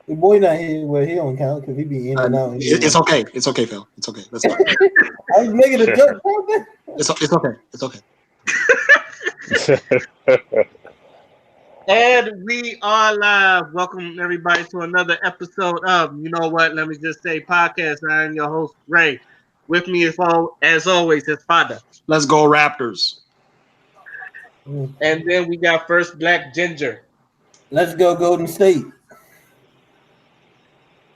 The boy not here. Well, he don't count because he be in and out. It's okay. It's okay, Phil. It's okay. That's fine. I was making a joke. It's okay. It's okay. And we are live. Welcome everybody to another episode of You Know What? Let me just say podcast. I am your host, Ray. With me as always, his father. Let's go Raptors. And then we got First Black Ginger. Let's go Golden State.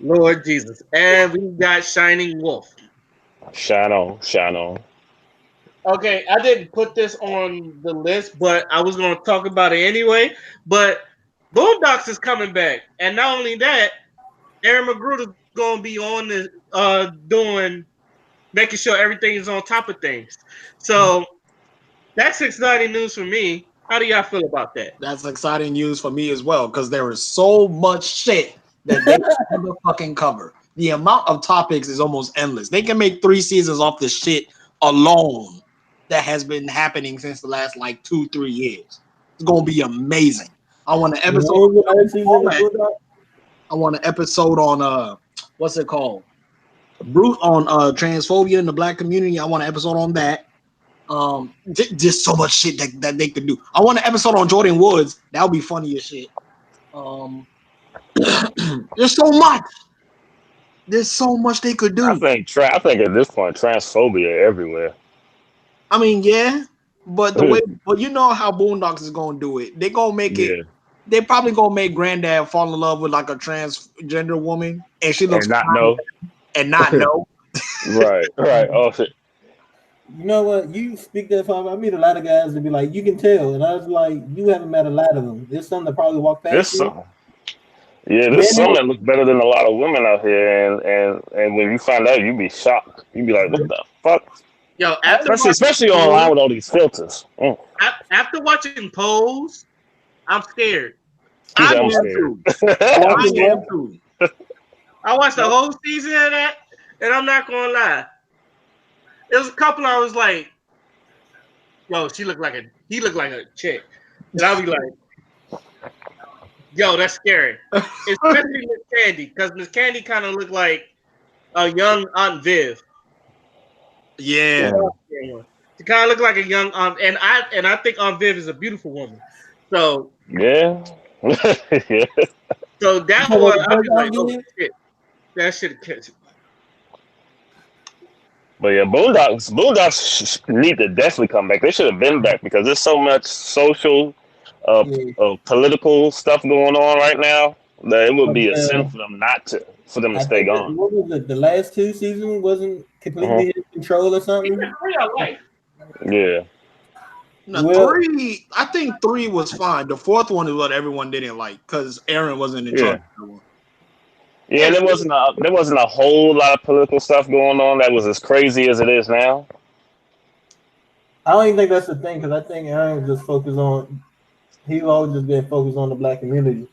Lord Jesus. And we got Shining Wolf. Shine on. Okay, I didn't put this on the list, but I was going to talk about it anyway. But Boondocks is coming back. And not only that, Aaron McGruder is going to be on the making sure everything is on top of things. So that's exciting news for me. How do y'all feel about that? That's exciting news for me as well because there is so much shit that they can never fucking cover. The amount of topics is almost endless. They can make 3 seasons off this shit alone that has been happening since the last like 2-3 years. It's gonna be amazing. I want an episode. I want an episode on what's it called? Bruce on transphobia in the black community. I want an episode on that. Just so much shit that they could do. I want an episode on Jordan Woods. That would be funny as shit. There's so much. There's so much they could do. I think at this point, transphobia everywhere. I mean, yeah, but but you know how Boondocks is gonna do it. They gonna make it. They probably gonna make Granddad fall in love with like a transgender woman, and she looks and not know. Right. Oh shit. You know what? You speak that for. I meet a lot of guys that be like, you can tell, and I was like, you haven't met a lot of them. There's some that probably walk past you. There's some that look better than a lot of women out here, and when you find out, you be shocked. You be like, what the fuck? Yo, especially online with all these filters. After watching Pose, I'm scared. I'm scared. I watched the whole season of that, and I'm not gonna lie. There was a couple I was like, yo, he looked like a chick. And I'll be like, yo, that's scary. Especially Miss Candy, because Miss Candy kind of looked like a young Aunt Viv. Yeah. She kind of looked like a young Aunt, and I think Aunt Viv is a beautiful woman. So yeah. So that one, I be like, oh shit, that shit catch it. But yeah, Boondocks need to definitely come back. They should have been back because there's so much social, political stuff going on right now that it would be a sin for them to stay gone. What was it? The last 2 seasons wasn't completely in control or something. Yeah. No, 3. I think 3 was fine. The 4th one is what everyone didn't like because Aaron wasn't in charge. Yeah, there wasn't a whole lot of political stuff going on that was as crazy as it is now. I don't even think that's the thing because I think Aaron just focused on. He's always just been focused on the black community.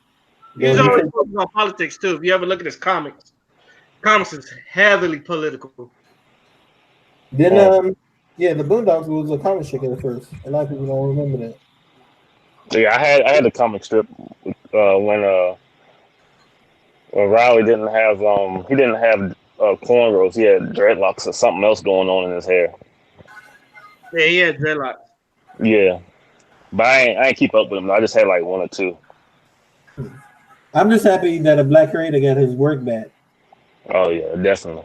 He's always focused on politics too. If you ever look at his comics is heavily political. Then the Boondocks was a comic strip at first. A lot of people don't remember that. Yeah, I had the comic strip when Riley didn't have cornrows. He had dreadlocks or something else going on in his hair. Yeah, he had dreadlocks. Yeah, but I ain't keep up with him. I just had like 1 or 2. I'm just happy that a black creator got his work back. Oh yeah, definitely.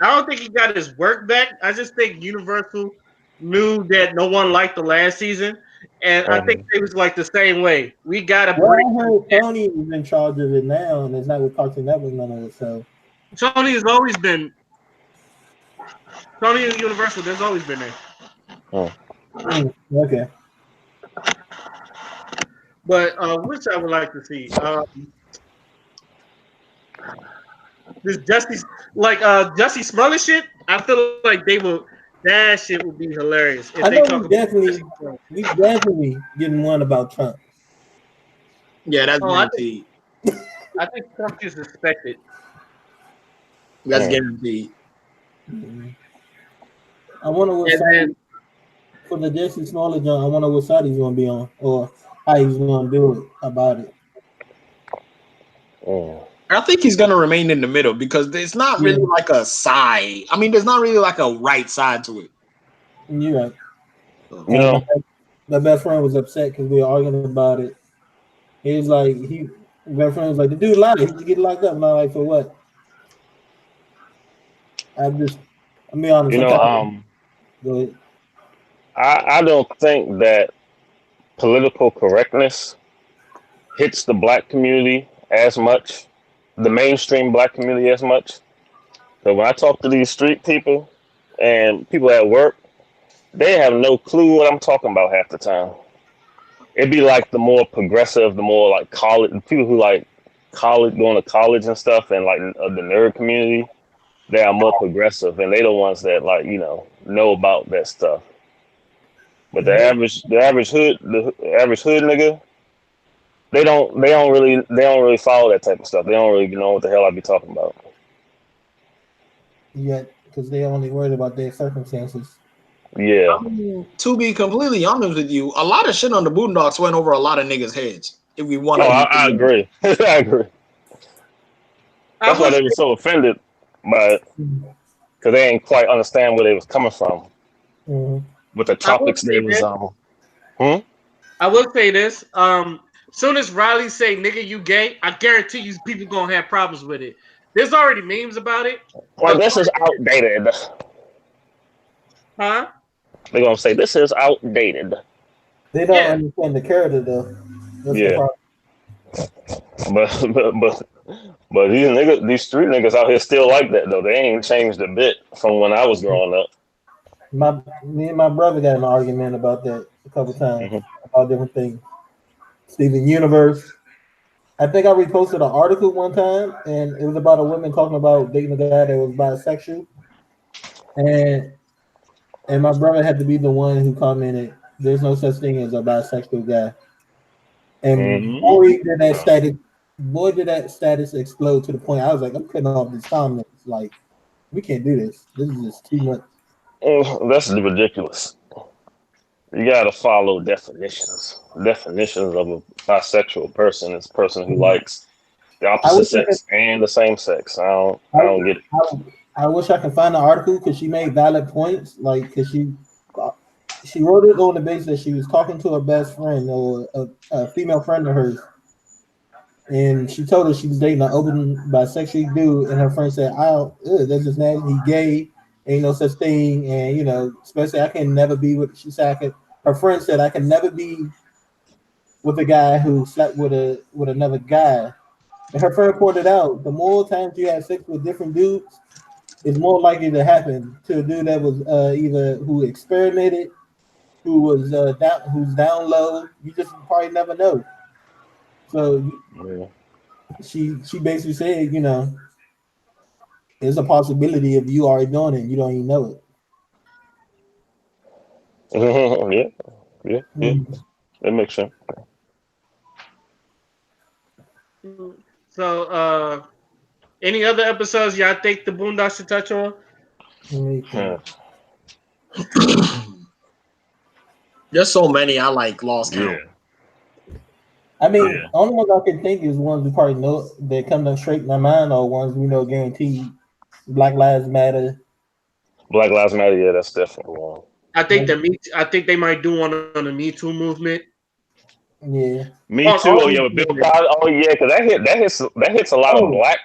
I don't think he got his work back. I just think Universal knew that no one liked the last season, and I think it was like the same way. We gotta bring. I heard Tony is in charge of it now, and it's not with Cartoon Network none of it. So Tony has always been. Tony and Universal, there's always been there. Okay. But which I would like to see. This Jussie Smollett shit. I feel like that shit would be hilarious. If I know we definitely getting one about Trump. Yeah, that's guaranteed. I think Trump is expected. That's guaranteed. I wonder what side for the Jussie Smollett joint. I wonder what side he's gonna be on, or how he's gonna do it about it. I think he's gonna remain in the middle because there's not really like a side. I mean, there's not really like a right side to it. You're right. You know, my best friend was upset because we were arguing about it. He was like, my best friend was like, the dude lied. He was getting locked up. And I'm like, for what? I'm being honest. you know, Go ahead. I don't think that political correctness hits the black community as much, the mainstream black community as much. So when I talk to these street people and people at work, they have no clue what I'm talking about half the time. It'd be like the more progressive, the more like college people who like college, going to college and stuff, and like the nerd community. They are more progressive, and they the ones that like know about that stuff. But the average hood nigga, they don't really follow that type of stuff. They don't really know what the hell I be talking about. Yeah, because they only worried about their circumstances. Yeah. I mean, to be completely honest with you, a lot of shit on the Boondocks went over a lot of niggas' heads. If we want to, I agree. I agree. That's why they were so offended by it, because they ain't quite understand where they was coming from with the topics they was I will say this. Soon as Riley say "nigga, you gay," I guarantee you people gonna have problems with it. There's already memes about it. Well, this is outdated. Huh? They're gonna say this is outdated. They don't understand the character though. That's the but these street niggas out here still like that though. They ain't changed a bit from when I was growing up. Me and my brother got an argument about that a couple times about different things. Steven Universe. I think I reposted an article one time, and it was about a woman talking about dating a guy that was bisexual, and my brother had to be the one who commented, "There's no such thing as a bisexual guy." And boy, did that status explode to the point I was like, I'm cutting off these comments. Like, we can't do this. This is just too much. That's ridiculous. You gotta follow definitions. Definitions of a bisexual person is a person who likes the opposite sex and the same sex. I don't get it. I wish I could find the article because she made valid points. Like, because she wrote it on the basis that she was talking to her best friend or a female friend of hers, and she told her she was dating an open bisexual dude, and her friend said, that's just nasty. He gay. Ain't no such thing." And especially I can never be with. She said her friend said I can never be with a guy who slept with another guy. And her friend pointed out the more times you have sex with different dudes, it's more likely to happen to a dude that was either who experimented, who's down low. You just probably never know. So she basically said, there's a possibility if you are doing it, you don't even know it. Yeah. That makes sense. So, any other episodes y'all think the Boondocks should touch on? There's so many I like lost count. I mean, only ones I can think is ones we probably know that come to straight in my mind, or ones we know guaranteed. Black Lives Matter. Black Lives Matter, yeah, that's definitely one. I think they might do one on the Me Too movement. Yeah. Me Too. Oh yeah, Bill Cosby. Oh yeah, because that hits a lot of black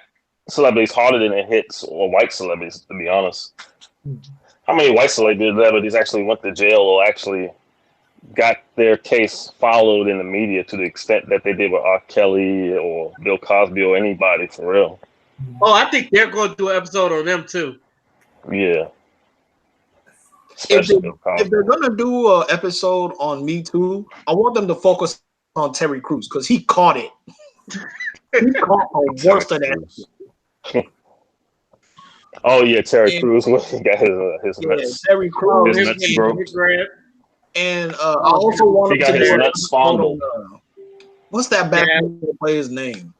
celebrities harder than it hits white celebrities. To be honest, how many white celebrities actually went to jail or actually got their case followed in the media to the extent that they did with R. Kelly or Bill Cosby or anybody for real? Oh, I think they're going to do an episode on them too. Yeah. If they're gonna do an episode on Me Too, I want them to focus on Terry Crews because he caught it. He caught the worst of that. Oh yeah, Terry Crews got his nuts. Terry Crews, his nuts broke. And I also want him to his nuts fondled. What's that basketball player's name?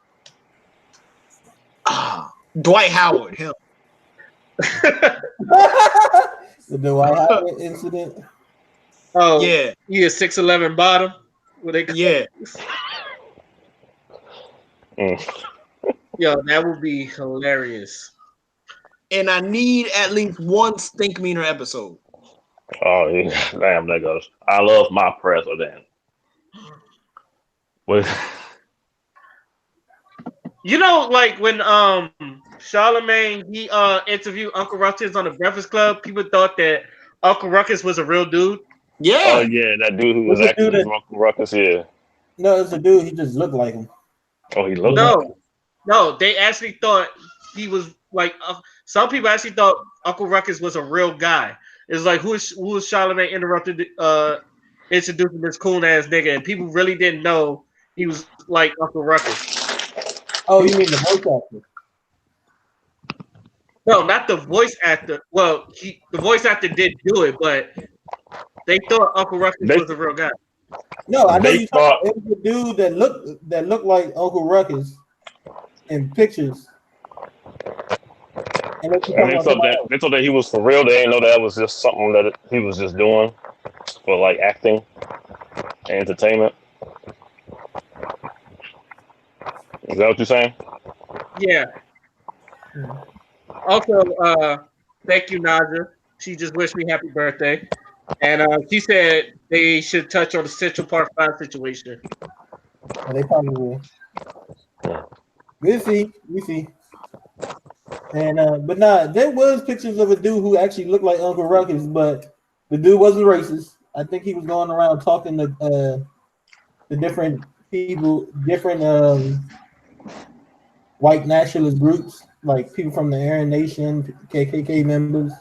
Dwight Howard. Him. The Dwight Howard incident. Oh yeah, he is 6'11" bottom. Yeah. Yo, that would be hilarious. And I need at least one stink meaner episode. Oh, yeah. Damn, that goes. I love my president. What? You know, like when Charlemagne he interviewed Uncle Ruckus on the Breakfast Club, people thought that Uncle Ruckus was a real dude. Oh, Yeah. yeah, that dude who was What's the acting dude as that? Ruckus, yeah. No, it's a dude. He just looked like him. Oh, he looked like him. No, they actually thought he was like. Some people actually thought Uncle Ruckus was a real guy. It's like who is Charlemagne introducing this cool ass nigga, and people really didn't know he was like Uncle Ruckus. Oh, you mean the voice actor? No, not the voice actor. Well, the voice actor did do it, but they thought Uncle Ruckus They was a real guy. No, I know they you talking thought about. It was a dude that looked like Uncle Ruckus in pictures, and they and talking about somebody else. they thought that he was for real. They didn't know that was just something that he was just doing for like acting and entertainment. Is that what you're saying? Yeah. Also, thank you, Naja. She just wished me happy birthday, and she said they should touch on the Central Park 5 situation. Oh, they probably will. We see. And but nah, there was pictures of a dude who actually looked like Uncle Ruckus, but the dude wasn't racist. I think he was going around talking to the different people, different white nationalist groups, like people from the Aryan Nation, KKK members.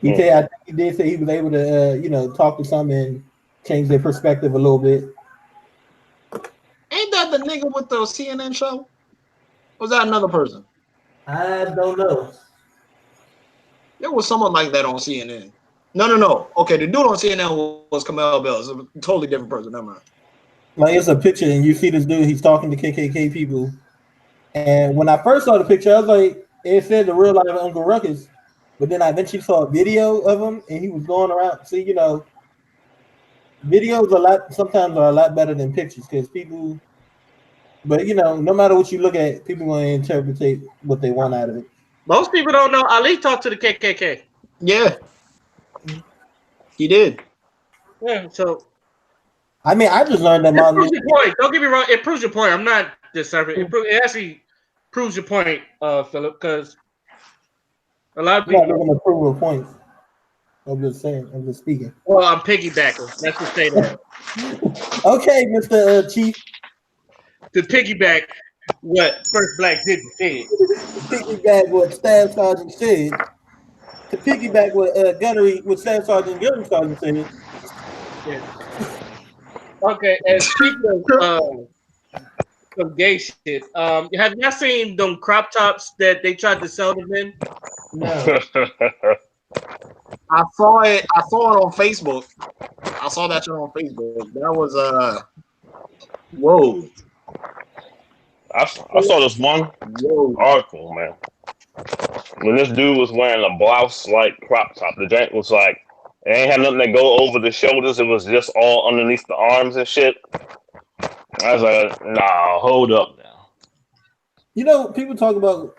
I think he did say he was able to, talk to some and change their perspective a little bit. Ain't that the nigga with the CNN show? Or was that another person? I don't know. There was someone like that on CNN. No. Okay, the dude on CNN was Kamel Bell. It's a totally different person. Never mind. Like it's a picture, and you see this dude. He's talking to KKK people. And when I first saw the picture, I was like, it said the real life of Uncle Ruckus. But then I eventually saw a video of him, and he was going around. See, videos sometimes are a lot better than pictures because people. But no matter what you look at, people going to interpret what they want out of it. Most people don't know Ali talked to the KKK. Yeah, he did. Yeah, so I mean, I just learned that it proves your point. Don't get me wrong. It proves your point. I'm not discerning. It actually proves your point, Philip, because a lot of people. I'm not going to prove a point. I'm just saying. I'm just speaking. Well, I'm piggybacking. Let's just say that. Okay, Mr. Chief. To piggyback what First Black did said. Piggyback what Staff Sergeant said. To piggyback what Staff Sergeant Gunnery Sergeant said. Yeah. Okay, and speaking of some gay shit, have y'all seen them crop tops that they tried to sell them in? No. I saw it on Facebook. I saw that shit on Facebook. That was whoa. I saw this one article, man. When this dude was wearing a blouse like crop top, the jank was like, it ain't had nothing to go over the shoulders. It was just all underneath the arms and shit. I was like, nah, hold up now. People talk about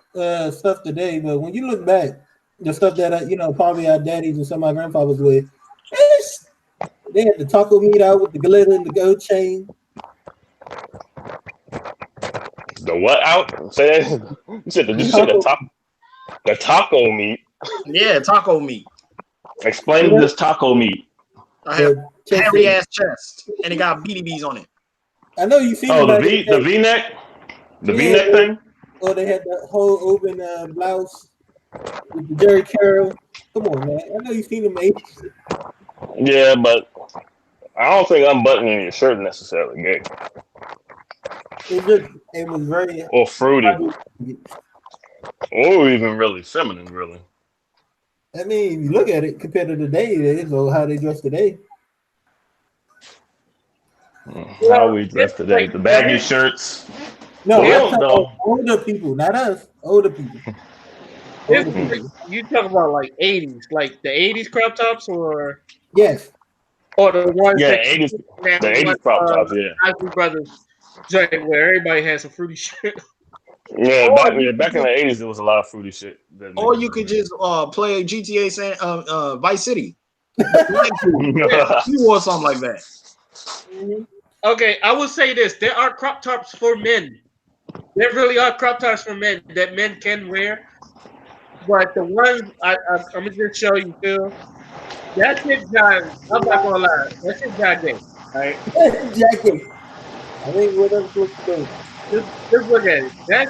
stuff today, but when you look back, the stuff that probably our daddies and some of our grandfathers with, they had the taco meat out with the glitter and the gold chain. The what out? Say that. You said the taco meat. Yeah, taco meat. Explain this taco meat. I have hairy ass chest, and it got BDBs on it. I know you seen. Oh, the V-neck, V-neck thing. Or they had the whole open blouse with the Jerry Carroll. Come on, man! I know you seen them, mate. Yeah, but I don't think unbuttoning your shirt necessarily gay. It was very or fruity, or even really feminine, really. I mean, if you look at it compared to today, or how they dress today. How we dress today? The baggy shirts. No, older people, not us. Older people. You talking about like 80s, like the 80s crop tops, or yes, or the ones the 80s, the 80s crop tops, yeah. Isley Brothers joint where everybody has some fruity shit. Yeah, Or back in the 80s, there was a lot of fruity shit. or you could just play GTA Vice City. Yeah, or something like that. Okay, I will say this: there are crop tops for men. There really are crop tops for men that men can wear. But the ones I'm gonna just show you, Phil. That shit got. I'm not gonna lie. That shit got gay. Right? Jacket. I think what I'm supposed to do. Just look at it. That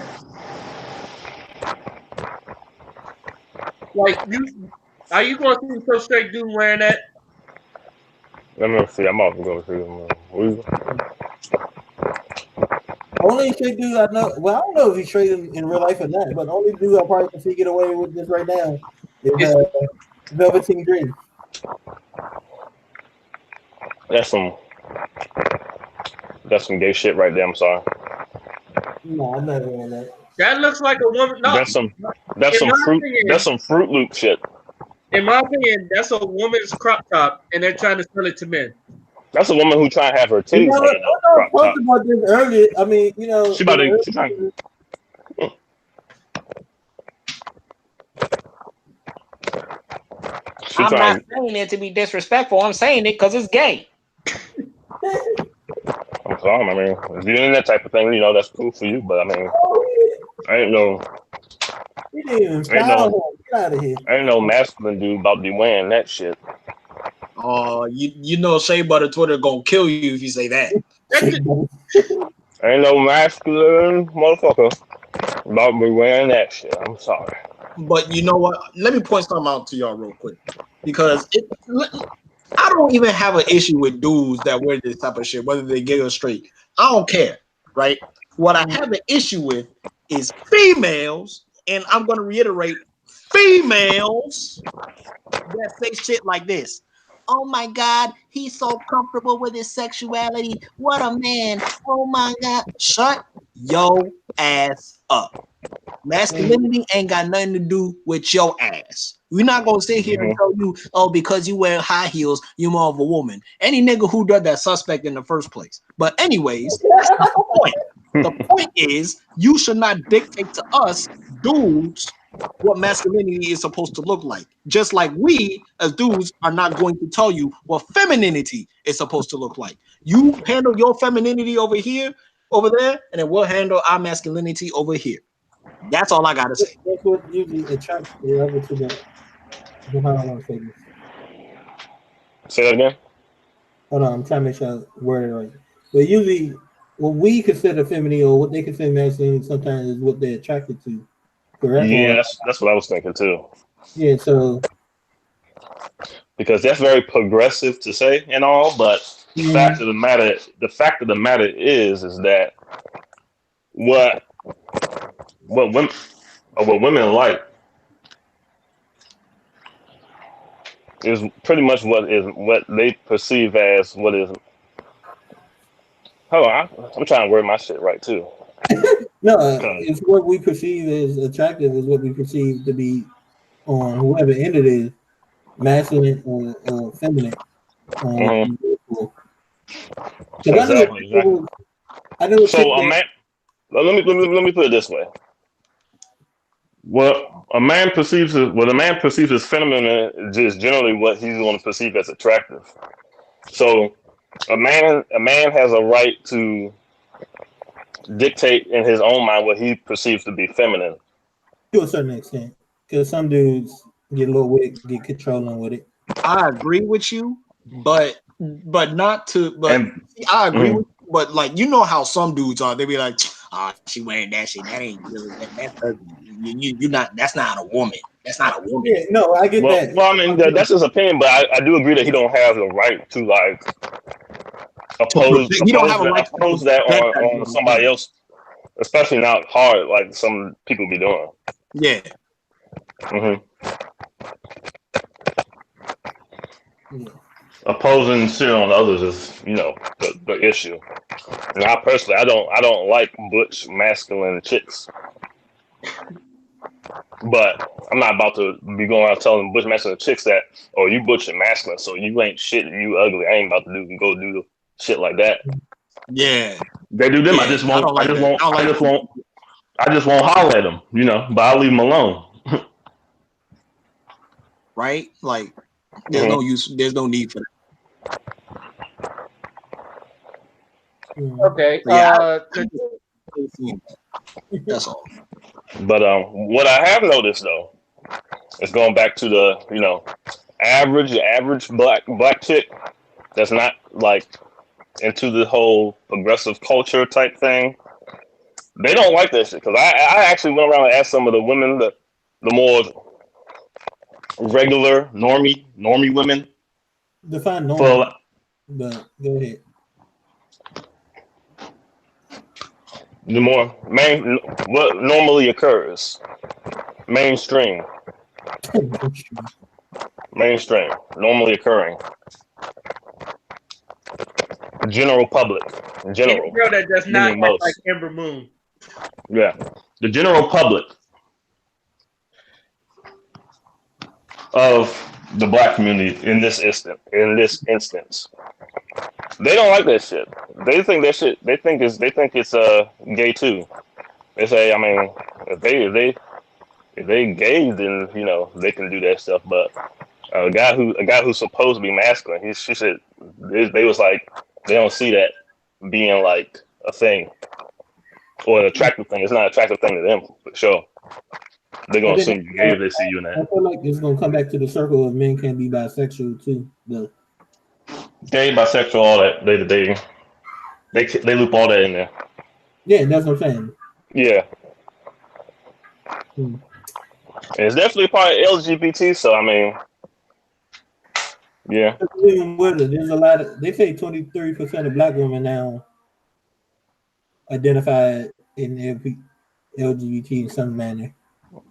like you. Are you gonna see some straight dude wearing that? Let me see. I'm off to go see them. Only straight dude I know. Well, I don't know if he's straight in real life or not, but the only dude I probably can see get away with this right now is Velveteen Dream. That's some gay shit right there. I'm sorry. No, I'm not wearing that. That looks like a woman. No, That's some Fruit Loop shit. In my opinion, that's a woman's crop top, and they're trying to sell it to men. That's a woman who trying to have her titties hanging out. I talked about this earlier. I mean, you know, She trying. I'm not saying it to be disrespectful. I'm saying it because it's gay. I'm sorry. I mean, if you're in that type of thing, you know, that's cool for you. But I mean, ain't no masculine dude about to be wearing that shit. You know, Shea Butter Twitter gonna kill you if you say that. Ain't no masculine motherfucker about to be wearing that shit. I'm sorry. But you know what? Let me point something out to y'all real quick, because I don't even have an issue with dudes that wear this type of shit, whether they're gay or straight. I don't care, right? What I have an issue with is females, and I'm going to reiterate, females that say shit like this. Oh my God, he's so comfortable with his sexuality. What a man. Oh my God. Shut your ass up. Masculinity ain't got nothing to do with your ass. We're not gonna sit here and tell you, oh, because you wear high heels, you're more of a woman. Any nigga who does that suspect in the first place. But anyways, that's not the point. The point is, you should not dictate to us, dudes, what masculinity is supposed to look like. Just like we, as dudes, are not going to tell you what femininity is supposed to look like. You handle your femininity over here, over there, and then we'll handle our masculinity over here. That's all I gotta say. That's what usually attracts the other to the. How I want to say this. Say that again. Hold on, I'm trying to make sure I word it right. But usually, what we consider feminine or what they consider masculine, sometimes is what they're attracted to. Correct? Yeah, that's what I was thinking too. Yeah, so because that's very progressive to say and all, but the fact of the matter is that what women like is pretty much what they perceive as what is. Hold on, I'm trying to word my shit right too. No, it's what we perceive as attractive is what we perceive to be on whoever end it is, masculine or feminine. Exactly. So a man. Let me put it this way. What a man perceives as feminine is generally what he's going to perceive as attractive. So a man has a right to dictate in his own mind what he perceives to be feminine. To a certain extent, because some dudes get a little weird, get controlling with it. I agree with you, but not to. But I agree with. But like, you know how some dudes are. They be like, she wearing that shit. That ain't really that's you not. That's not a woman. That's not a woman. Yeah, no, I get that. Well, I mean, that's his opinion, but I do agree that he don't have the right to like oppose that on somebody else, especially not hard like some people be doing. Yeah. Opposing shit on others is, the issue. And I personally, I don't like butch masculine chicks. But I'm not about to be going out telling butch masculine chicks that, oh, you butch and masculine, so you ain't shit and you ugly. I ain't about to go do shit like that. Yeah. They do them. I just won't. I just won't holler at them, but I'll leave them alone. right? Like, there's no Mhm. use. There's no need for that. Okay. But yeah, that's all. But what I have noticed though is going back to the average black chick that's not like into the whole progressive culture type thing. They don't like that shit because I actually went around and asked some of the women, the more regular normie women Define normal, for but go ahead. the more what normally occurs, mainstream normally occurring, general public, any general girl that does not meaning act like most, Ember Moon. yeah, the general public of the black community in this instance, they don't like that shit. They think that shit. They think it's gay too. They say, I mean, if they gay, then they can do that stuff. But a guy who's supposed to be masculine, she said they was like they don't see that being like a thing or an attractive thing. It's not an attractive thing to them for sure. They're gonna But then assume you gay if they see you in I that. feel like it's gonna come back to the circle of men can be bisexual too. Though. Gay, bisexual, all that. They loop all that in there. Yeah, that's what I'm saying. Yeah. Hmm. And it's definitely part of LGBT. So I mean, yeah. Even with it, there's a lot of they say 23% of black women now identify in LGBT in some manner.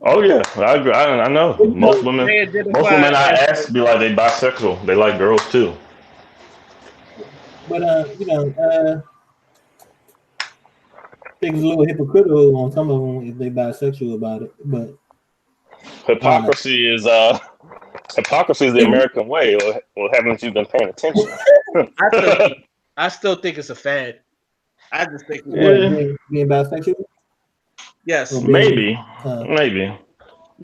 Oh yeah, I agree. I know You know, They most identify women I as ask be like they bisexual. They like girls too. but I think it's a little hypocritical on some of them if they bisexual about it. But I don't know. Hypocrisy is the American way, or haven't you been paying attention? I still think it's a fad. I just think What Yeah, being bisexual yes. or being maybe.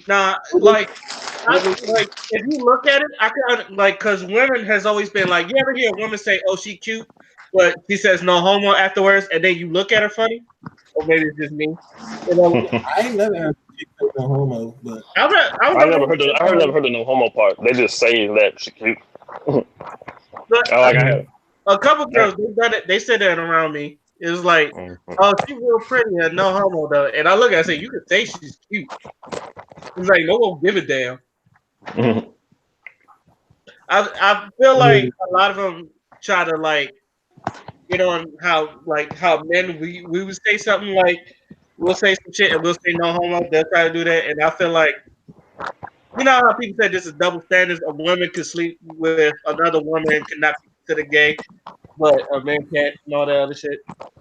Nah, what like if you look at it, I can like because women has always been like you ever hear a woman say, "Oh, she cute," but she says no homo afterwards, and then you look at her funny, or maybe it's just me. You know, I ain't never heard a chick say no homo, but I I remember never heard the no homo part. They just say that she cute. but I like I have. a couple girls they done it. They said that around me. It was like, "Oh, she's real pretty and no homo though," and I look at her and say, "You could say she's cute." It's like no one give a damn. I feel like a lot of them try to like get on how men we would say something like we'll say some shit and we'll say no homo. They'll try to do that, and I feel like how people say this is double standards. A woman could sleep with another woman, cannot be considered gay, but a man can't, and all that other shit.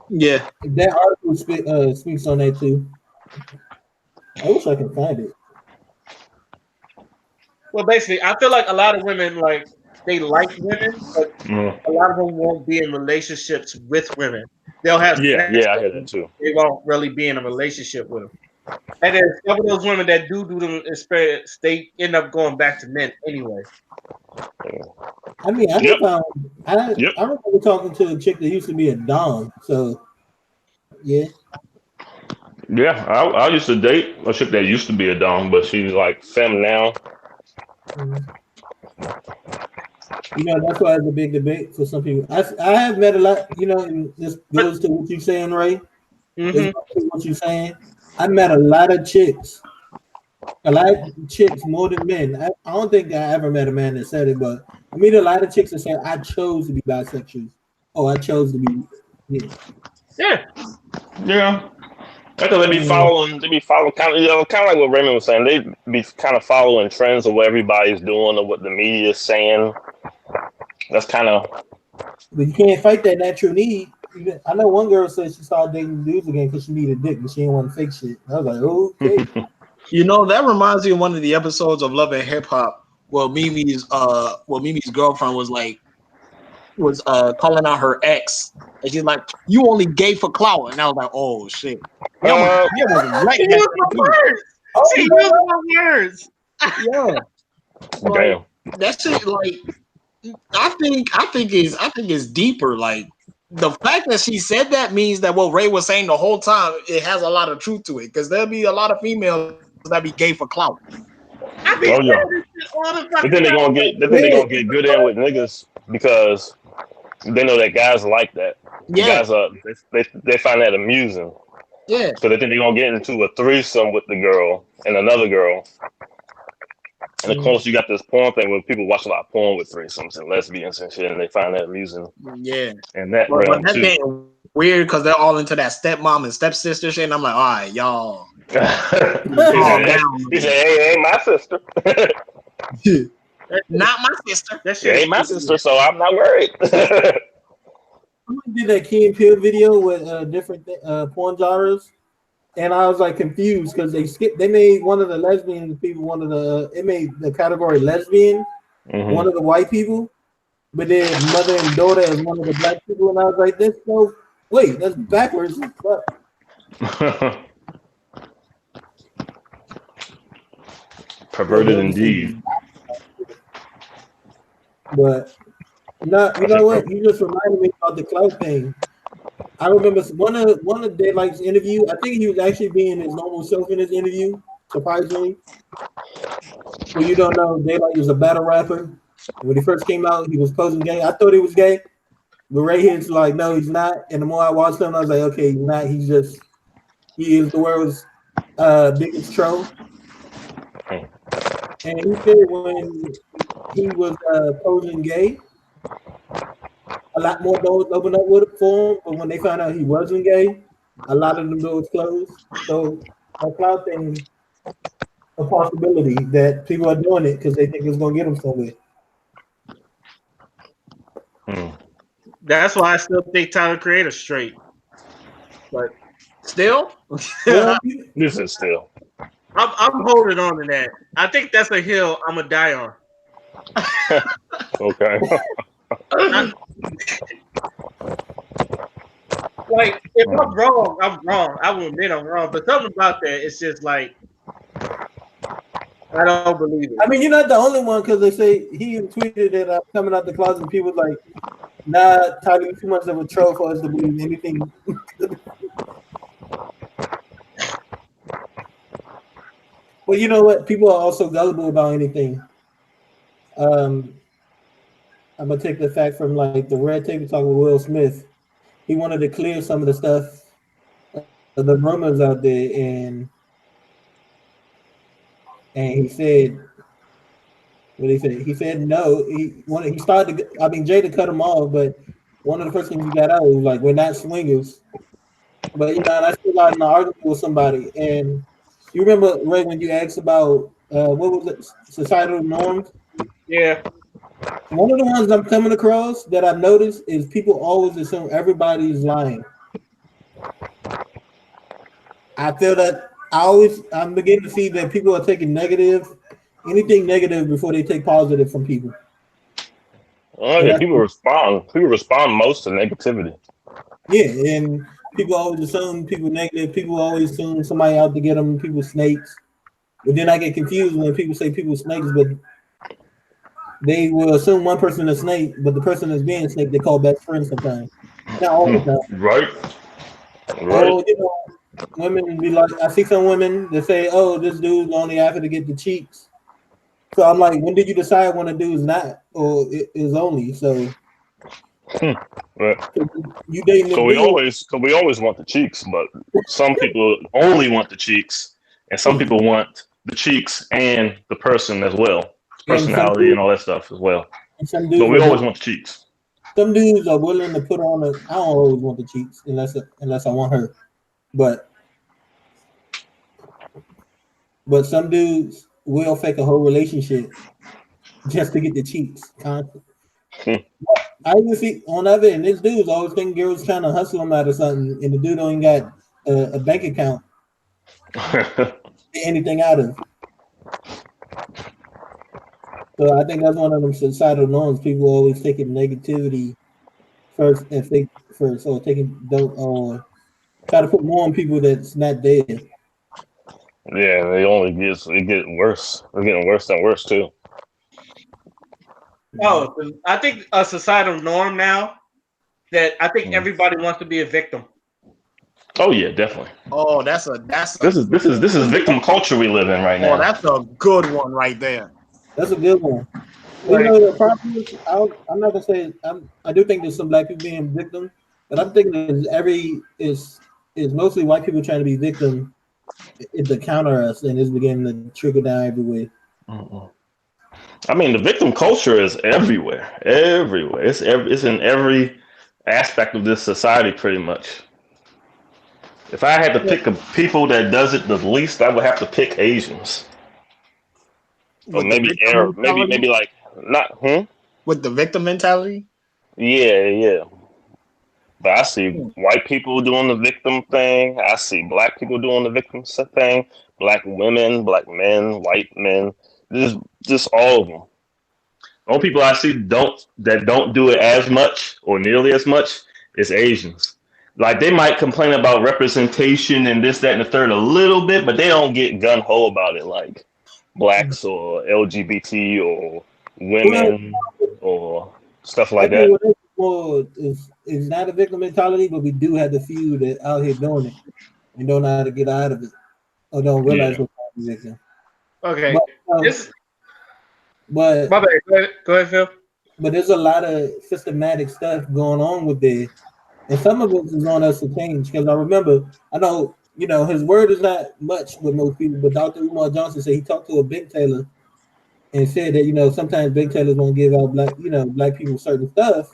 Yeah, that article speaks on that too. I wish I could find it. Well, basically, I feel like a lot of women like they like women, but a lot of them won't be in relationships with women. They'll have sex Yeah, I with hear that them. too. They won't really be in a relationship with them. And then some of those women that do them experience, they end up going back to men anyway. I mean, Yep, I yep. remember talking to a chick that used to be a dom. So yeah, Yeah, I used to date a chick that used to be a dom, but she's like femme now. that's why it's a big debate for some people. I have met a lot. And this goes to what you're saying, Ray. This Mm-hmm. goes to what you're saying. I met a lot of chicks. A lot of chicks more than men. I don't think I ever met a man that said it, but I meet a lot of chicks that say I chose to be bisexual. Oh, I chose to be. Yeah. Yeah. Yeah, because they be following kind of like what Raymond was saying. They be kind of following trends of what everybody's doing or what the media is saying. That's kind of But you can't fight that natural need. I know one girl said she started dating dudes again because she needed dick, but she didn't want to fake shit. I was like, okay. that reminds me of one of the episodes of Love and Hip Hop where Mimi's girlfriend was like, was calling out her ex, and she's like, "You only gay for clout," and I was like, "Oh shit." Yeah, was right She used my words. She used my words. Yeah, like, Damn. that shit. Like, I think is deeper. Like, the fact that she said that means that what Ray was saying the whole time, it has a lot of truth to it. Because there'll be a lot of females that be gay for clout. I be Oh saying yeah. this shit all the They fucking think they're time. gonna get. They think they're gonna get good in with niggas because they know that guys like that. The Yeah, guys they find that amusing. yeah. So they think they're gonna get into a threesome with the girl and another girl. And of course, you got this porn thing where people watch a lot of porn with threesomes and lesbians and shit, and they find that amusing Yeah, in that but realm that's too. getting weird because they're all into that stepmom and stepsister shit, and I'm like, all right, y'all, he calm down. said, "Hey, ain't my sister. Not my sister. That It shit is ain't my stupid. sister, so I'm not worried." Somebody did that Key and Peele video with different porn genres, and I was like confused because they made one of the lesbian people one of the it made the category lesbian one of the white people, but then mother and daughter as one of the black people, and I was like, this no wait, that's backwards. Perverted indeed. But no, you know what? You just reminded me about the clout thing. I remember one of Daylight's interview. I think he was actually being his normal self in his interview. Surprisingly, well, you don't know, Daylight was a battle rapper. When he first came out, he was posing gay. I thought he was gay, but right here it's like, no, he's not. And the more I watched him, I was like, okay, he's not. He is the world's biggest troll. And he said when he was posing gay, a lot more doors opened up with it for him. But when they found out he wasn't gay, a lot of them doors closed. So that cloud thing, a possibility that people are doing it because they think it's gonna get them somewhere. That's why I still think Tyler Creator's straight. But Still, Well, This is still. I'm holding on to that. I think that's a hill I'm gonna die on. Okay. Like, if I'm wrong, I'm wrong. I will admit I'm wrong. But something about that, it's just like, I don't believe it. I mean, you're not the only one because they say he tweeted that I'm coming out the closet. And people like, nah, Tyler, you're too much of a troll for us to believe anything. Well, you know what? People are also gullible about anything. I'm gonna take the fact from like the red tape talk with Will Smith. He wanted to clear some of the stuff, the rumors out there, and he said, what did he say? He said no. He started to. I mean, Jada cut him off, but one of the first things he got out was like, "We're not swingers." But you know, and I still got in an argument with somebody, and you remember Ray when you asked about what was it, societal norms? Yeah. One of the ones I'm coming across that I've noticed is people always assume everybody's lying. I feel that I'm beginning to see that people are taking anything negative before they take positive from people. Oh yeah, people respond. People respond most to negativity. Yeah, and people always assume people negative. People always assume somebody out to get them. People snakes. But then I get confused when people say people snakes, but they will assume one person is a snake, but the person that's being a snake they call best friends sometimes. Not all the time. Right. Oh, you know, women be like, I see some women that say, "Oh, this dude's only after to get the cheeks." So I'm like, when did you decide when a dude's not or is only? So Right. you dating the So dude? we always want the cheeks, but some people only want the cheeks, and some people want the cheeks and the person as well, personality and all that stuff as well. Some But dudes we always want the cheeks. Some dudes are willing to put on I don't always want the cheeks unless I want her, but some dudes will fake a whole relationship just to get the cheeks. I even see on the other end, this dude's always think girls trying to hustle him out of something, and the dude don't got a bank account, anything out of. So I think that's one of them societal norms. People always taking negativity first and fake first, or taking don't try to put more on people that's not there. Yeah, it get worse. It's getting worse and worse too. Oh, I think a societal norm now that I think everybody wants to be a victim. Oh yeah, definitely. Oh, that's a This is victim culture we live in right oh, now. that's a good one right there. That's a good one. But Like, the problem is, I'm not gonna say I do think there's some black people being victim, but I'm thinking is mostly white people trying to be victim to counter us, and it's beginning to trickle down everywhere. Mm-mm. I mean, the victim culture is everywhere, everywhere. It's in every aspect of this society, pretty much. If I had to pick a people that does it the least, I would have to pick Asians, or With the victim mentality, maybe like not. with the victim mentality. Yeah, yeah. But I see Hmm. white people doing the victim thing. I see black people doing the victim thing. Black women, black men, white men. Just all of them. Only people I see don't do it as much or nearly as much is Asians. Like they might complain about representation and this, that, and the third a little bit, but they don't get gun ho about it like blacks or LGBT or Well, women or stuff I like think that. what is more is not a victim mentality, but we do have the few that out here doing it and don't know how to get out of it or don't realize Yeah. what's a victim. okay, But this but my bad. Go ahead, Phil. but there's a lot of systematic stuff going on with it, and some of it is on us to change. Because I remember, I know his word is not much with most people, but Dr. Umar Johnson said he talked to a big tailor and said that sometimes big tailors won't give out black people certain stuff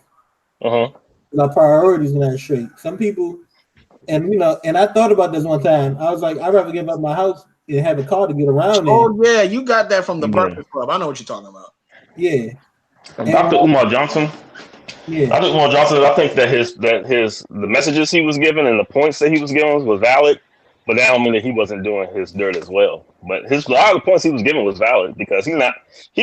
Uh huh. because our priorities are not straight. Some people, and I thought about this one time. I was like, I'd rather give up my house and have a car to get around in. Oh yeah, you got that from the Yeah. Breakfast Club. I know what you're talking about. Yeah, And and Dr. Umar Johnson, yeah, Dr. Umar Johnson, I think that the messages he was giving and the points that he was giving was valid, but that don't mean that he wasn't doing his dirt as well. But a lot of the points he was giving was valid because he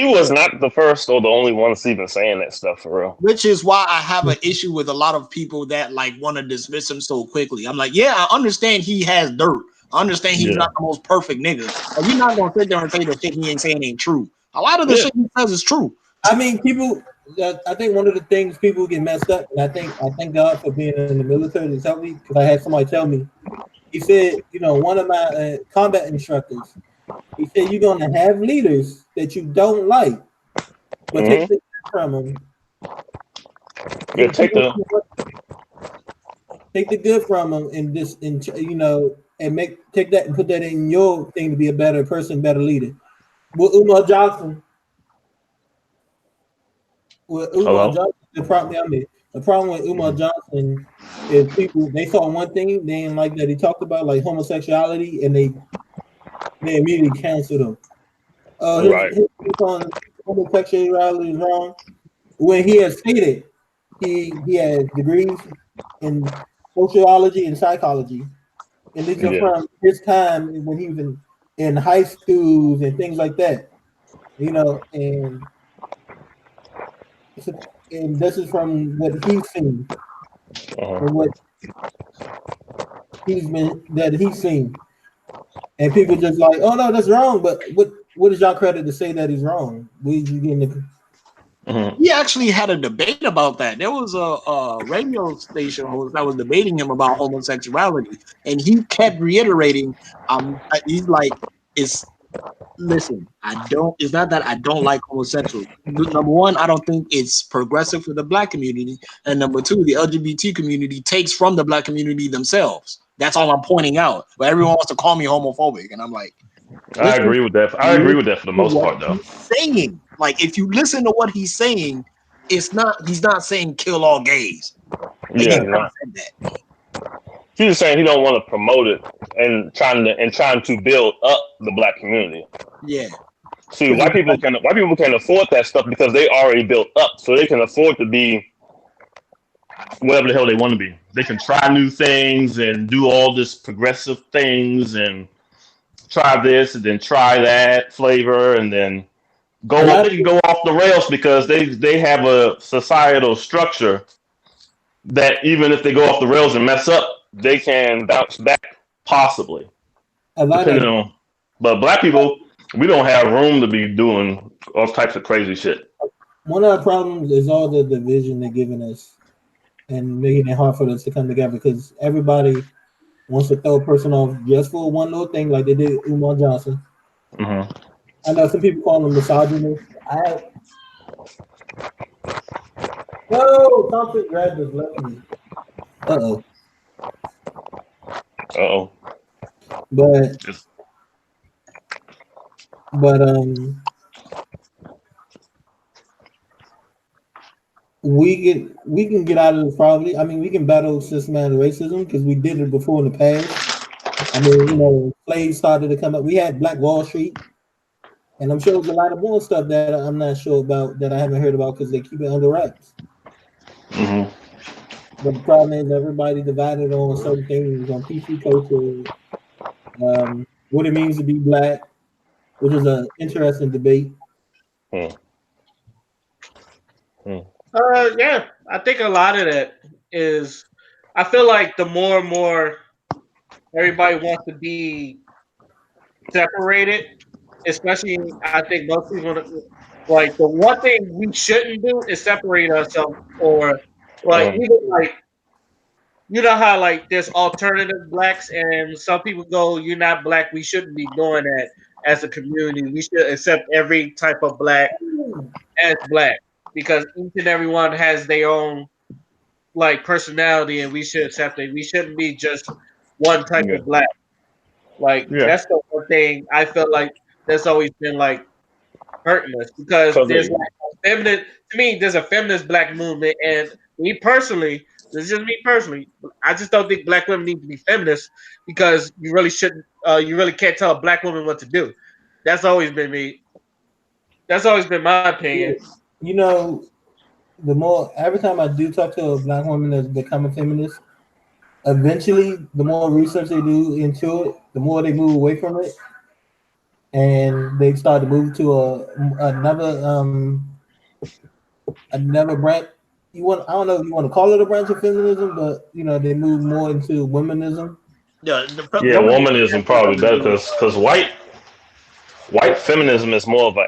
was not the first or the only one that's even saying that stuff for real. Which is why I have an issue with a lot of people that like want to dismiss him so quickly. I'm like, yeah, I understand he has dirt. I understand he's Yeah. not the most perfect nigga. But you're not gonna sit there and say the shit he ain't saying ain't true. A lot of the Yeah. shit he says is true. I mean, people. I think one of the things people get messed up, and I thank God for being in the military to help me because I had somebody tell me. He said, one of my combat instructors. He said you're gonna have leaders that you don't like, but take Mm-hmm. the good from them. Yeah. Take the. Take the good from them, and and take that and put that in your thing to be a better person, better leader. With Umar Johnson, Hello. the problem with Umar Johnson is people they saw one thing they didn't like that he talked about like homosexuality, and they immediately canceled him. Right. His take on homosexuality is wrong. When he has stated he has degrees in sociology and psychology, and these are Yeah. from his time when he was in high schools and things like that. And and this is from what he's seen Uh-huh. and what he's seen. And people just like, oh no, that's wrong. But what is y'all credit to say that he's wrong? Where you getting the Mm-hmm. He actually had a debate about that. There was a radio station host that was debating him about homosexuality, and he kept reiterating, he's like, it's listen, I don't. It's not that I don't like homosexuals. Number one, I don't think it's progressive for the black community, and number two, the LGBT community takes from the black community themselves. That's all I'm pointing out. But everyone wants to call me homophobic, and I'm like, I listen, agree with that. I agree listen with that for the to most what part, though. he's saying. Like, if you listen to what he's saying, he's not saying kill all gays. And he Yeah. never No. said that. He's just saying he don't want to promote it and trying to build up the black community. Yeah. See, white people can afford that stuff because they already built up, so they can afford to be whatever the hell they want to be. They can try new things and do all this progressive things and try this and then try that flavor and then a lot they of can go off the rails because they have a societal structure that even if they go off the rails and mess up, they can bounce back possibly, A lot depending of on. But black people, we don't have room to be doing all types of crazy shit. one of the problems is all the division they're giving us and making it hard for us to come together because everybody wants to throw a person off just for one little thing, like they did Umar Johnson. Mm-hmm. I know some people call him misogynist. No, Thompson grabbed his left knee. Uh-oh. Uh-oh. But Just, but we can get out of this probably. I mean, we can battle systematic racism because we did it before in the past. I mean, slaves started to come up. We had Black Wall Street, and I'm sure there's a lot of more stuff that I'm not sure about that I haven't heard about because they keep it under wraps. mm-hmm. But the problem is everybody divided on certain things on PC culture, what it means to be black, which is an interesting debate. Yeah, I think a lot of that is. I feel like the more and more everybody wants to be separated, especially I think most people like the one thing we shouldn't do is separate ourselves or like Mm-hmm. even like you know how like there's alternative blacks and some people go, you're not black, we shouldn't be doing that as a community. We should accept every type of black as black because each and every one has their own like personality and we should accept it. We shouldn't be just one type Yeah. of black. Like Yeah. that's the one thing I feel like that's always been like hurting us because Because there's like a feminist to me, there's a feminist black movement and me personally, this is just me personally, I just don't think black women need to be feminists because you really shouldn't you really can't tell a black woman what to do. That's always been me. That's always been my opinion. You know, the more every time I do talk to a black woman that's become a feminist, eventually the more research they do into it, the more they move away from it, and they start to move to another branch. I don't know if you want to call it a branch of feminism, but they move more into womanism. Yeah, yeah, womanism probably better because white feminism is more of a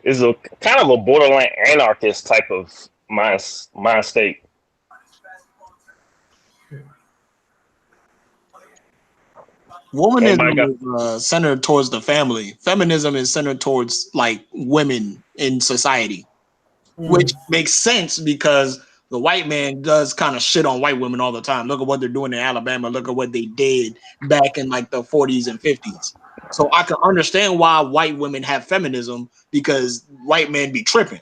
is a kind of a borderline anarchist type of mind state. Anybody got? womanism is centered towards the family. Feminism is centered towards like women in society, which makes sense because the white man does kind of shit on white women all the time. Look at what they're doing in Alabama. Look at what they did back in like the 40s and 50s. So I can understand why white women have feminism because white men be tripping.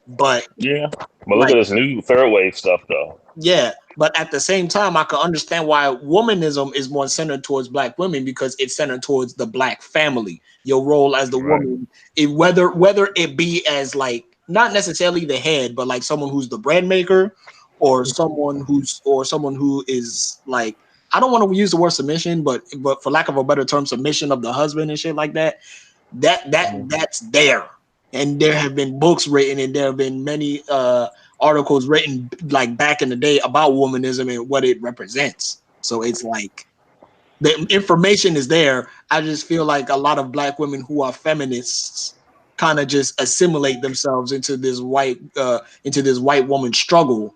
But Yeah, but look at this new third wave stuff though. yeah, but at the same time, I can understand why womanism is more centered towards black women because it's centered towards the black family. Your role as the woman, whether it be as like not necessarily the head, but like someone who's the bread maker, or someone who is like I don't want to use the word submission, but for lack of a better term, submission of the husband and shit like that. That's there, and there have been books written, and there have been many articles written like back in the day about womanism and what it represents. So it's like the information is there. I just feel like a lot of black women who are feminists kind of just assimilate themselves into this white woman struggle,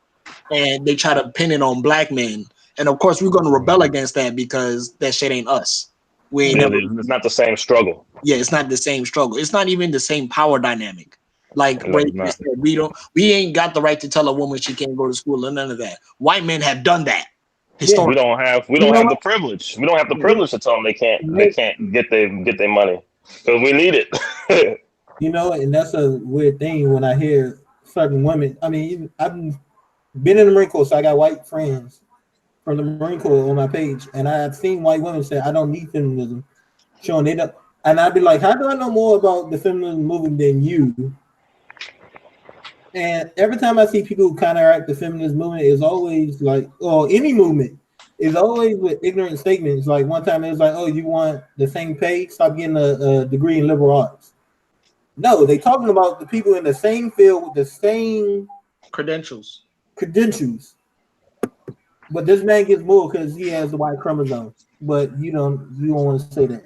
and they try to pin it on black men. And of course, we're going to rebel against that because that shit ain't us. We ain't never. It's not the same struggle. Yeah, it's not the same struggle. It's not even the same power dynamic. Like No, Ray said, we ain't got the right to tell a woman she can't go to school or none of that. White men have done that historically. We don't have the privilege. We don't have the privilege to tell them they can't get their money because we need it. And that's a weird thing when I hear certain women. I mean, I've been in the Marine Corps, so I got white friends from the Marine Corps on my page, and I've seen white women say, "I don't need feminism," showing they don't. And I'd be like, "How do I know more about the feminism movement than you?" And every time I see people who counteract the feminist movement, it's always like, or any movement, is always with ignorant statements. Like one time it was like, "Oh, you want the same pay? Stop getting a degree in liberal arts." No, they talking about the people in the same field with the same credentials. But this man gets more because he has the white chromosome. But you don't want to say that.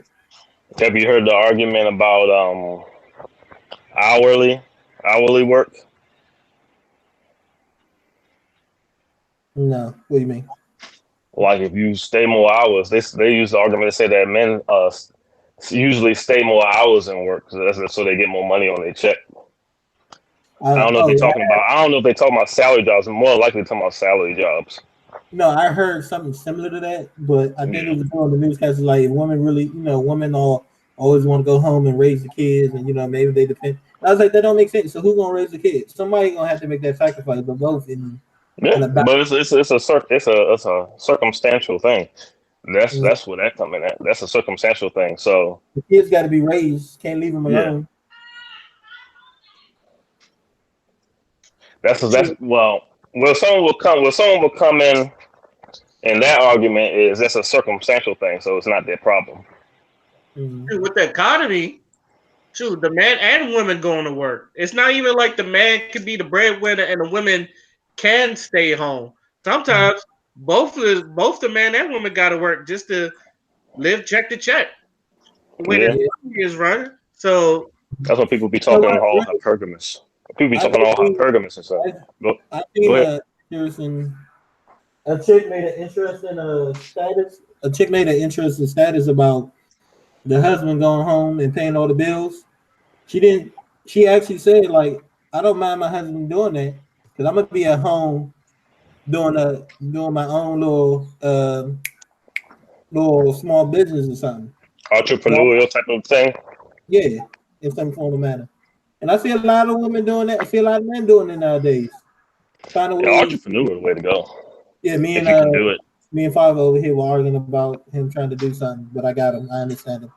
Have you heard the argument about hourly work? No, what do you mean? Like if you stay more hours, they use the argument to say that men usually stay more hours in work so they get more money on their check. I don't know if they're talking about. I don't know if they're talking about salary jobs. More likely talking about salary jobs. No, I heard something similar to that, but I think it was on the newscast. Like women really, women all always want to go home and raise the kids, and maybe they depend. I was like, that don't make sense. So who's gonna raise the kids? Somebody gonna have to make that sacrifice, but both in Yeah, but it's a circumstantial thing. That's where that coming at. That's a circumstantial thing. So the kids got to be raised. Can't leave them alone. That's someone will come in, and that argument is that's a circumstantial thing, so it's not their problem. With the economy, shoot, the man and women going to work. It's not even like the man could be the breadwinner and the women can stay home. Sometimes both the man and woman got to work just to live check to check. The way the economy is running, so that's what people be talking all hypergamous. People be talking all hypergamous and stuff. I think a chick made an interesting status. A chick made an interesting status about the husband going home and paying all the bills. She actually said, like, I don't mind my husband doing that because I'm gonna be at home doing my own little small business or something. Entrepreneurial type of thing. Yeah, in some form of manner. And I see a lot of women doing that. I see a lot of men doing it nowadays. Entrepreneur the way to go. Yeah, me and Five over here were arguing about him trying to do something, but I got him. I understand him.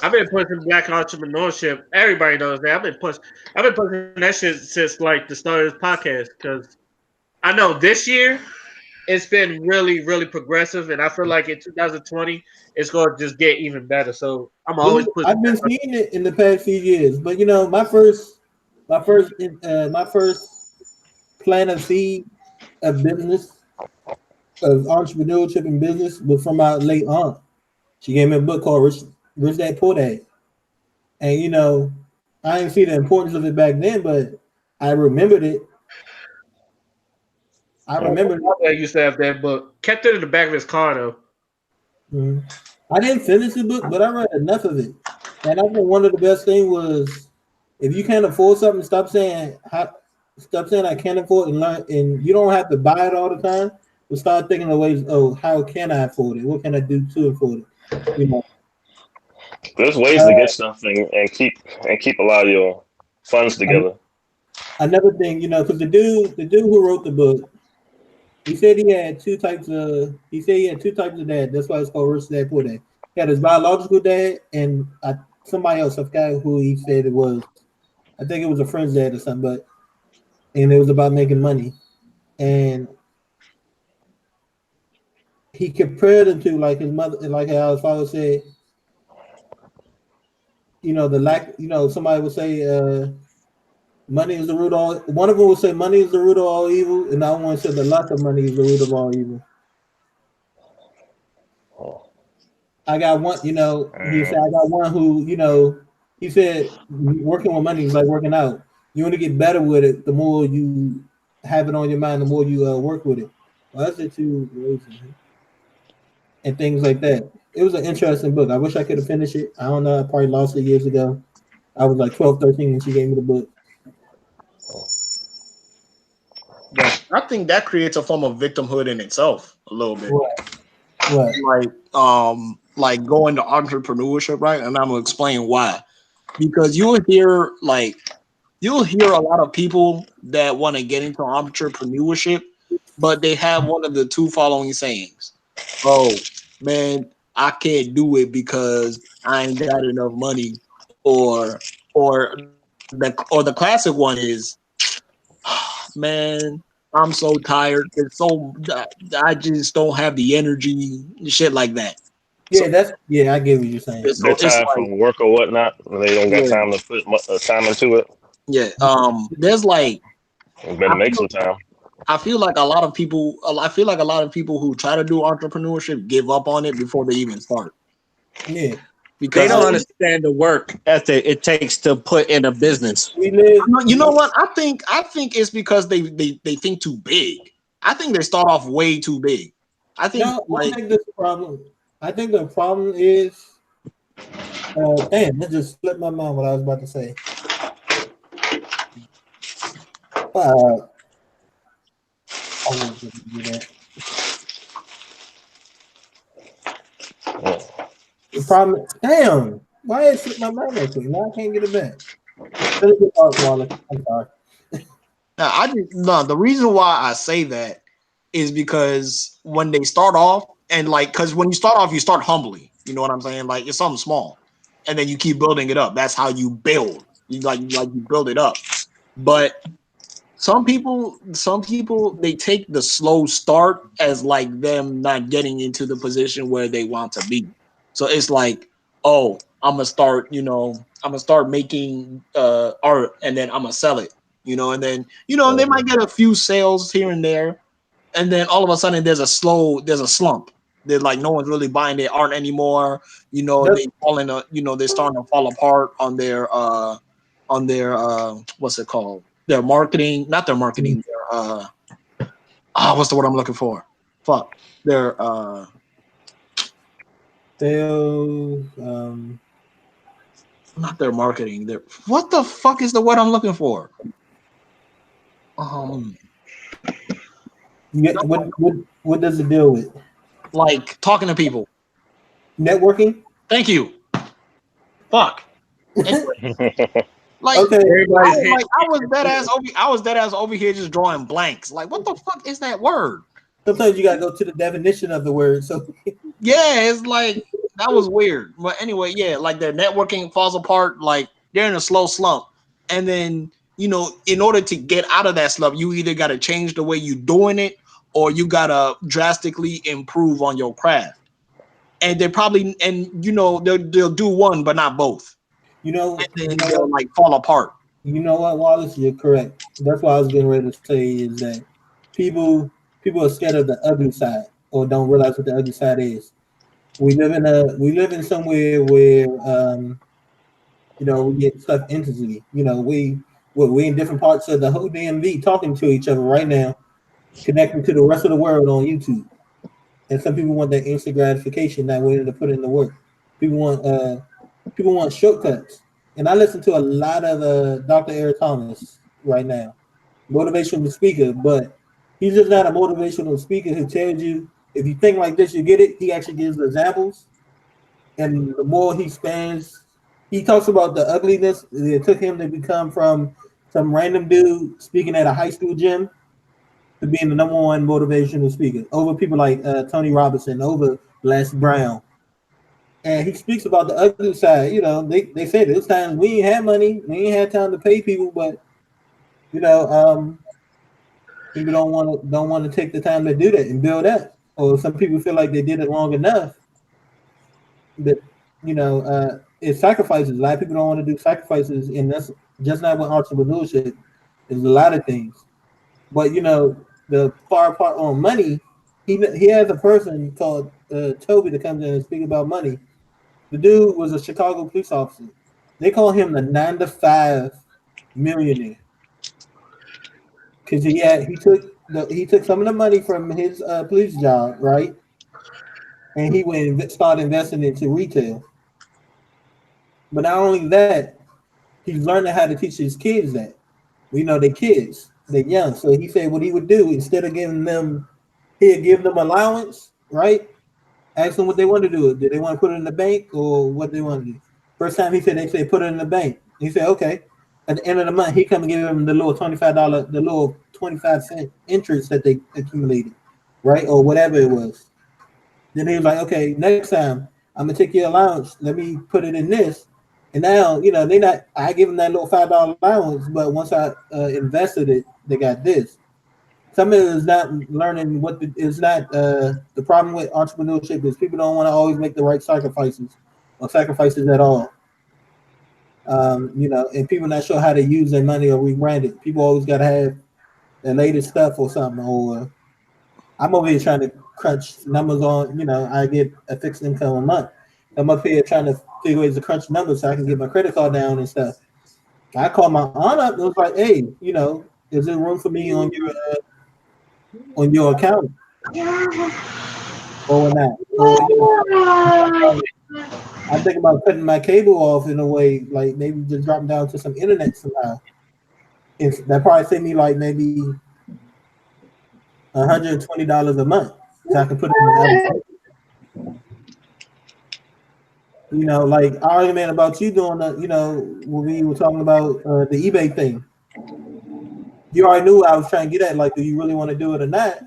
I've been pushing black entrepreneurship. Everybody knows that. I've been pushing that shit since like the start of this podcast because I know this year it's been really, really progressive, and I feel like in 2020 it's going to just get even better. So I'm always pushing. I've been seeing it in the past few years, but my first plan of seed of business, of entrepreneurship and business was from my late aunt. She gave me a book called Rich Dad Poor Dad. And I didn't see the importance of it back then, but I remembered it. I used to have that book. Kept it in the back of his car though. Mm-hmm. I didn't finish the book, but I read enough of it. And I think one of the best things was if you can't afford something, stop saying I can't afford it and learn, and you don't have to buy it all the time, but start thinking of ways, how can I afford it? What can I do to afford it? There's ways to get stuff and keep a lot of your funds together. Another thing, because the dude who wrote the book, he said he had two types of dad. That's why it's called Rich Dad Poor Dad. He had his biological dad and somebody else. I forgot who he said it was. I think it was a friend's dad or something, and it was about making money. And he compared them to like his mother, like how his father said, the lack, somebody would say money is the root of all. One of them would say money is the root of all evil, and the other one said the lack of money is the root of all evil. I got one, he said, I got one who, he said working with money is like working out. You want to get better with it, the more you have it on your mind, the more you work with it. Well, that's it too. And things like that. It was an interesting book. I wish I could have finished it. I don't know. I probably lost it years ago. I was like 12, 13 when she gave me the book. Yeah, I think that creates a form of victimhood in itself a little bit. What? Like going to entrepreneurship, right? And I'm gonna explain why. Because you'll hear a lot of people that want to get into entrepreneurship, but they have one of the two following sayings. Oh man, I can't do it because I ain't got enough money, or the classic one is, man, I'm so tired. I just don't have the energy, shit like that. Yeah, I get what you're saying. Their time from work or whatnot, they don't got time to put time into it. Yeah, there's like you better make some time. I feel like a lot of people. I feel like a lot of people who try to do entrepreneurship give up on it before they even start. Yeah, They Because don't understand the work ethic it takes to put in a business. we live. you know what? I think it's because they think too big. I think they start off way too big. I think No, I don't like think this problem. I think the problem is. Damn, that just slipped my mind what I was about to say. Uh, I was going to do that. The problem. Damn, why it slipped my mind that quick? Now I can't get it back. Finish your thought, Wallace. I'm sorry. now I just no. The reason why I say that is because when they start off and like because when you start off, you start humbly. You know what I'm saying? Like it's something small, and then you keep building it up. That's how you build. You build it up. But some people they take the slow start as like them not getting into the position where they want to be. So it's like, oh, I'm gonna start making art and then I'm gonna sell it, and then they might get a few sales here and there, and then all of a sudden there's a slump. They're like no one's really buying their art anymore. That's, They're starting to fall apart on their what's it called? Their marketing, not their marketing. Their what's the word I'm looking for? Fuck. Their still, not their marketing. Their what the fuck is the word I'm looking for? what does it deal with? Like talking to people. Networking. Thank you. Fuck. Anyway, like Okay. Everybody's I was dead ass over here just drawing blanks. Like what the fuck is that word? Sometimes you gotta go to the definition of the word. So Yeah, it's like that was weird. But anyway, yeah, like their networking falls apart, like they're in a slow slump. And then, in order to get out of that slump, you either gotta change the way you're doing it or you gotta drastically improve on your craft. And they probably they'll do one but not both. you know, And you then know they'll what, like fall apart. you know what, Wallace, you're correct. That's what I was getting ready to say is that people people are scared of the ugly side or don't realize what the ugly side is. We live in somewhere where we get stuff instantly. We in different parts of the whole DMV talking to each other right now, connecting to the rest of the world on YouTube. And some people want that instant gratification, not willing to put in the work. People want people want shortcuts. And I listen to a lot of Dr. Eric Thomas right now, motivational speaker, but he's just not a motivational speaker who tells you if you think like this, you get it. He actually gives examples, and the more he spends, he talks about the ugliness it took him to become from some random dude speaking at a high school gym to being the number one motivational speaker over people like Tony Robinson, over Les Brown. And he speaks about the ugly side. They said this times we ain't had money, we ain't had time to pay people, but you know, um, people don't want to take the time to do that and build up. Or some people feel like they did it long enough that it's sacrifices. A lot of people don't want to do sacrifices, and that's just not what entrepreneurship is. A lot of things, but the far part on money. He has a person called Toby that comes in and speak about money. The dude was a Chicago police officer. They call him the 9 to 5 millionaire because he took some of the money from his police job, right? And he went and started investing into retail. But not only that, he's learning how to teach his kids that. They kids, they're young. So he said what he would do instead of giving them, he'd give them allowance, right? Ask them what they want to do. Do they want to put it in the bank or what they want to do? First time he said they say put it in the bank. He said okay. At the end of the month, he come and give them the little $25, the little 25-cent interest that they accumulated, right, or whatever it was. Then he was like, okay, next time I'm gonna take your allowance. Let me put it in this. And now, they not. I give them that little $5 allowance, but once I invested it, they got this. Some of it is not learning it's not the problem with entrepreneurship is people don't want to always make the right sacrifices or sacrifices at all. And people not sure how to use their money or rebrand it. People always got to have the latest stuff or something, or I'm over here trying to crunch numbers on, I get a fixed income a month. I'm up here trying to figure ways to crunch numbers so I can get my credit card down and stuff. I called my aunt up and was like, hey, is there room for me on your account or not? Or, I'm thinking about cutting my cable off in a way, like maybe just dropping down to some internet somehow. That probably save me like maybe $120 a month, so I can put it in the like argument about you doing when we were talking about the eBay thing. You already knew I was trying to get at, like, do you really want to do it or not?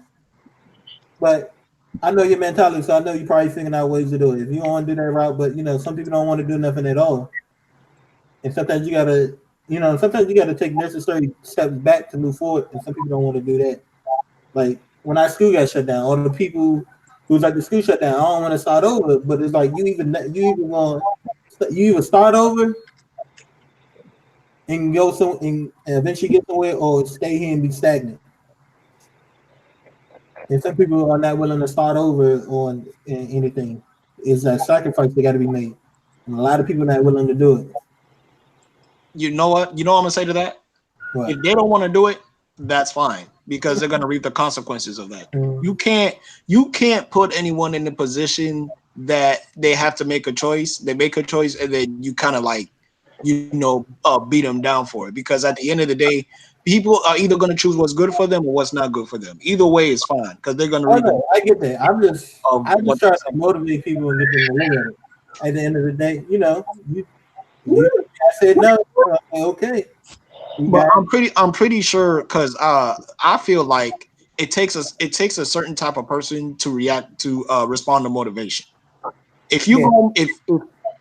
But I know your mentality, so I know you probably figuring out ways to do it. If you don't want to do that route, but some people don't want to do nothing at all. And sometimes you gotta take necessary steps back to move forward, and some people don't want to do that. Like when our school got shut down, all the people who was like the school shut down, I don't want to start over, but it's like you either start over and go and eventually get somewhere, or stay here and be stagnant. And some people are not willing to start over on anything. It's a sacrifice that got to be made, and a lot of people are not willing to do it. You know what? You know what I'm gonna say to that? What? If they don't want to do it, that's fine, because they're gonna reap the consequences of that. You can't put anyone in the position that they have to make a choice. They make a choice, and then you kind of like, beat them down for it. Because at the end of the day, people are either going to choose what's good for them or what's not good for them. Either way is fine, because they're going to. I get that. I'm just trying to motivate people and get them to look at it. At the end of the day, I said no. Okay. But I'm pretty sure, because I feel like it takes a certain type of person to respond to motivation. If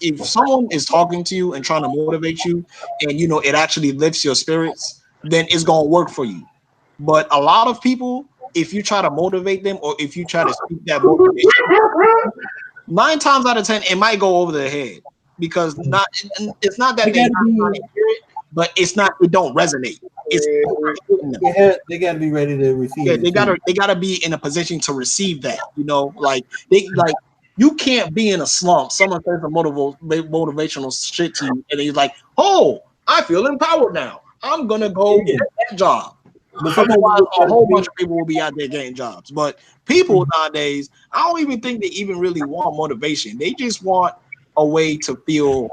if someone is talking to you and trying to motivate you, and it actually lifts your spirits, then it's gonna work for you. But a lot of people, if you try to motivate them, or if you try to speak that motivation, 9 times out of 10 it might go over their head, because it's not that they not trying to hear it, but it don't resonate. They got to be ready to receive. Yeah, they gotta be in a position to receive that. You can't be in a slump. Someone says some motivational shit to you, and he's like, "Oh, I feel empowered now. I'm gonna go get that job." Otherwise, a whole bunch of people will be out there getting jobs. But people nowadays, I don't even think they even really want motivation. They just want a way to feel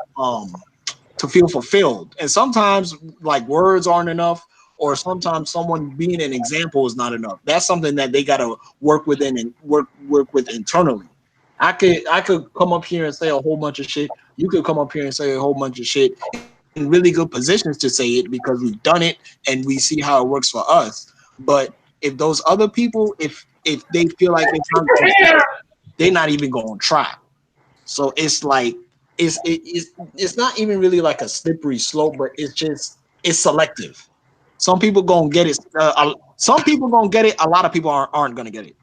fulfilled. And sometimes, like, words aren't enough, or sometimes someone being an example is not enough. That's something that they gotta work within and work with internally. I could come up here and say a whole bunch of shit. You could come up here and say a whole bunch of shit in really good positions to say it, because we've done it and we see how it works for us. But if those other people, if they feel like they're not even going to try. So it's like it's not even really like a slippery slope, but it's selective. Some people gonna get it. Some people gonna get it. A lot of people aren't gonna get it.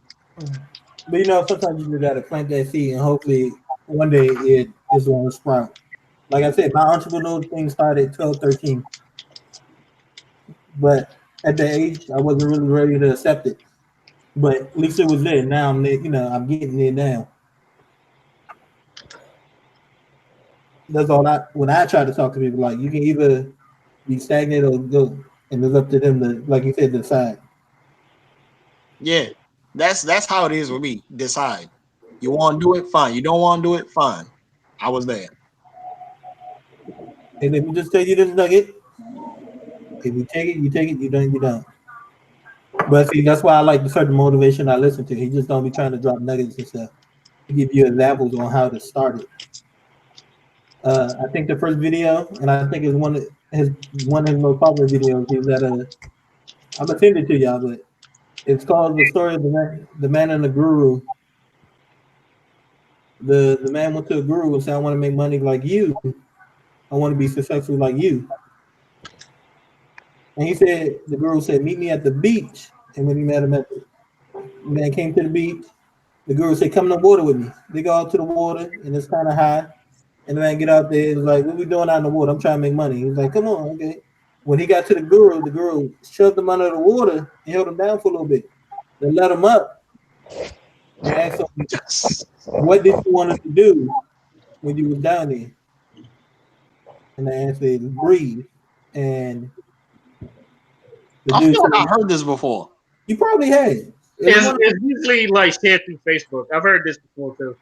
But sometimes you just gotta plant that seed, and hopefully one day it is going to sprout. Like I said, my entrepreneurial thing started at 12, 13. But at that age, I wasn't really ready to accept it. But at least it was there. Now I'm there, I'm getting there now. That's all when I try to talk to people, like, you can either be stagnant or go, and it's up to them to, like you said, decide. Yeah. That's how it is with me. Decide. You want to do it, fine. You don't want to do it, fine. I was there. And let me just tell you this nugget: if you take it, you take it. You don't, you don't. But see, that's why I like the certain motivation I listen to. He just don't be trying to drop nuggets and stuff. He give you examples on how to start it. I think the first video, and I think it's one of his most popular videos. He's at I'm gonna send it to y'all, but it's called The Story of the Man and the Guru. The man went to a guru and said, "I want to make money like you. I want to be successful like you." And the guru said, "Meet me at the beach." And when he met him the man came to the beach, the guru said, "Come to the water with me." They go out to the water, and it's kind of high. And the man get out there, he's like, "What we doing out in the water? I'm trying to make money." He's like, "Come on, okay." When he got to the guru shoved him under the water and held him down for a little bit. Then let him up and asked him, "What did you want us to do when you was down there?" And the answer is breathe. And the I dude feel said, like I heard this before. "You probably had." It's usually like shared through Facebook. I've heard this before too.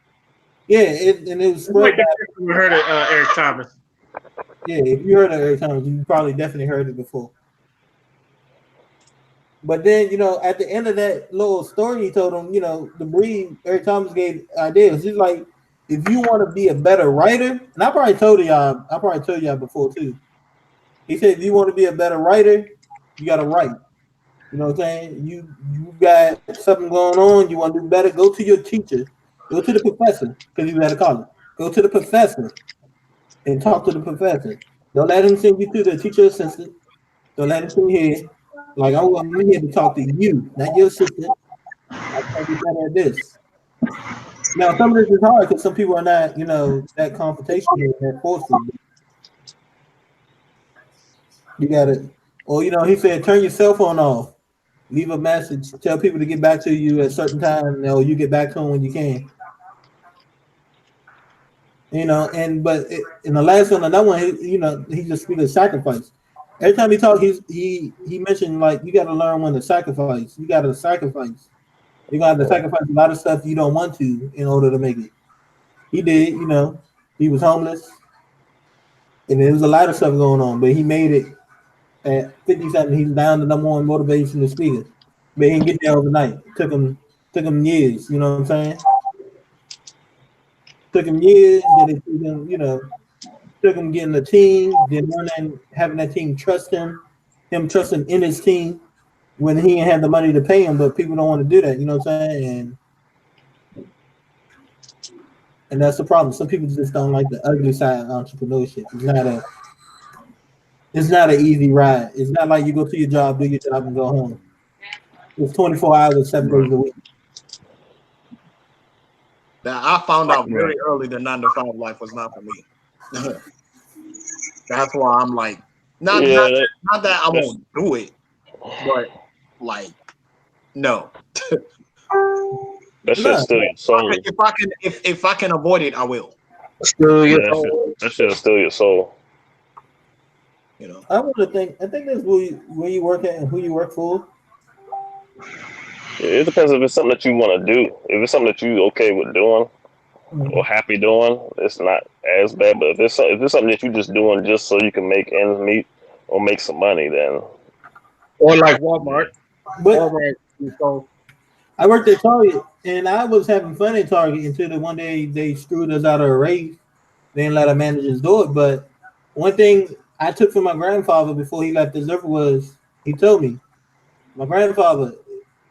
Yeah, and it was It's way spread by. different when we heard of Eric Thomas. Yeah, if you heard it every time, you probably definitely heard it before. But then, at the end of that little story he told him, the breed, Eric Thomas gave ideas. He's like, if you want to be a better writer, and I probably told y'all before too. He said, if you want to be a better writer, you got to write. You know what I'm saying? You got something going on, you want to do better, go to your teacher, go to the professor, because you got to call it. Go to the professor and talk to the professor. Don't let him send you to the teacher assistant. Don't let him sit here. Like, I'm here to talk to you, not your assistant. I can't be better at this. Now, some of this is hard because some people are not, that confrontational and that forceful. You gotta, or he said, turn your cell phone off, leave a message, tell people to get back to you at a certain time, or you get back to them when you can. But in the last one, another one, he just speaks of sacrifice. Every time he talked, he mentioned like you got to learn when to sacrifice. You got to sacrifice. You got to sacrifice a lot of stuff you don't want to in order to make it. He did, he was homeless, and there was a lot of stuff going on, but he made it at 50 something. He's down to number one motivational speaker, but he didn't get there overnight. It took him years. You know what I'm saying? Took him years. Then it took him, took him getting a team, then learning having that team trust him trusting in his team when he didn't have the money to pay him, but people don't want to do that, you know what I'm saying? And that's the problem. Some people just don't like the ugly side of entrepreneurship. It's not an easy ride. It's not like you go to your job, do your job, and go home. It's 24 hours, 7 days a week. Now, I found out very early that 9 to 5 life was not for me. That's why I'm like, not that I won't do it, but like, no. That should steal your soul. If I can avoid it, I will. That should steal your soul. I think that's where you work at and who you work for. It depends if it's something that you want to do. If it's something that you okay with doing or happy doing, it's not as bad. But if it's something that you just doing just so you can make ends meet or make some money, then or like Walmart. I worked at Target and I was having fun at Target until the one day they screwed us out of a raise. They didn't let our managers do it. But one thing I took from my grandfather before he left this earth was he told me, my grandfather,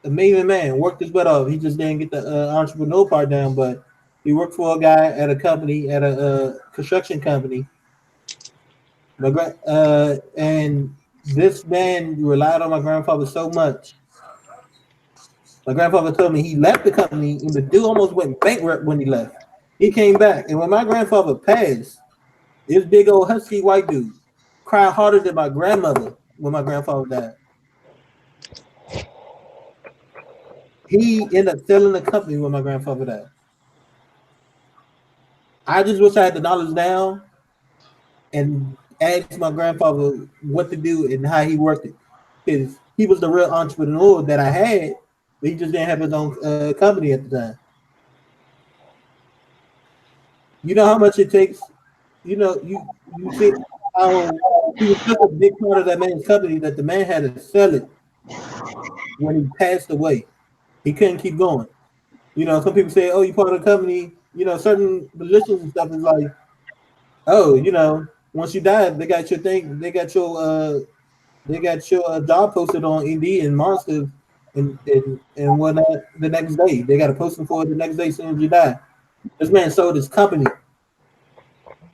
amazing man, worked his butt off. He just didn't get the entrepreneur part down, but he worked for a guy at a company, at a construction company. And this man relied on my grandfather so much. My grandfather told me he left the company, and the dude almost went bankrupt when he left. He came back, and when my grandfather passed, this big old husky white dude cried harder than my grandmother when my grandfather died. He ended up selling the company when my grandfather died. I just wish I had the knowledge down and asked my grandfather what to do and how he worked it. Because he was the real entrepreneur that I had, but he just didn't have his own company at the time. You know how much it takes. You think how he was such a big part of that man's company that the man had to sell it when he passed away. He couldn't keep going. Some people say, "Oh, you part of the company." Certain positions and stuff is like, "Oh, once you die, they got your thing. They got your job posted on Indeed and Monster and whatnot the next day. They got to post them for it the next day as soon as you die." This man sold his company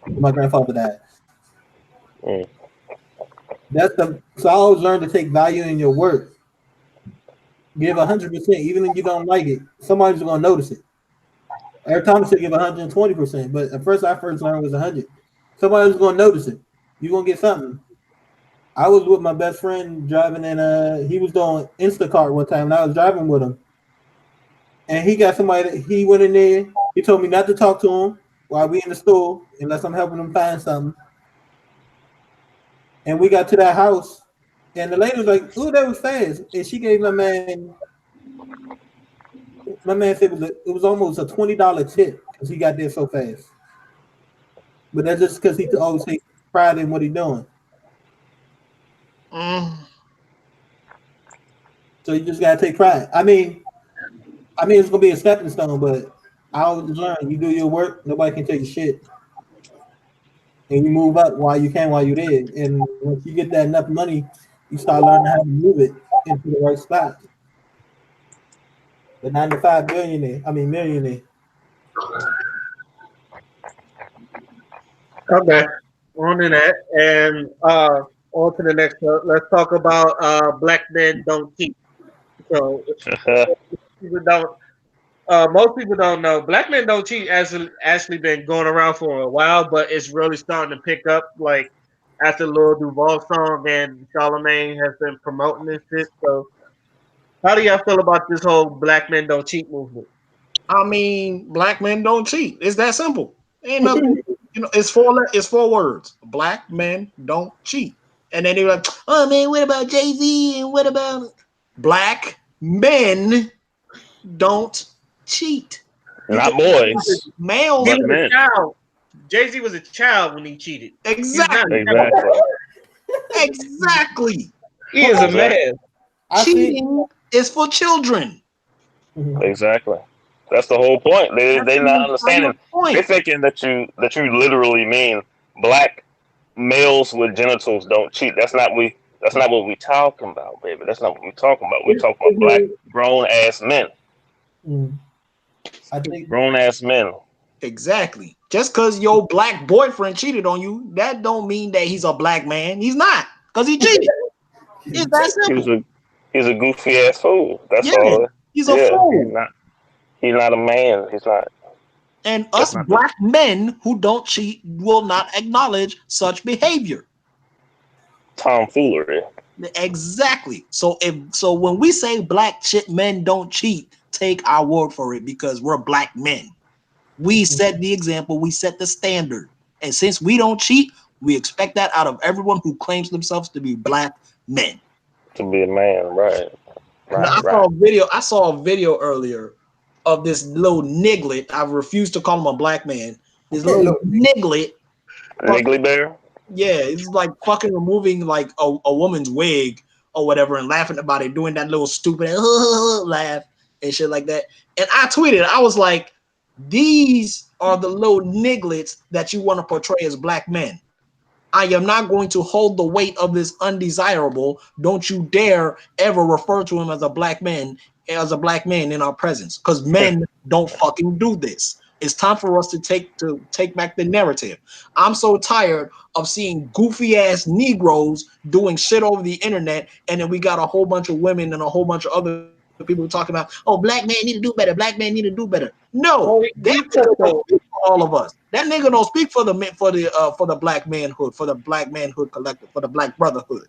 when my grandfather died. So I always learned to take value in your work. Give 100%, even if you don't like it. Somebody's gonna notice it. Every time I should give 120%, but at first I learned was 100. Somebody's gonna notice it. You're gonna get something. I was with my best friend driving in he was doing Instacart one time and I was driving with him. And he got somebody that he went in there, he told me not to talk to him while we in the store unless I'm helping him find something. And we got to that house and the lady was like, "Ooh, that was fast." And she gave my man said it was almost a $20 tip because he got there so fast. But that's just because he always takes pride in what he's doing. So you just gotta take pride. I mean, it's gonna be a stepping stone, but I always learn you do your work, nobody can take your shit. And you move up while you can while you're there. And once you get that enough money, you start learning how to move it into the right spot. The 9 to 5 millionaire. Okay, on to that, and on to the next one. Let's talk about black men don't cheat. So people don't. Most people don't know black men don't cheat. Actually been going around for a while, but it's really starting to pick up. Like after Lil Duval song and Charlamagne has been promoting this shit. So how do y'all feel about this whole black men don't cheat movement? I mean, black men don't cheat. It's that simple. Ain't nothing. It's four words. Black men don't cheat. And then they're like, "Oh man, what about Jay-Z and what about black men don't cheat?" Not Because boys, males He but was a men. child. Jay-Z was a child when he cheated. He's not. exactly, Exactly. exactly. He is a Exactly. man. I see. Cheating is for children. Exactly. That's the whole point. That's They the not entire understanding. They point. thinking that you literally mean black males with genitals don't cheat. That's not what we talking about, baby. That's not what we talking about. We talking about black grown ass men. Mm. I think Grown ass men. Exactly. Just because your black boyfriend cheated on you, that don't mean that he's a black man. He's not, because he cheated. It's that He's simple. a he's a goofy ass fool. That's Yeah, all. he's a Yeah, fool. he's not a man. He's not. And That's us not the black men who don't cheat will not acknowledge such behavior. tomfoolery. Exactly. So when we say black men don't cheat, take our word for it because we're black men. We set the example, we set the standard. And since we don't cheat, we expect that out of everyone who claims themselves to be black men. To be a man, right, Now, right, right. I saw a video earlier of this little niglet. I refuse to call him a black man. This little look, niglet. Fuck, Niggly bear. yeah, it's like fucking removing like a woman's wig or whatever and laughing about it, doing that little stupid laugh and shit like that. And I tweeted, I was like, these are the little nigglets that you want to portray as black men. I am not going to hold the weight of this undesirable. Don't you dare ever refer to him as a black man in our presence, because men don't fucking do this. It's time for us to take back the narrative. I'm so tired of seeing goofy ass Negroes doing shit over the internet, and then we got a whole bunch of women and a whole bunch of other people talking about, oh, black man need to do better. Black man need to do better. No, Well, that he nigga took don't the speak for all of us. That nigga don't speak for the black manhood, for the black manhood collective, for the black brotherhood.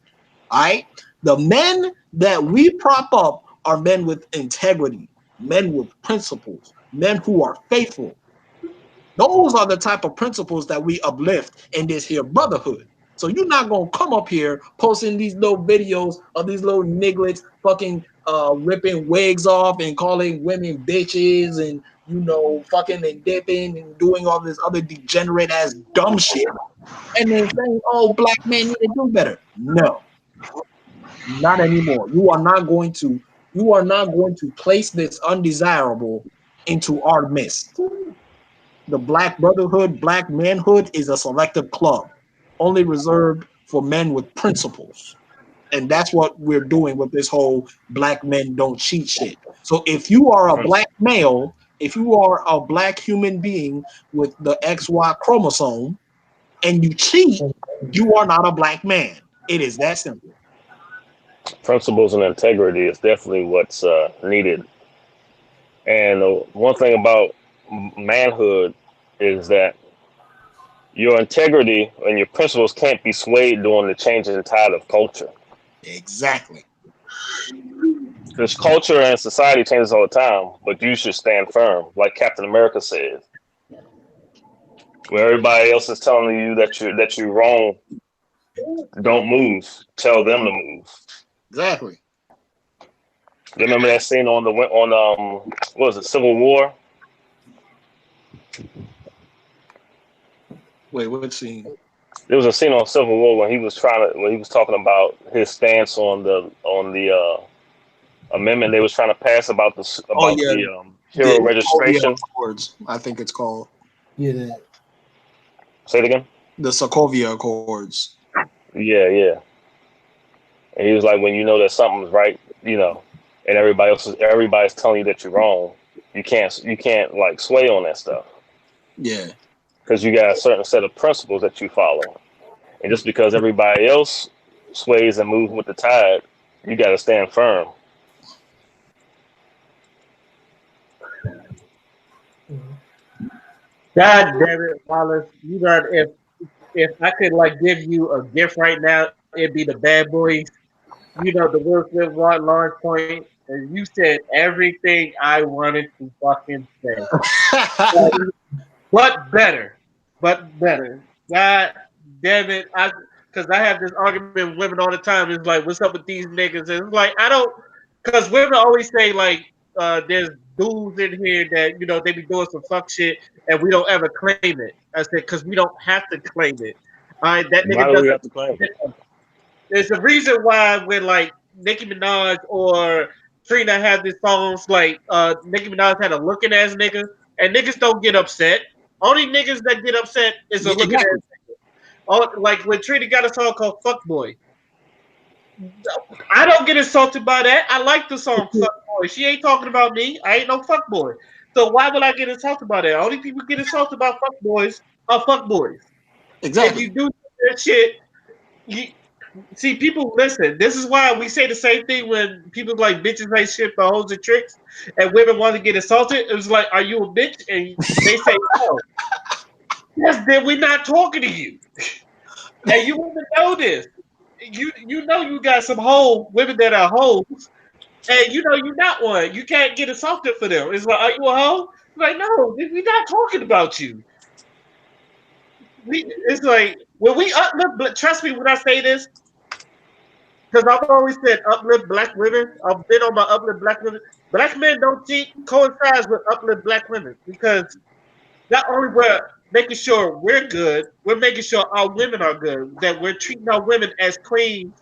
All right, the men that we prop up are men with integrity, men with principles, men who are faithful. Those are the type of principles that we uplift in this here brotherhood. So you're not gonna come up here posting these little videos of these little nigglets fucking ripping wigs off and calling women bitches and fucking and dipping and doing all this other degenerate ass dumb shit and then saying, oh, black men need to do better. No, not anymore. You are not going to place this undesirable into our midst. The black brotherhood, black manhood is a selective club, only reserved for men with principles. And that's what we're doing with this whole black men don't cheat shit. So if you are a black male, if you are a black human being with the XY chromosome and you cheat, you are not a black man. It is that simple. Principles and integrity is definitely what's needed. And one thing about manhood is that your integrity and your principles can't be swayed during the changing tide of culture. Exactly. Because culture and society changes all the time, but you should stand firm, like Captain America said. Where everybody else is telling you that you're wrong, don't move. Tell them to move. Exactly. You remember that scene what was it, Civil War? Wait, what scene? There was a scene on Civil War when he was talking about his stance on the amendment they was trying to pass about Oh yeah, the the hero Sokovia registration. Accords, I think it's called. Yeah. Say it again. The Sokovia Accords. Yeah. And he was like, when you know that something's right, and everybody's telling you that you're wrong, you can't like sway on that stuff Yeah. because you got a certain set of principles that you follow, and just because everybody else sways and moves with the tide, you got to stand firm. God damn it, Wallace. You got if I could like give you a gift right now, it'd be the Bad Boys. You know the Will Smith Lawrence Point, and you said everything I wanted to fucking say. But better. But better. God damn it. Because I have this argument with women all the time. It's like, what's up with these niggas? And it's like, I don't, because women always say, like, there's dudes in here that, they be doing some fuck shit and we don't ever claim it. I said, because we don't have to claim it. All right, that Why nigga do we have to claim it? doesn't. There's a reason why when, like, Nicki Minaj or Trina have these songs, like, Nicki Minaj had a looking ass nigga, and niggas don't get upset. Only niggas that get upset is a Yeah, looking exactly. ass nigga. Oh, like when Trina got a song called Fuck Boy. I don't get insulted by that. I like the song Fuck Boy. She ain't talking about me. I ain't no fuck boy. So why would I get insulted by that? Only people get insulted about fuck boys are fuck boys. If Exactly. you do that shit, you see people listen. This is why we say the same thing when people like bitches ain't shit for hoes and tricks, and women want to get insulted. It was like, are you a bitch? And they say no. Yes, then we're not talking to you. And you women know this. You know you got some whole women that are hoes, and you know you're not one. You can't get insulted for them. It's like, are you a hoe? Like, no, we're not talking about you. It's like when we uplift. Trust me when I say this, because I've always said uplift black women. I've been on my uplift black women. Black men don't cheat coincides with uplift black women because not only we're making sure we're good, we're making sure our women are good. That we're treating our women as queens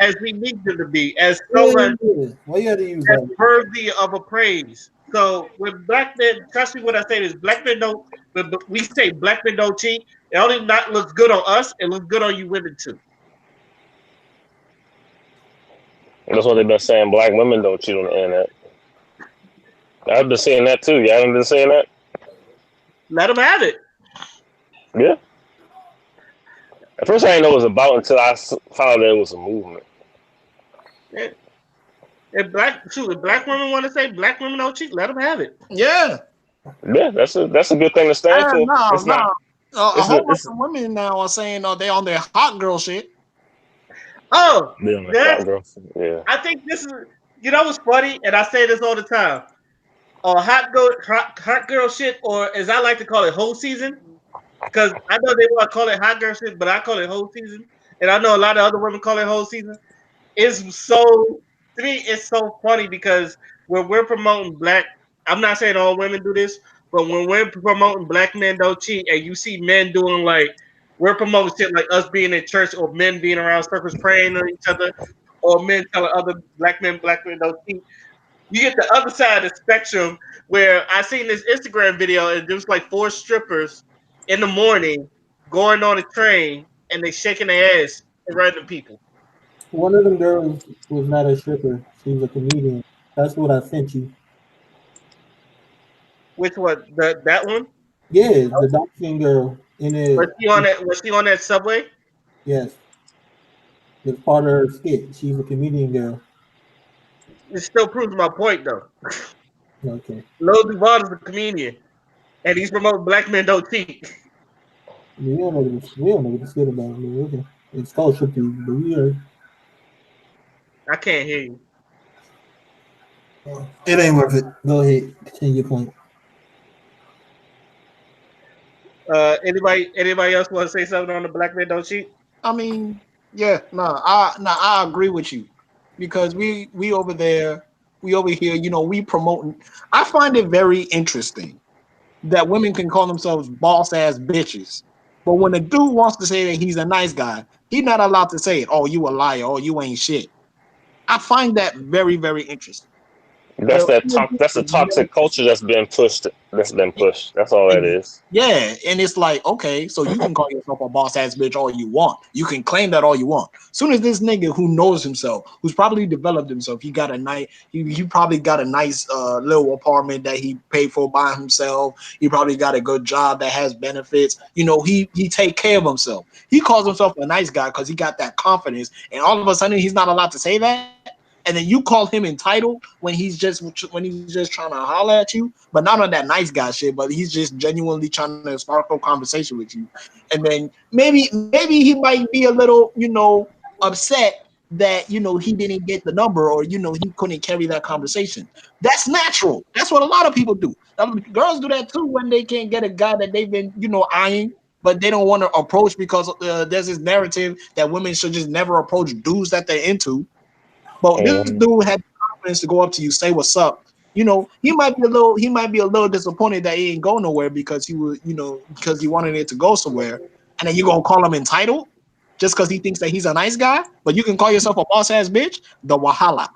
as we need them to be, as someone Yeah. Why you gotta use that's that? worthy of a praise. So when black men, trust me when I say this, black men don't. But we say black men don't cheat. It only not looks good on us. It looks good on you women too. And that's what they've been saying. Black women don't cheat on the internet. I've been saying that too. You haven't been saying that? Let them have it. Yeah. At first, I didn't know what it was about until I found out that it was a movement. If black women want to say black women don't cheat, let them have it. Yeah. Yeah, that's a good thing to stand for. No, It's no. not. A It's whole a, bunch it's of women now are saying they on their hot girl shit. Oh, They on the that's. hot girl. Yeah. I think this is. You know what's funny, and I say this all the time. Hot girl shit, or as I like to call it, whole season. Because I know they want to call it hot girl shit, but I call it whole season, and I know a lot of other women call it whole season. It's so to me, it's so funny because when we're promoting black, I'm not saying all women do this, but when we're promoting black men don't cheat, and you see men doing like we're promoting shit like us being in church or men being around circles praying on each other, or men telling other black men don't cheat. You get the other side of the spectrum where I seen this Instagram video and there was like 4 strippers in the morning going on a train and they shaking their ass at random people. One of them girls was not a stripper. She was a comedian. That's what I sent you. Which one? That one? Yeah, the dark skin girl in it. Was she on that subway? Yes, it's part of her skit. She's a comedian girl. It still proves my point though. Okay. Lil Duval is a comedian and he's promoting black men don't cheat. We don't know what to say about it. Man. Okay. It's culture to but we are. I can't hear you. It ain't worth it. Go ahead. Continue your point. Anybody else want to say something on the Black Men Don't Cheat? I mean, yeah, I agree with you because we over there, we over here, we promoting. I find it very interesting that women can call themselves boss ass bitches, but when a dude wants to say that he's a nice guy, he's not allowed to say it. Oh, you a liar. Oh, you ain't shit. I find that very, very interesting. That's the toxic culture that's been pushed. That's been pushed. That's all that is. Yeah, and it's like, okay, so you can call yourself a boss ass bitch all you want. You can claim that all you want. Soon as this nigga who knows himself, who's probably developed himself, he probably got a nice little apartment that he paid for by himself. He probably got a good job that has benefits. He take care of himself. He calls himself a nice guy because he got that confidence, and all of a sudden he's not allowed to say that. And then you call him entitled when he's just trying to holler at you, but not on that nice guy shit. But he's just genuinely trying to spark a conversation with you, and then maybe he might be a little upset that he didn't get the number or he couldn't carry that conversation. That's natural. That's what a lot of people do. Girls do that too when they can't get a guy that they've been eyeing. But they don't want to approach because there's this narrative that women should just never approach dudes that they're into. But this dude had the confidence to go up to you, say what's up. He might be a little disappointed that he ain't go nowhere because because he wanted it to go somewhere. And then you gonna call him entitled just because he thinks that he's a nice guy, but you can call yourself a boss ass bitch. The wahala.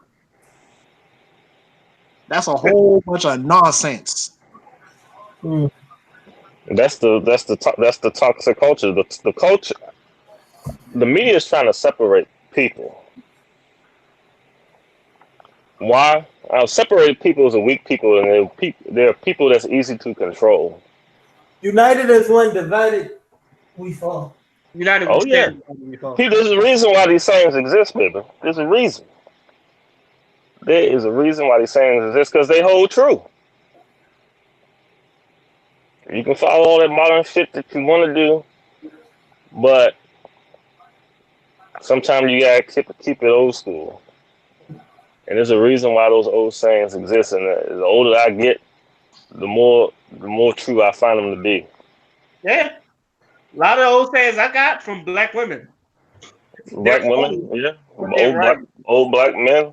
That's a whole bunch of nonsense. That's the toxic culture. The culture. The media is trying to separate people. Why? Separate people is a weak people, and they're people that's easy to control. United as one, divided we fall. United we Oh yeah. stand. There's a reason why these sayings exist, baby. There's a reason. There is a reason why these sayings exist because they hold true. You can follow all that modern shit that you want to do, but sometimes you gotta keep it old school. And there's a reason why those old sayings exist. And the older I get, the more true I find them to be. Yeah, a lot of those sayings I got from black women. Black They're women, old, yeah, but they're right. old black men.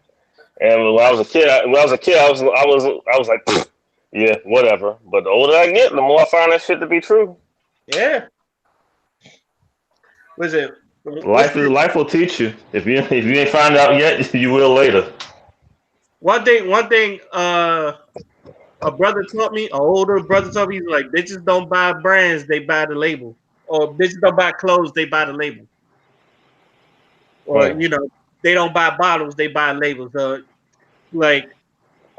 And when I was a kid, I was like, yeah, whatever. But the older I get, the more I find that shit to be true. Yeah. What's it? Life will teach you. If you ain't find out yet, you will later. One thing. A brother taught me. An older brother taught me. He's like, bitches don't buy brands, they buy the label. Or bitches don't buy clothes, they buy the label. Or they don't buy bottles, they buy labels. Like,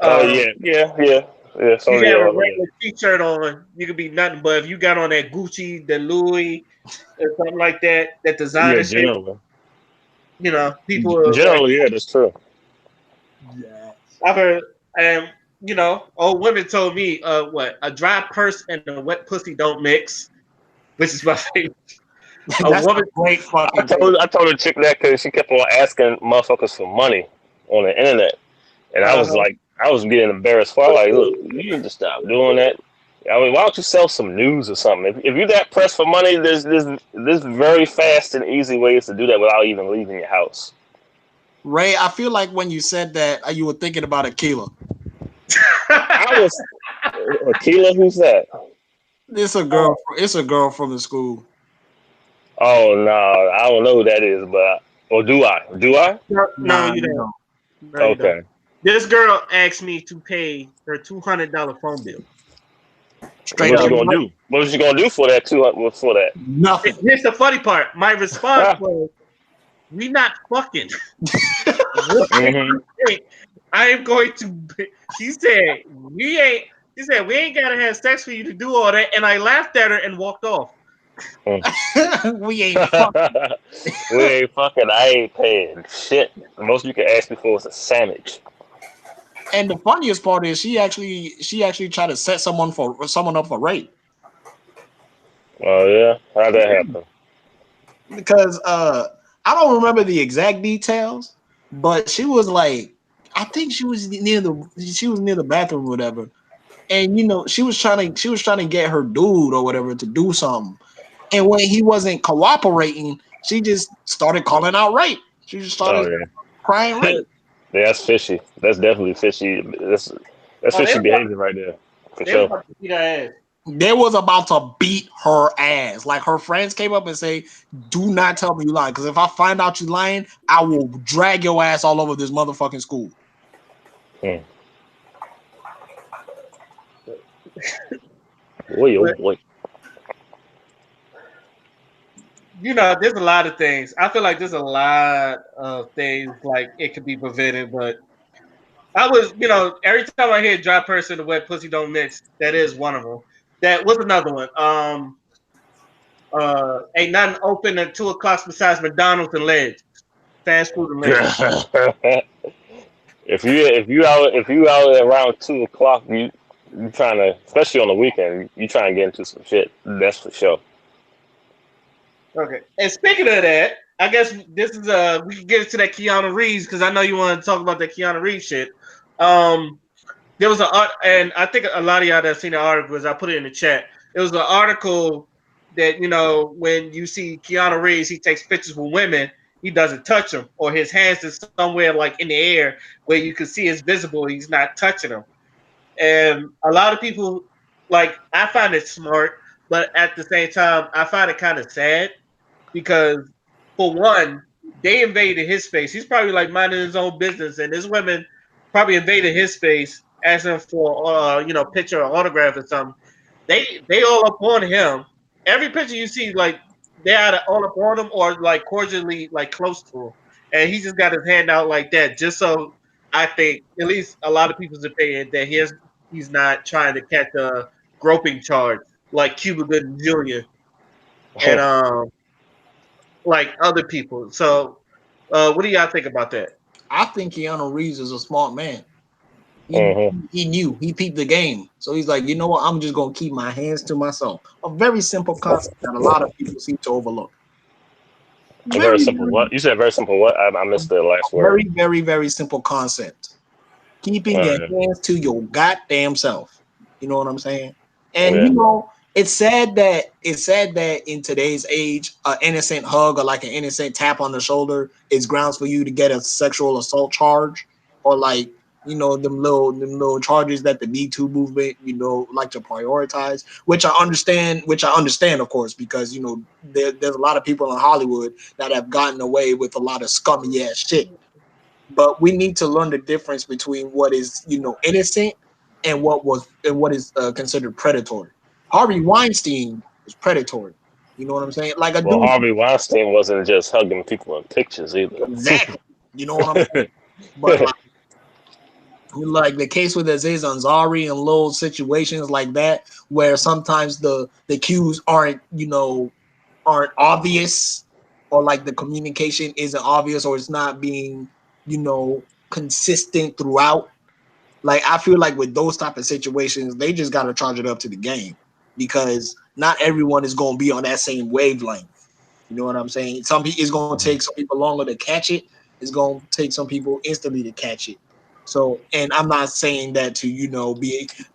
Oh um, yeah. you So can have a yeah. regular T-shirt on, you could be nothing. But if you got on that Gucci, the Louis, or something like that, that designer shit, Generally, people are like, yeah, that's true. Yeah. I've heard, and old women told me, what a dry purse and a wet pussy don't mix, which is my favorite. A That's woman, a great fucking thing. I told a chick that because she kept on asking motherfuckers for money on the internet, and I was uh, like, I was getting embarrassed. For like, look, you need to stop doing that. I mean, why don't you sell some news or something? If you're that pressed for money, there's very fast and easy ways to do that without even leaving your house. Ray, I feel like when you said that, you were thinking about Aquila. I was Akila. Who's that? It's a girl. It's a girl from the school. Oh no, I don't know who that is, but or do I? Do I? no, Nah, you you don't. know. No, you don't. Okay. This girl asked me to pay her $200 phone bill. Straight What you up, gonna do? What was you gonna do for that too? For that? nothing. Here's the funny part. My response was, "We not fucking." Mm-hmm. I am going to. She said, "We ain't." She said, "We ain't gotta have sex for you to do all that," and I laughed at her and walked off. We ain't fucking. We ain't fucking. I ain't paying shit. The most you can ask me for is a sandwich. And the funniest part is she actually tried to set someone up for rape. Oh yeah, how'd that happen? Because I don't remember the exact details, but she was like, I think she was near the bathroom or whatever, and she was trying to get her dude or whatever to do something, and when he wasn't cooperating, she just started calling out rape. She just Oh started yeah, crying rape. yeah, that's fishy. That's definitely fishy. That's Oh, fishy behavior right there, for they were sure. about to beat her ass. They was about to beat her ass. Like her friends came up and say, "Do not tell me you lying, because if I find out you lying, I will drag your ass all over this motherfucking school." Hmm. Boy, oh But boy. there's a lot of things. I feel like there's a lot of things like it could be prevented, but I was, every time I hear dry person, the wet pussy don't mix. That is one of them. That was another one. Ain't nothing open at 2 o'clock besides McDonald's and Ledge, fast food and Ledge. if you out around 2 o'clock, you trying to, especially on the weekend, you trying to get into some shit. That's for sure. Okay. And speaking of that, I guess this is we can get into that Keanu Reeves because I know you want to talk about that Keanu Reeves shit. There was an art, and I think a lot of y'all that seen the article, because I put it in the chat. It was an article that when you see Keanu Reeves, he takes pictures with women, he doesn't touch them, or his hands is somewhere like in the air where you can see it's visible. He's not touching them, and a lot of people I find it smart, but at the same time, I find it kind of sad because for one, they invaded his space. He's probably like minding his own business, and this women probably invaded his space, asking for picture or autograph or something. They all up on him. Every picture you see, like they're either all up on him or like cordially like close to him, and he just got his hand out like that, just so I think at least a lot of people's opinion that he's not trying to catch a groping charge like Cuba Gooding Jr. and like other people. So, what do y'all think about that? I think Keanu Reeves is a smart man. He Hmm. he knew, he peeped the game, so he's like, you know what? I'm just gonna keep my hands to myself. A very simple concept that a lot of people seem to overlook. A very Very, simple what? You said very simple what? I missed the last word. very, very, very simple concept. Keeping your Yeah. hands to your goddamn self. You know what I'm saying? And Yeah. it's sad that in today's age, an innocent hug or like an innocent tap on the shoulder is grounds for you to get a sexual assault charge, or like them little charges that the Me Too movement like to prioritize, which I understand, of course, because there's a lot of people in Hollywood that have gotten away with a lot of scummy ass shit, but we need to learn the difference between what is innocent and what is considered predatory. Harvey Weinstein was predatory. You know what I'm saying? Like a Well, dude, Harvey Weinstein wasn't just hugging people in pictures either. exactly. You know what I'm saying? But like the case with Aziz Ansari and little situations like that, where sometimes the cues aren't obvious, or like the communication isn't obvious, or it's not being consistent throughout. Like I feel like with those type of situations, they just got to charge it up to the game, because not everyone is going to be on that same wavelength. You know what I'm saying? It's going to take some people longer to catch it. It's going to take some people instantly to catch it. So, and I'm not saying that to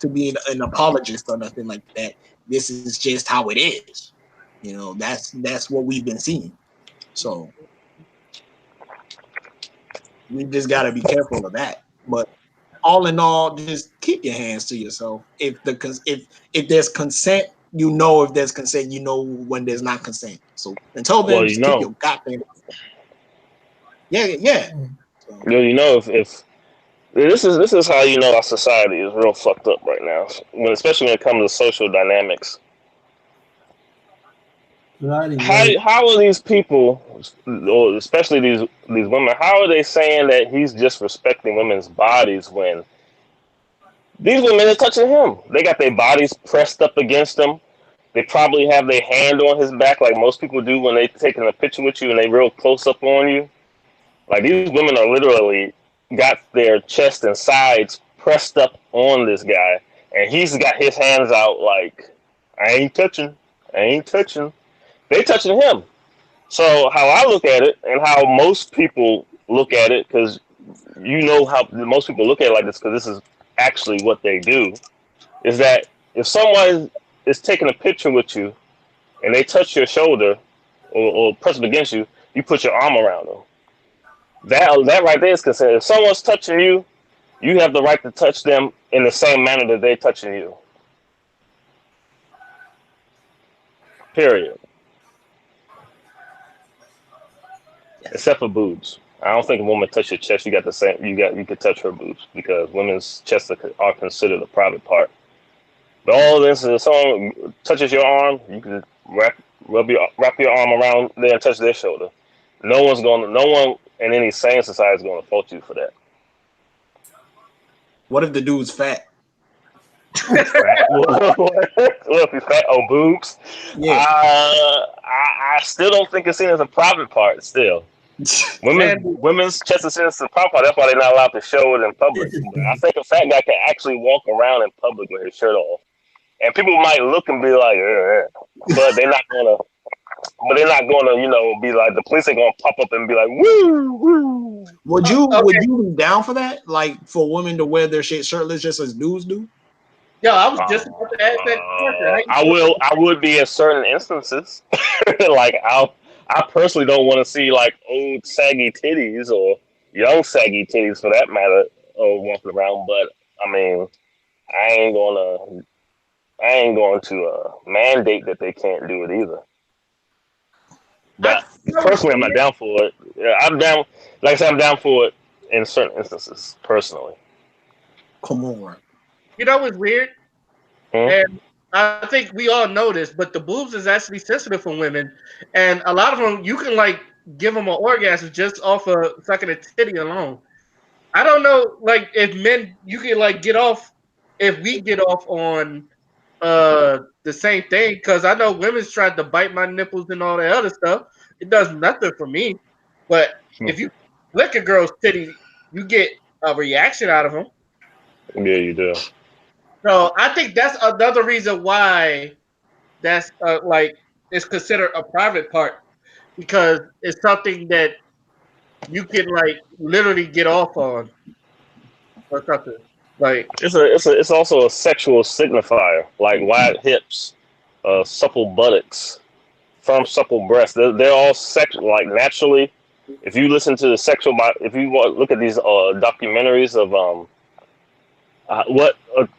be an apologist or nothing like that. This is just how it is. That's what we've been seeing. So we just got to be careful of that. But all in all, just keep your hands to yourself. If there's consent, if there's consent, when there's not consent. So until Well, then, just keep your goddamn. Yeah. So, if this is how you know our society is real fucked up right now. Especially when it comes to social dynamics. How are these people, or especially these women, how are they saying that he's just respecting women's bodies when these women are touching him? They got their bodies pressed up against him. They probably have their hand on his back like most people do when they taking a picture with you and they real close up on you. Like these women are literally got their chest and sides pressed up on this guy, and he's got his hands out like I ain't touching, ain't touching. They touching him. So how I look at it, and how most people look at it, because you know how most people look at it like this, because this is actually what they do, is that if someone is taking a picture with you and they touch your shoulder or press it against you, you put your arm around them. That right there is consent. If someone's touching you, you have the right to touch them in the same manner that they're touching you. Period. Except for boobs. I don't think a woman touch your chest. You got the same. You could touch her boobs because women's chests are considered a private part. But all this is, if someone touches your arm, you can wrap your arm around there and touch their shoulder. No one in any sane society is going to fault you for that. What if the dude's fat? What if he's fat on boobs? Yeah. I still don't think it's seen as a private part. Still, women's chest is seen as a private part. That's why they're not allowed to show it in public. But I think a fat guy can actually walk around in public with his shirt off, and people might look and be like, but they're not gonna. But they're not gonna, be like, the police ain't gonna pop up and be like, woo, woo. Would you be down for that? Like for women to wear their shit shirtless just as dudes do? Yo, I was just about to ask that question. I would be in certain instances. Like I personally don't want to see like old saggy titties or young saggy titties for that matter walking around. But I mean, I ain't going to mandate that they can't do it either. But personally, I'm not down for it. I'm down. Like I said, I'm down for it in certain instances. Personally, come on. You know what's weird? And I think we all know this, but the boobs is actually sensitive for women, and a lot of them you can like give them an orgasm just off of sucking a titty alone. I don't know, like if men you can like get off if we get off on the same thing, because I know women's tried to bite my nipples and all that other stuff. It does nothing for me, but if you lick a girl's titty, you get a reaction out of them. Yeah, you do. So I think that's another reason why that's like it's considered a private part, because it's something that you can like literally get off on or something. Like it's also a sexual signifier, like wide hips, supple buttocks, firm supple breasts. They're all sexual, like naturally. If you listen to if you look at these documentaries of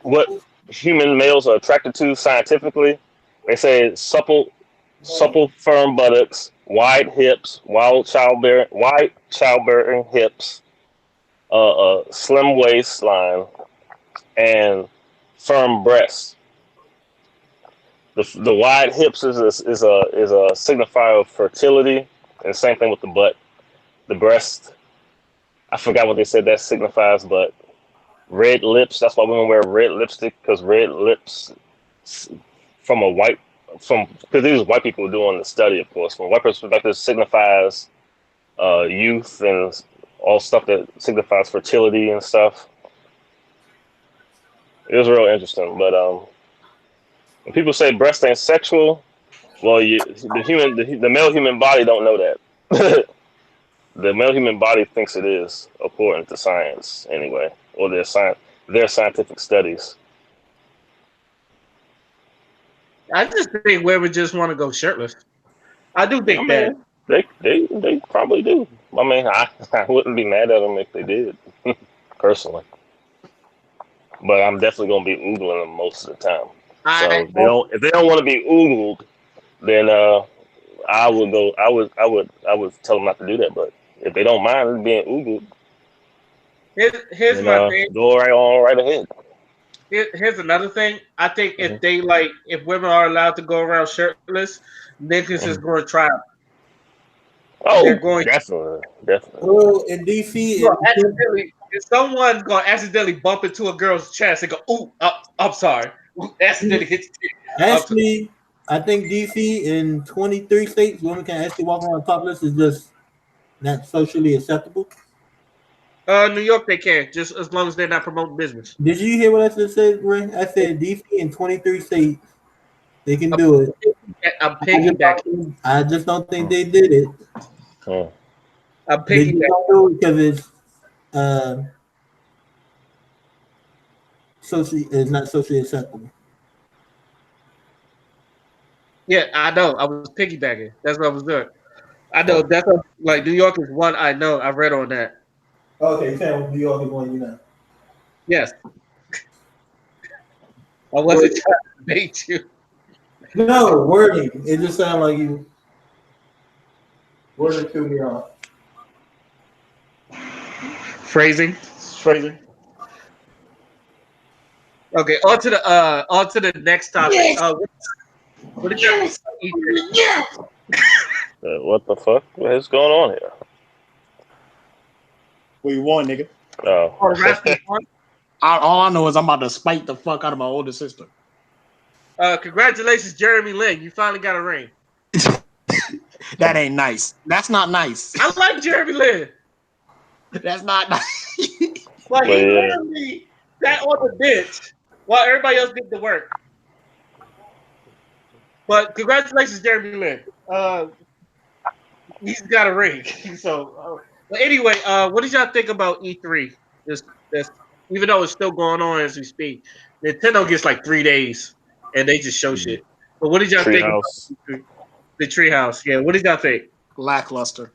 what human males are attracted to scientifically, they say supple, firm buttocks, wide hips, wide childbearing hips, slim waistline, and firm breasts. The wide hips is a signifier of fertility, and same thing with the butt. The breast, I forgot what they said that signifies, but red lips, that's why women wear red lipstick, because red lips because these white people were doing the study, of course. From a white perspective, signifies youth and all stuff that signifies fertility and stuff. It was real interesting, but when people say breast ain't sexual, well, the male human body don't know that. The male human body thinks it is, according to science, anyway, or their scientific studies. I just think women just want to go shirtless. I do think that they probably do. I mean, I wouldn't be mad at them if they did, personally. But I'm definitely gonna be oogling them most of the time. So if they don't want to be oogled, then I would tell them not to do that. But if they don't mind being oogled, here's my thing. Go right ahead. Here's another thing. I think if women are allowed to go around shirtless, niggas is going to try. Definitely. Well, in DC, if someone's going to accidentally bump into a girl's chest and go, "Ooh, I'm sorry," accidentally hit the actually, I think DC in 23 states, women can actually walk around topless. Is just not socially acceptable. New York, they can, just as long as they're not promoting business. Did you hear what I just said, Ray? I said DC in 23 states, they can do it. I'm piggybacking. I just don't think they did it. Hmm. I'm They just piggybacking. don't do it because it's not socially acceptable. Yeah, I know. I was piggybacking. That's what I was doing. I know. Hmm. That's what, like New York is one I know. I read on that. Okay, saying New York is one, you know. Yes, I wasn't trying to bait you. No wording. It just sounded like you wording threw me off. Phrasing. Okay, on to the next topic. What did y'all think about E3? What the fuck? What is going on here? We won, nigga. Oh. Oh, the Raptors won. All I know is I'm about to spite the fuck out of my older sister. Congratulations, Jeremy Lin. You finally got a ring. That ain't nice. That's not nice. I like Jeremy Lin. That's not nice. Like Well, he yeah. literally sat on the bench while everybody else did the work. But congratulations, Jeremy Lin. He's got a ring. But anyway, what did y'all think about E3? This even though it's still going on as we speak, Nintendo gets like 3 days and they just show shit. But what did y'all think about Treehouse. E3? The Treehouse? Yeah, what did y'all think? Lackluster.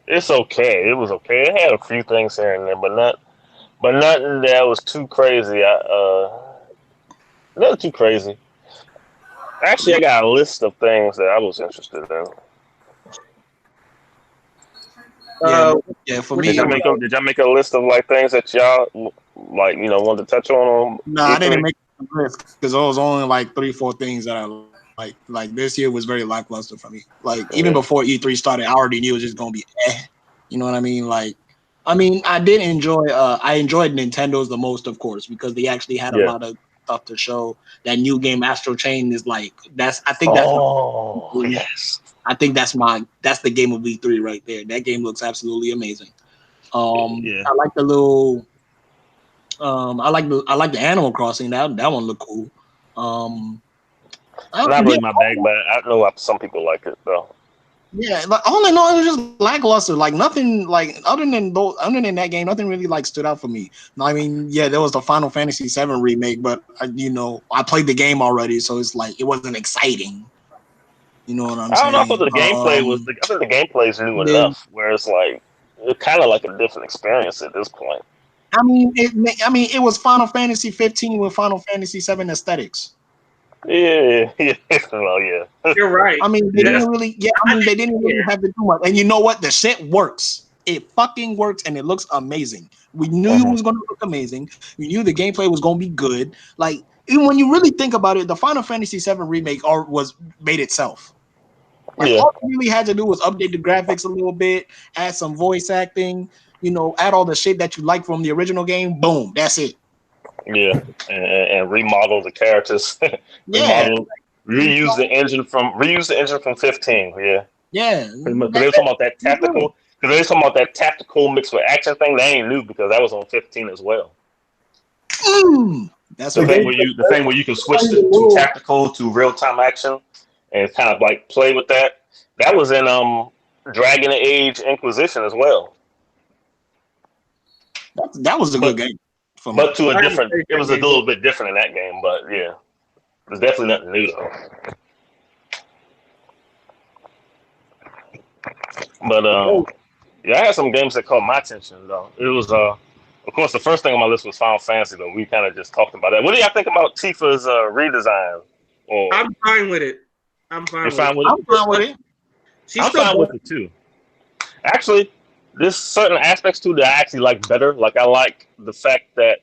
It's okay. It was okay. It had a few things here and there, but nothing that was too crazy. Nothing too crazy. Actually, I got a list of things that I was interested in. Uh, Yeah, for what me, did it was, Did y'all make a list of like things that y'all like wanted to touch on I E3? didn't make a list because there was only like 3-4 things that I like. Like this year was very lackluster for me. Like even Yeah. before E3 started, I already knew it was just gonna be You know what I mean? Like, I mean, I did enjoy. I enjoyed Nintendo's the most, of course, because they actually had a Yeah. lot of stuff to show. That new game, Astro Chain, is like I think that's. Oh yes. I think that's the game of E3 right there. That game looks absolutely amazing. Yeah. I like the little. I like the Animal Crossing. That one looked cool. Not Yeah, really my bag, but I know some people like it though. yeah. Like all in all, it was just lackluster. Like nothing. Like other than that game, nothing really like stood out for me. I mean, yeah, there was the Final Fantasy VII remake, but I played the game already, so it's like it wasn't exciting. You know what I'm I don't know. I thought saying? the gameplay was. I think the gameplay is new Then enough, where it's like it's kind of like a different experience at this point. it was Final Fantasy 15 with Final Fantasy 7 aesthetics. Yeah, yeah. Well, yeah. You're right. I mean, they Yeah. didn't really. Yeah, I mean, they didn't really have to do much. And you know what? The shit works. It fucking works, and it looks amazing. We knew it Mhm. was going to look amazing. We knew the gameplay was going to be good. Like even when you really think about it, the Final Fantasy VII remake was made itself. Like Yeah. all they really had to do was update the graphics a little bit, add some voice acting, add all the shit that you like from the original game. Boom, that's it. Yeah, and remodel the characters, Yeah, remodel, reuse the engine from 15. Yeah, yeah, pretty much. Because they that's were talking about that it. Good. tactical. Because they were talking about that tactical mixed with action thing. They ain't new because that was on 15 as well. That's The right. game, The thing where you can switch the to move. tactical to real time action and kind of like play with that. That was in Dragon Age Inquisition as well, That was a good but game for me. to a I haven't different. played It that was a game. little bit different in that game, but yeah, there's definitely nothing new though. But yeah, I had some games that caught my attention though. It was of course the first thing on my list was Final Fantasy, but we kind of just talked about that. What do y'all think about Tifa's redesign? Or I'm fine with it. I'm you fine with it. fine with it? I'm fine with it. She's I'm still fine with it too. Actually, there's certain aspects to that I actually like better. Like I like the fact that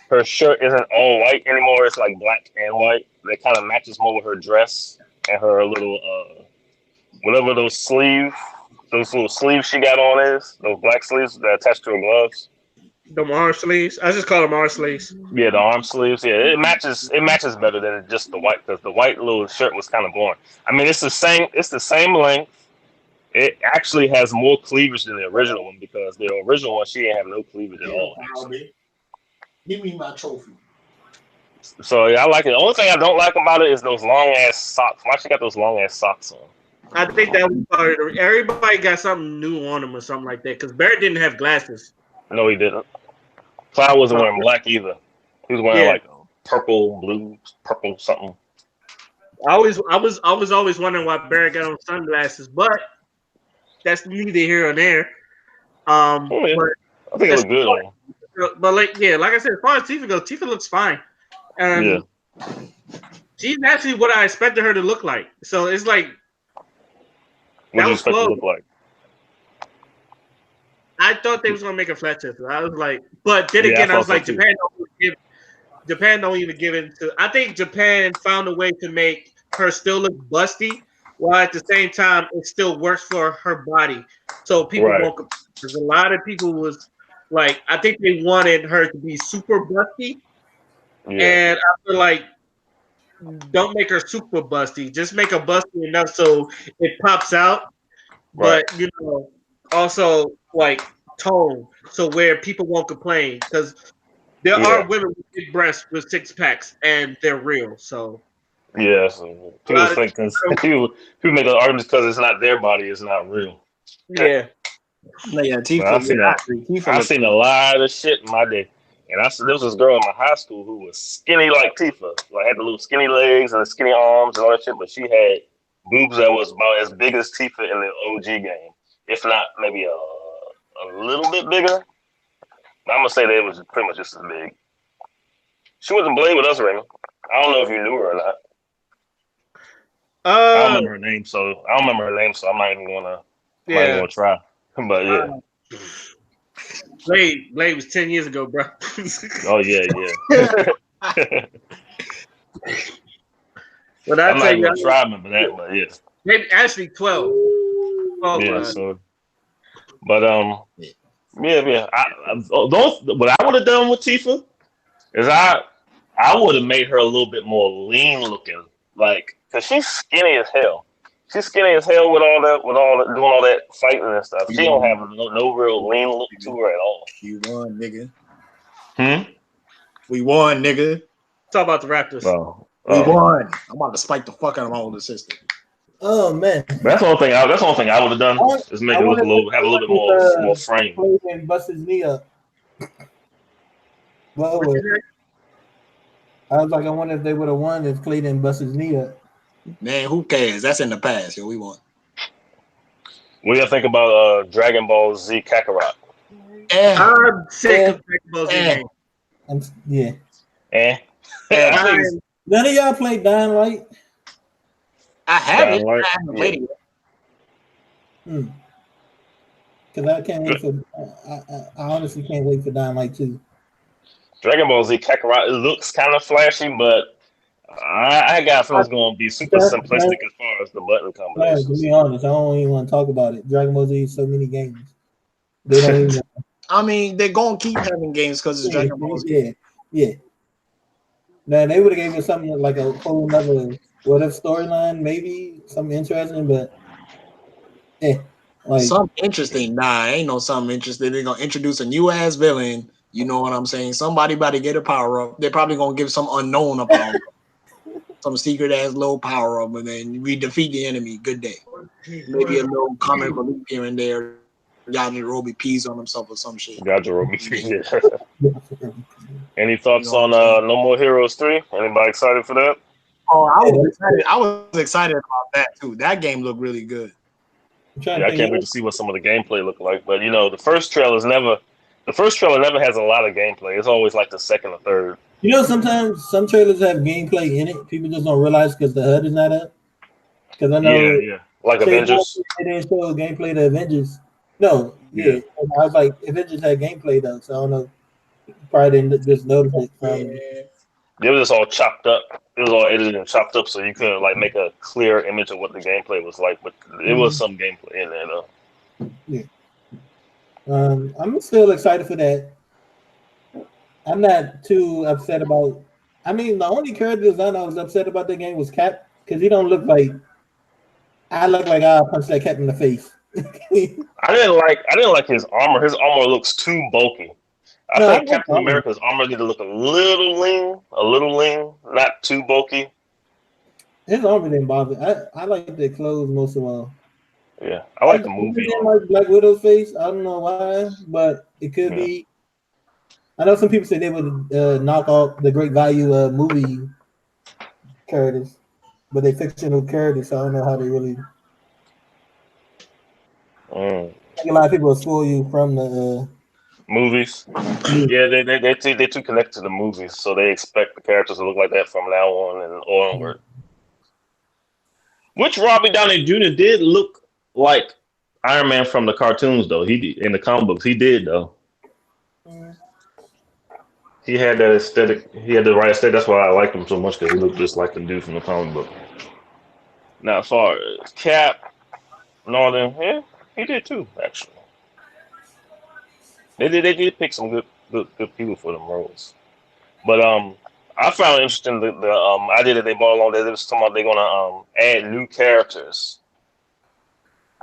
her shirt isn't all white anymore. It's like black and white. That kind of matches more with her dress and her little whatever those little sleeves she got on those black sleeves that attached to her gloves. the arm sleeves. I just call them arm sleeves. Yeah, the arm sleeves. Yeah, it matches. It matches better than just the white because the white little shirt was kind of boring. I mean, it's the same. It's the same length. It actually has more cleavage than the original one because the original one she didn't have no cleavage at all. Actually, Give me my trophy. So yeah, I like it. The only thing I don't like about it is those long ass socks. Why she got those long ass socks on? I think that was part of everybody got something new on them or something like that. Because Barrett didn't have glasses. No, he didn't. Cloud wasn't wearing black either. He was wearing Yeah. like purple, blue, purple something. I was always wondering why Barrett got on sunglasses, but that's neither here or there. Oh, yeah. But I think it looked good on him. But like I said, as far as Tifa goes, Tifa looks fine, and Yeah. she's actually what I expected her to look like. So it's like What that do you was expect close. to look like? I thought they was gonna make a flat chest. I was like, but then Yeah, again, I I was thought so like, too. Japan don't even give it to. I think Japan found a way to make her still look busty, while at the same time it still works for her body, so people Right. won't. Because a lot of people was like, I think they wanted her to be super busty, Yeah. and I feel like don't make her super busty. Just make her busty enough so it pops out, Right. but also like tone, so where people won't complain because. There Yeah. are women with big breasts with 6-packs, and they're real. So Yeah. So people think people make the arguments because it's not their body, it's not real. yeah, No, yeah, But Tifa. I've seen Yeah, I agree. Tifa I've seen a lot of shit in my day. And there was this girl in my high school who was skinny like Tifa. Like had the little skinny legs and the skinny arms and all that shit, but she had boobs that was about as big as Tifa in the OG game. If not maybe a little bit bigger. I'm gonna say that it was pretty much just as big. She wasn't Blade with us, Raymond. I don't know if you knew her or not. I don't remember her name, so I'm not even gonna try. But yeah. Blade was 10 years ago, bro. Oh yeah. But I'm I not tell even you, gonna try to remember that, but yeah. maybe actually 12. Yeah, so but yeah. What I would have done with Tifa is I would have made her a little bit more lean looking, like because she's skinny as hell. She's skinny as hell with all that, doing all that fighting and stuff. She don't have no real lean look to her at all. You won, nigga. Hmm. We won, nigga. Talk about the Raptors. We won. I'm about to spike the fuck out of my older sister. Oh man, That's the only thing. That's the only thing I would have done is make it look have a little bit more frame. And bust his knee up. Well, I was like, I wonder if they would have won if Clay didn't bust his knee up. Man, who cares? That's in the past. Yo, we won. What do you think about Dragon Ball Z Kakarot? I'm sick of Dragon Ball Z games. Yeah. Please. None of y'all played Dying Light? I haven't. I haven't played it yet. Because I can't wait for. I honestly can't wait for Dying Light 2. Dragon Ball Z Kakarot, it looks kind of flashy, but I got a feeling it's going to be super simplistic as far as the button combinations. To be honest, I don't even want to talk about it. Dragon Ball Z is so many games. They don't even. I mean, they're going to keep having games because it's Dragon Ball Z. Yeah. Now, they would have gave us something like a whole another what-if storyline, maybe something interesting, but something interesting. Nah, ain't no something interesting. They're going to introduce a new-ass villain. You know what I'm saying? Somebody about to get a power-up. They're probably going to give some unknown a power-up. Some secret-ass low power-up, and then we defeat the enemy. Good day. Maybe a little comic relief here and there. Yajirobe pees on himself or some shit. Yajirobe. Any thoughts on No More Heroes 3? Anybody excited for that? Oh, I was excited. I was excited about that too. That game looked really good. Yeah, I can't wait to see what some of the gameplay look like. But the first trailer never has a lot of gameplay. It's always like the second or third. Sometimes some trailers have gameplay in it. People just don't realize because the HUD is not up. Because I know, like Avengers. They didn't show gameplay to Avengers. No, I was like, Avengers had gameplay though, so I don't know. Probably didn't just notice it. It was just all chopped up. It was all edited and chopped up, so you couldn't make a clear image of what the gameplay was like. But it was some gameplay in there though. Yeah. I'm still excited for that. I'm not too upset about. I mean, the only character design I was upset about the game was Cap because he don't look like. I look like I'll punch that Cap in the face. I didn't like his armor. His armor looks too bulky. I No, I think like Captain America's armor need to look a little lean, not too bulky. his armor didn't bother. I like their clothes most of all. Yeah, I like the movie didn't armor. like Black Widow's face. I don't know why, but it could Yeah. be. I know some people say they would knock off the great value movie characters, but they fictional characters, so I don't know how they really. Mm. I think a lot of people will spoil you from the Movies. movie. Yeah, they too connected to the movies, so they expect the characters to look like that from now on and onward. Which Robert Downey Jr. did look like Iron Man from the cartoons, though. He did, in the comic books, he did though. He had that aesthetic. He had the right aesthetic. That's why I liked him so much because he looked just like the dude from the comic book. Now, as far as Cap and all them, yeah, he did too. Actually, they did pick some good people for them roles. But I found it interesting the idea that they brought along that they was talking about they're gonna add new characters,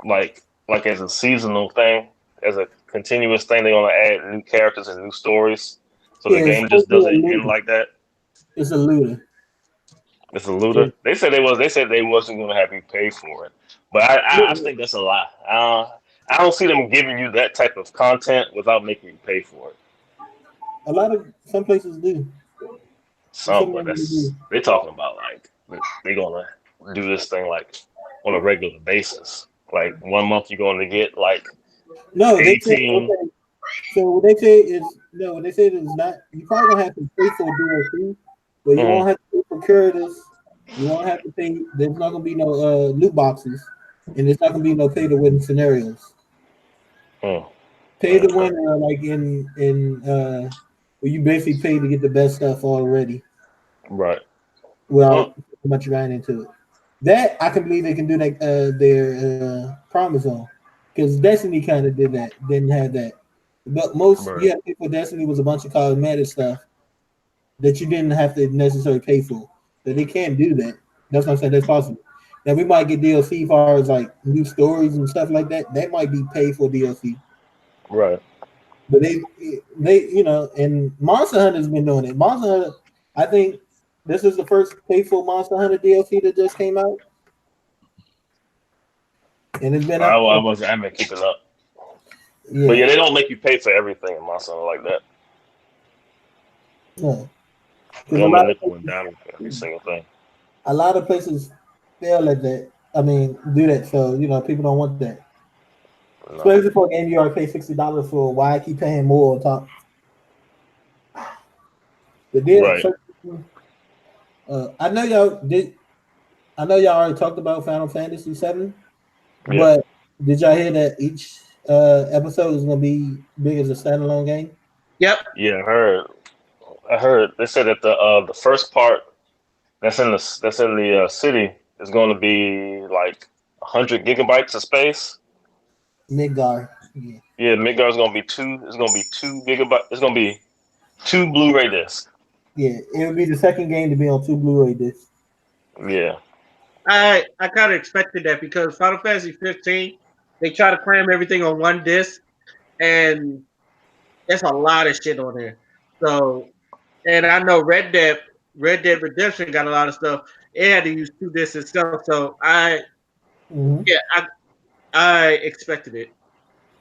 like as a seasonal thing, as a continuous thing. They're gonna add new characters and new stories, so the Yeah, it's game supposed just to be doesn't a end looter. like that. It's a looter. It's a looter. They said they wasn't gonna have you pay for it, but I think that's a lie. I don't see them giving you that type of content without making you pay for it. A lot of some places do. Some, but that's they're talking about like they're gonna do this thing like on a regular basis. Like 1 month you're going to get like No, they say 18. okay. So what they say is no. What they say is not. You probably gonna have to pay for DLC, but you won't Mm-hmm. have to pay for characters. You won't have to pay. There's not gonna be no loot boxes, and there's not gonna be no pay to win scenarios. Pay to Okay. win, like in where you basically pay to get the best stuff already Right. without much grind into it. That I can believe they can do that. Their promise on because Destiny kind of did that. Didn't have that, but most Right. yeah, people Destiny was a bunch of cosmetic stuff that you didn't have to necessarily pay for. So they can do that. That's what I'm saying. That's possible. Now we might get DLC as far as like new stories and stuff like that. That might be paid for DLC. Right. But they and Monster Hunter's been doing it. Monster Hunter, I think this is the first pay for Monster Hunter DLC that just came out, and it's been I, out. I was I haven't keeping up, but Yeah, yeah, they don't make you pay for everything in Monster Hunter like that. yeah. They Because don't make nickel and dime for every single thing. a lot of places fail at that. I mean, do that. So people don't want that. No. Especially for a game you already pay $60 for. Why I keep paying more on top? But then, Right. I know y'all did. I know y'all already talked about Final Fantasy VII, Yeah. but did y'all hear that each episode is going to be big as a standalone game? Yep. Yeah. I heard. They said that the first part that's in the city is going to be like 100 gigabytes of space. Midgar. Yeah. Yeah, Midgard's gonna be two. It's gonna be 2 gigabytes. It's gonna be 2 Blu-ray discs. Yeah, it would be the second game to be on 2 Blu-ray discs. Yeah. I kind of expected that because Final Fantasy 15, they try to cram everything on one disc, and there's a lot of shit on there. So, and I know Red Dead Redemption got a lot of stuff. It had to use 2 discs itself. So Mm-hmm. I expected it.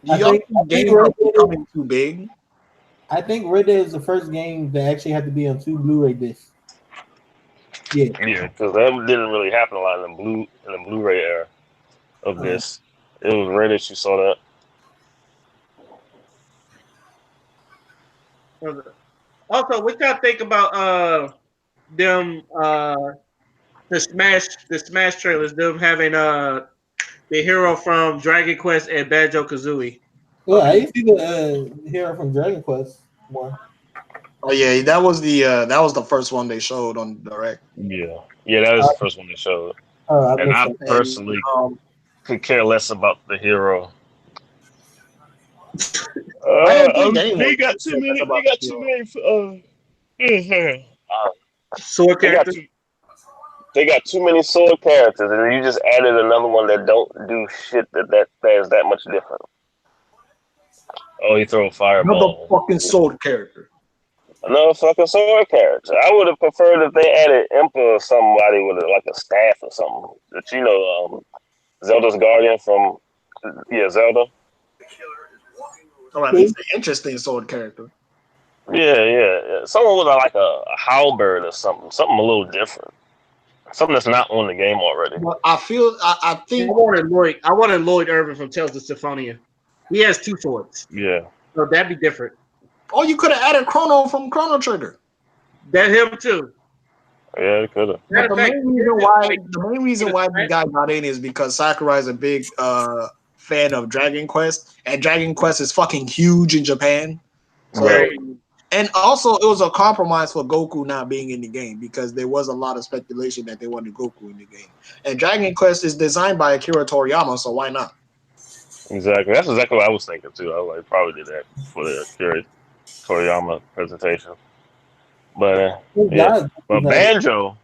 I Y'all think think games are becoming too big? I think Red Dead is the first game that actually had to be on 2 Blu-ray discs. Yeah. Yeah, because that didn't really happen a lot in the Blu-ray era of this. It was rare that you saw that. Also, what y'all think about them the Smash trailers? Them having the hero from Dragon Quest and Banjo Kazooie. Well, I used to see the hero from Dragon Quest one. Oh yeah, that was the first one they showed on Direct. Yeah, that was the first one they showed. I And missed I that. And personally could care less about the hero. I agree. Anyone They got too many. They got too many. Sword They got characters. they got too many sword characters, and you just added another one that don't do shit that is that much different. Oh, he throw a Another fireball. fucking sword character. Another fucking sword character. I would have preferred if they added Impa or somebody with like a staff or something. That Zelda's guardian from Zelda. Or at least an interesting sword character. Yeah. Someone with like a halberd or something a little different. Something that's not on the game already. But I think I wanted Lloyd Irvin from Tales of Symphonia. He has 2 swords. Yeah. So that'd be different. oh, you could have added Chrono from Chrono Trigger. That him too. Yeah, it could have. But the main reason why the guy got in is because Sakurai's a big fan of Dragon Quest, and Dragon Quest is fucking huge in Japan. So, Right. and also it was a compromise for Goku not being in the game because there was a lot of speculation that they wanted Goku in the game. And Dragon Quest is designed by Akira Toriyama, so why not? Exactly. That's exactly what I was thinking too. I was like, probably did that for the Akira Toriyama presentation. But but Banjo,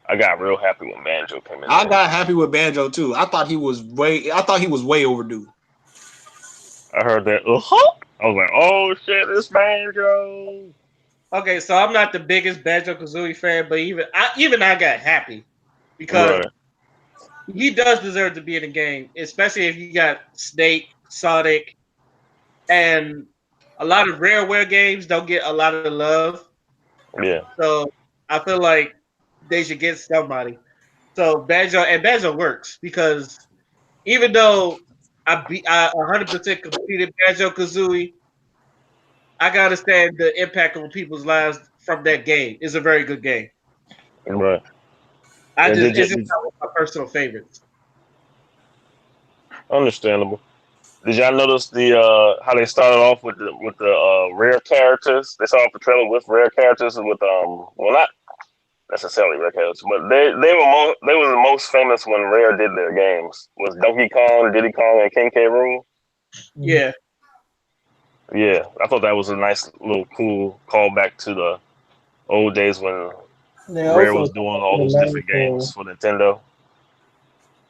I got real happy when Banjo came in. I got happy with Banjo too. I thought he was way overdue. I heard that. I was like, oh shit, it's Banjo. Okay, so I'm not the biggest Banjo-Kazooie fan, but even I got happy because he does deserve to be in the game, especially if you got Snake, Sonic, and a lot of Rareware games don't get a lot of love. Yeah. So I feel like they should get somebody. So Banjo works because even though I 100% completed Banjo-Kazooie, I can understand the impact on people's lives from that game. It's a very good game. Right. It's just not one of my personal favorites. Understandable. Did y'all notice the how they started off with the rare characters? They started off the trailer with rare characters with well, not necessarily rare characters, but they were the most famous when Rare did their games. Was Donkey Kong, Diddy Kong, and King K. Rool. Yeah. Yeah, I thought that was a nice little cool callback to the old days when Rare was doing all those different games for Nintendo.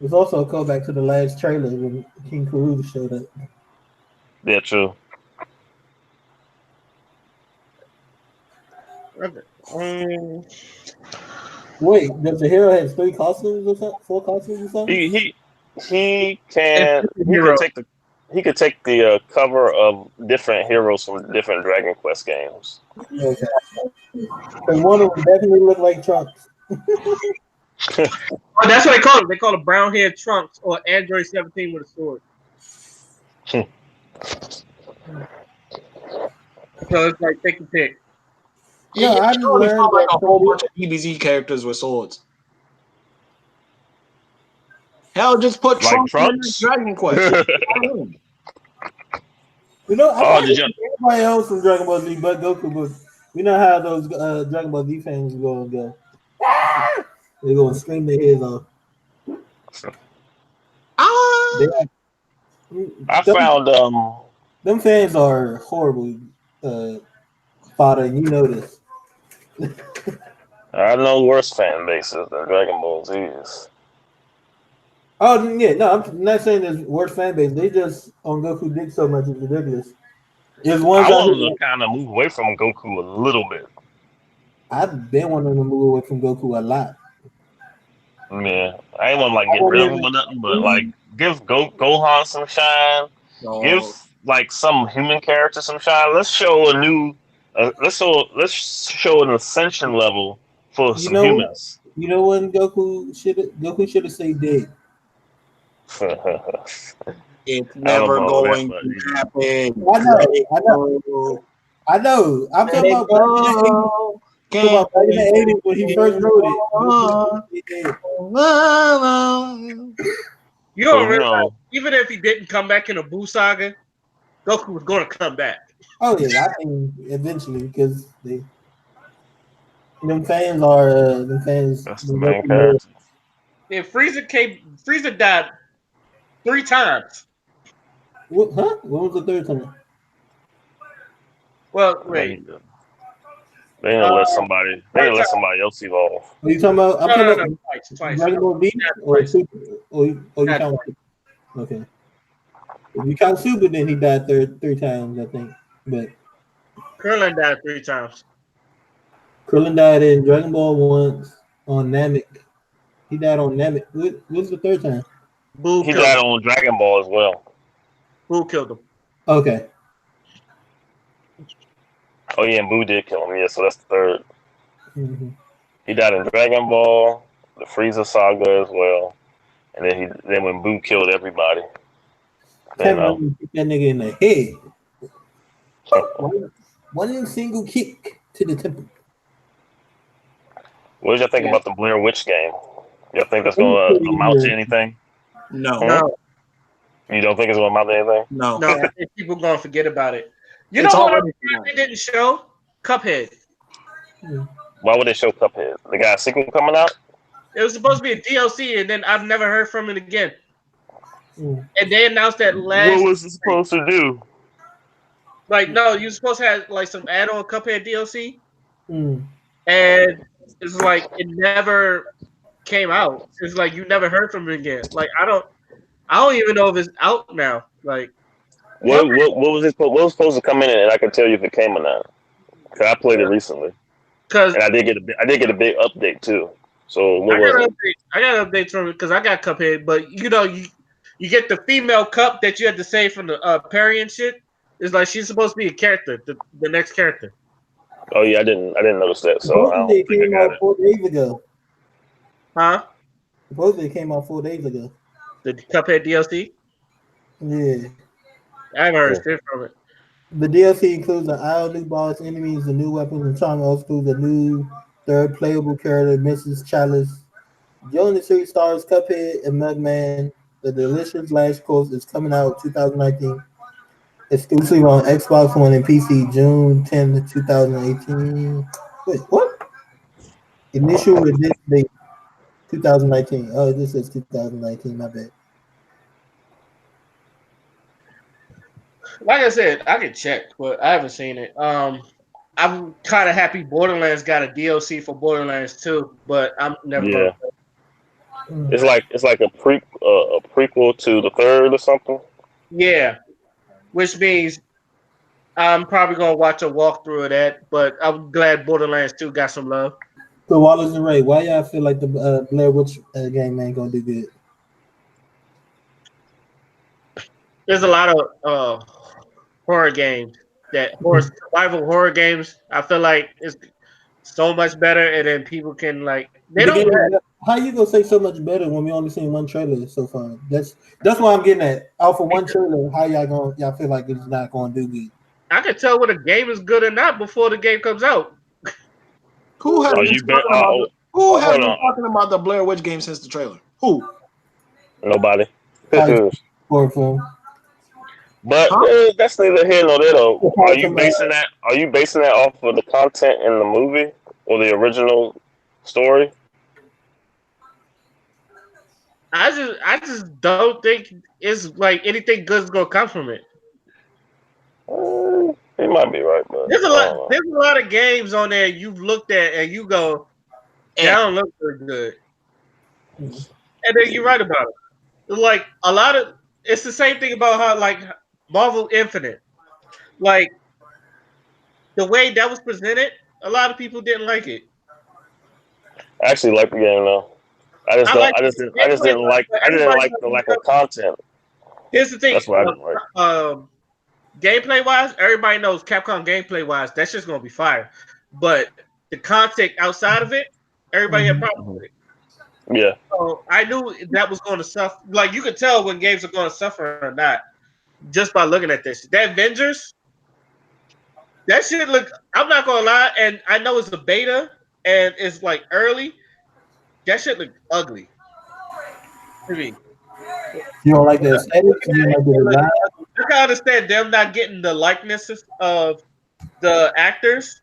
There's also a callback to the last trailer when King K. Rool showed up. Yeah, true. Wait, does the hero have 3 costumes or something? 4 costumes or something? He could take the cover of different heroes from different Dragon Quest games. Okay. And one of them definitely look like Trunks. Oh, that's what they call it. They call it brown hair Trunks or Android 17 with a sword. So it's like take your pick. Yeah, I just learned like a whole bunch of DBZ characters with swords. Hell, just put like Trunks in Dragon Quest. You know, I think everybody else from Dragon Ball Z but Goku, but we know how those Dragon Ball Z fans go. They're going to scream their heads off. I found them fans are horrible, Father, and you know this. I know worse fan bases than Dragon Ball Z's. Oh yeah, no, I'm not saying there's worse fan base. They just on Goku dick so much it's ridiculous. There's ones I wanted to kind of move away from Goku a little bit. I've been wanting to move away from Goku a lot. Yeah, I ain't want to like get rid of him or nothing, but like give Gohan some shine. Give like some human character some shine. Let's show a new. Let's show an ascension level for some humans. You know when Goku should have stayed dead. It's never going to happen. I know. I'm talking about back in the 80s when he first wrote it. You don't realize, even if he didn't come back in a Buu saga, Goku was going to come back. Oh yeah, I think eventually because them fans. That's the main character. And Frieza died 3 times. What? Huh? What was the 3rd time? Well, wait. They didn't let somebody. They didn't let somebody else evolve. Are you talking about? I'm talking about twice. Dragon Ball Z or you talking about? Okay. If you count Super, then he died three times, I think. But Krillin died 3 times. Krillin died in Dragon Ball once on Namek. He died on Namek. What's the third time? Boo He killed died him. on Dragon Ball as well. Boo killed him. Okay. Oh yeah, and Boo did kill him. Yeah, so that's the third. Mm-hmm. He died in Dragon Ball, the Frieza saga as well, and then when Boo killed everybody, Can't remember kick that nigga in the head. One single kick to the temple. What did y'all think Yeah. about the Blair Witch game? Y'all think that's It was going to pretty amount to good. anything? No, No, You don't think it's going to amount to anything? no. no, I think people gonna forget about it. You It's know what? already They didn't show Cuphead. Why would they show Cuphead? They got a sequel coming out? It was supposed to be a DLC, and then I've never heard from it again. Mm. And they announced that What last. was it supposed to do? Like, no, you supposed to have like some add-on Cuphead DLC, Mm. and it's like it never came out. It's like you never heard from it again. Like I don't even know if it's out now. Like, What was it? What was supposed to come in, and I can tell you if it came or not. Cause I played it recently, because and I did get a big update too. So what I was got it? I got updates from it because I got Cuphead, but you know you get the female cup that you had to save from the Perry and shit. It's like she's supposed to be a character, the next character. Oh yeah, I didn't notice that, so I Supposedly don't it think I came got out it. 4 days ago. Huh? Supposedly it came out 4 days ago. The Cuphead DLC? Yeah. I haven't heard shit from it. The DLC includes an aisle new boss, enemies, and new weapons, and charm. Also includes a new third playable character, Mrs. Chalice. Join the series stars Cuphead and Mugman. The delicious Last Course is coming out 2019. Exclusive on Xbox One and PC June 10th, 2018. Wait, what? Initial release date 2019. Oh, this is 2019. My bad. Like I said, I can check, but I haven't seen it. I'm kind of happy Borderlands got a DLC for Borderlands 2, but I'm never Yeah, gonna. it's like a prequel to the third or something. Yeah, which means I'm probably gonna watch a walkthrough of that. But I'm glad Borderlands 2 got some love. So Wallace and Ray, why y'all feel like the Blair Witch game ain't gonna do good? There's a lot of horror games survival horror games. I feel like it's so much better, and then people can like they The don't. game, how you gonna say so much better when we only seen one trailer so far? That's why I'm getting at. Off of one trailer, how y'all feel like it's not gonna do good? I can tell whether a game is good or not before the game comes out. Who has Are been you bet? talking about who has Hold been on, talking about the Blair Witch game since the trailer? Who? nobody. Probably horror film. But Huh? that's neither here nor there. Though. Are you Somebody- basing that? Are you basing that off of the content in the movie or the original story? I just don't think it's like anything good is gonna come from it. He might be right, but There's a I lot. don't know. There's a lot of games on there you've looked at and you go, "That don't look very good," and then you're right about it. Like a lot of it's the same thing about how like Marvel Infinite, like the way that was presented, a lot of people didn't like it. I actually like the game though. I just I don't. like the I just gameplay, didn't like. but I didn't everybody like the lack of content. here's the thing. That's what I didn't like. Gameplay wise, everybody knows Capcom gameplay wise, that's just gonna be fire. But the content outside of it, everybody had problems with it. Yeah. So I knew that was going to suffer. Like you could tell when games are going to suffer or not just by looking at this. That Avengers, that shit look. I'm not gonna lie, and I know it's a beta and it's like early. That shit look ugly to me. You don't like the aesthetics? You don't like the design? I can understand them not getting the likenesses of the actors.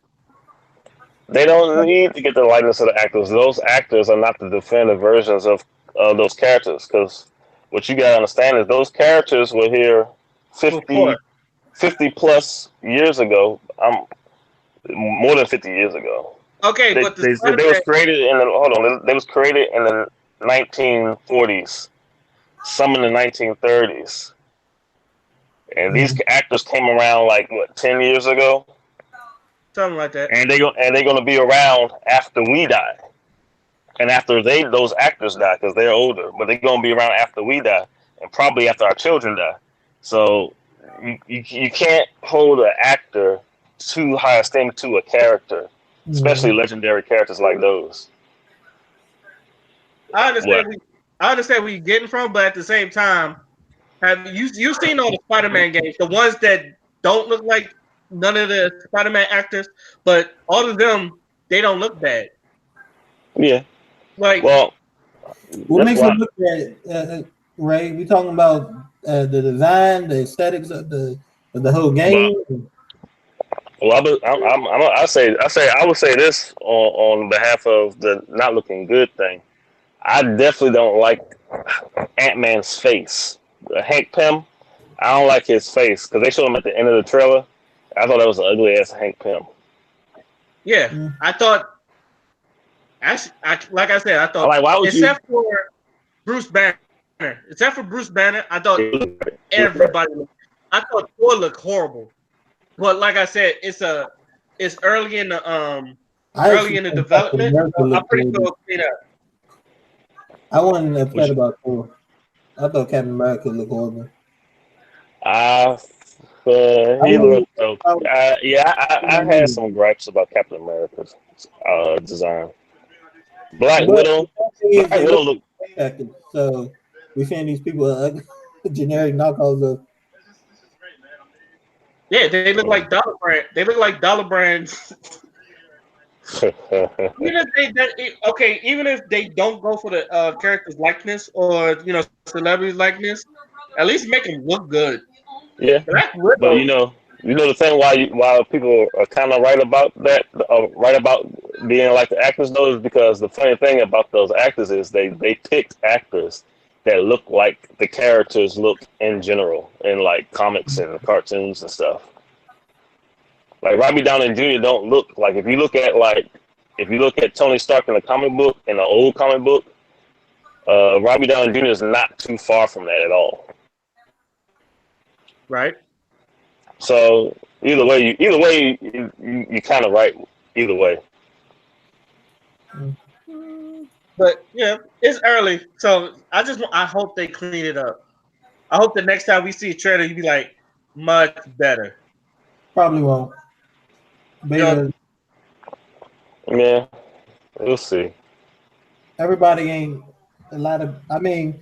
They don't need to get the likeness of the actors. Those actors are not the definitive versions of those characters. Because what you gotta understand is those characters were here 50 plus years ago. More than 50 years ago. Okay, They, but they was created in the hold on. They was created in the 1940s. Some in the 1930s. And these actors came around like what 10 years ago, Something like that. and they're gonna be around after we die, and after those actors die because they're older, but they're gonna be around after we die, and probably after our children die. So you can't hold an actor too high esteem to a character, especially legendary characters like those. I understand where you're getting from, but at the same time, have you seen all the Spider-Man games? The ones that don't look like none of the Spider-Man actors, but all of them, they don't look bad. Yeah. Like, well, what makes them look bad, Ray? We talking about the design, the aesthetics of the whole game. Well, I would say this on behalf of the not looking good thing. I definitely don't like Ant-Man's face. Hank Pym, I don't like his face because they showed him at the end of the trailer. I thought that was an ugly ass Hank Pym. yeah, I thought. Actually, like I said, I thought. Like, why would except for Bruce Banner, I thought everybody. I thought Thor looked horrible, but like I said, it's early in the development. So I'm pretty sure it'll clean up. I wasn't upset about Thor. I thought Captain America looked horrible. He looked okay. I had some gripes about Captain America's design. Black Widow looked. So we're saying these people are generic knockoffs of. Yeah, they look like dollar brand. They look like dollar brands. Even if they don't go for the character's likeness or celebrity likeness, at least make them look good. Yeah, but you know the thing why people are kind of right about that, right about being like the actors though, is because the funny thing about those actors is they picked actors that look like the characters look in general in like comics and cartoons and stuff. Like Robbie Downey Jr. don't look like if you look at Tony Stark in the comic book, in the old comic book, Robbie Downey Jr. is not too far from that at all. Right. So either way, you kind of right. Either way. But yeah, it's early, so I hope they clean it up. I hope the next time we see a trailer, you be like much better. Probably won't. Beta. Yeah, we'll see. Everybody ain't a lot of. I mean,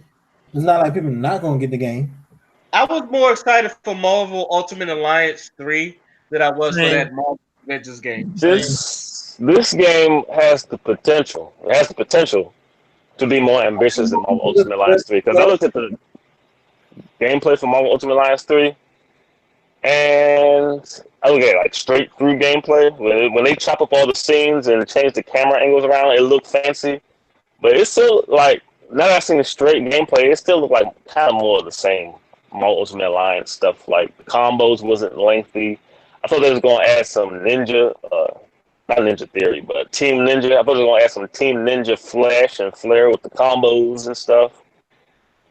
it's not like people not gonna get the game. I was more excited for Marvel Ultimate Alliance 3 than I was for that Marvel Avengers game. This game has the potential. It has the potential to be more ambitious than Marvel Ultimate Alliance 3. Because I looked at the gameplay for Marvel Ultimate Alliance 3, and I look at like straight through gameplay. When they chop up all the scenes and change the camera angles around, it looked fancy. But it's still like, now that I've seen the straight gameplay, it still looked like kind of more of the same Marvel Ultimate Alliance stuff. Like the combos wasn't lengthy. I thought they was gonna add some Ninja, not Ninja Theory, but Team Ninja. I thought they was gonna add some Team Ninja flash and flare with the combos and stuff.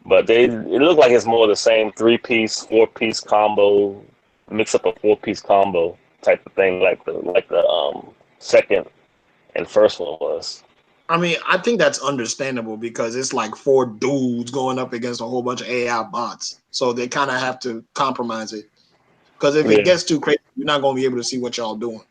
But it looked like it's more of the same 3-piece, 4-piece combo, mix up a 4-piece combo type of thing, like the second and first one was. I mean, I think that's understandable because it's like 4 dudes going up against a whole bunch of AI bots. So they kind of have to compromise it. Because if it gets too crazy, you're not going to be able to see what y'all doing.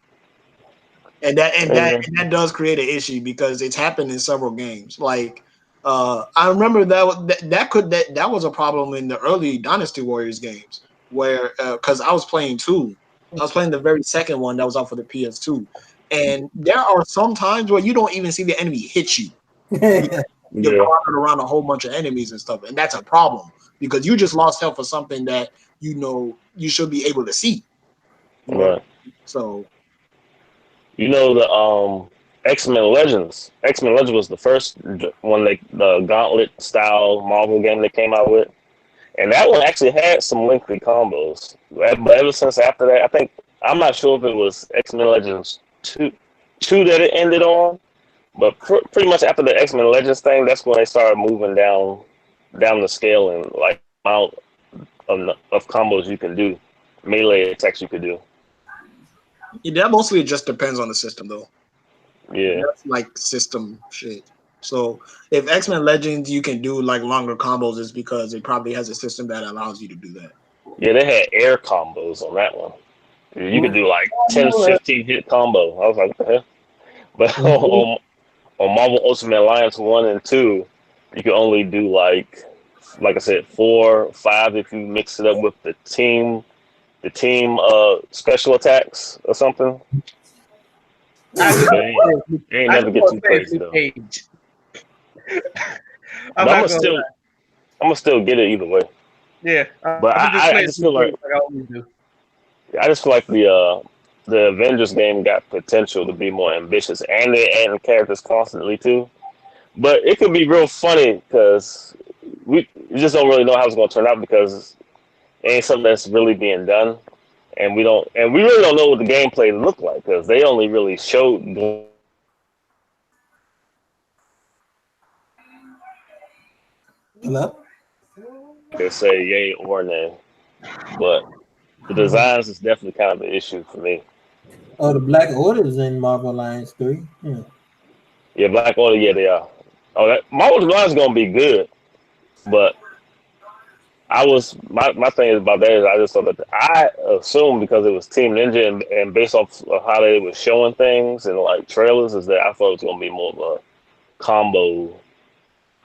And that does create an issue because it's happened in several games. Like I remember that was a problem in the early Dynasty Warriors games where because I was playing 2. I was playing the very second one that was out for the PS2. And there are some times where you don't even see the enemy hit you. You're crawling around a whole bunch of enemies and stuff. And that's a problem because you just lost health for something that you should be able to see. Right. So. The X-Men Legends. X-Men Legends was the first one, the Gauntlet style Marvel game they came out with. And that one actually had some lengthy combos. But ever since after that, I'm not sure if it was X-Men Legends 2 that it ended on, but pretty much after the X-Men Legends thing, that's when they started moving down the scale and like amount of combos you can do, melee attacks you could do. Yeah, that mostly just depends on the system, though. Yeah, That's like system shit. So if X-Men Legends you can do like longer combos, is because it probably has a system that allows you to do that. yeah, they had air combos on that one. You could do like I 10, know that. 15 hit combo. I was like, what the hell? But Mhm. on Marvel Ultimate Alliance 1 and 2, you can only do like I said, 4, 5 if you mix it up with the team special attacks or something. I just But want to it ain't I never just get want too to say it's crazy Luke though. Cage. I'm But not gonna lie. I'm gonna still get it either way. Yeah, But I'm gonna just I play just Luke feel Cage like like I always do. the Avengers game got potential to be more ambitious, and they're adding characters constantly too. But it could be real funny because we just don't really know how it's going to turn out because it ain't something that's really being done, and we really don't know what the gameplay looked like because they only really showed Hello? they say yay or nay. But the designs is definitely kind of an issue for me. Oh, the Black Order's in Marvel Alliance 3. Yeah. Yeah, Black Order, yeah, they are. Oh, that Marvel Design is going to be good, but my thing is about that is I just thought that I assumed because it was Team Ninja and based off of how they were showing things and like trailers is that I thought it was gonna be more of a combo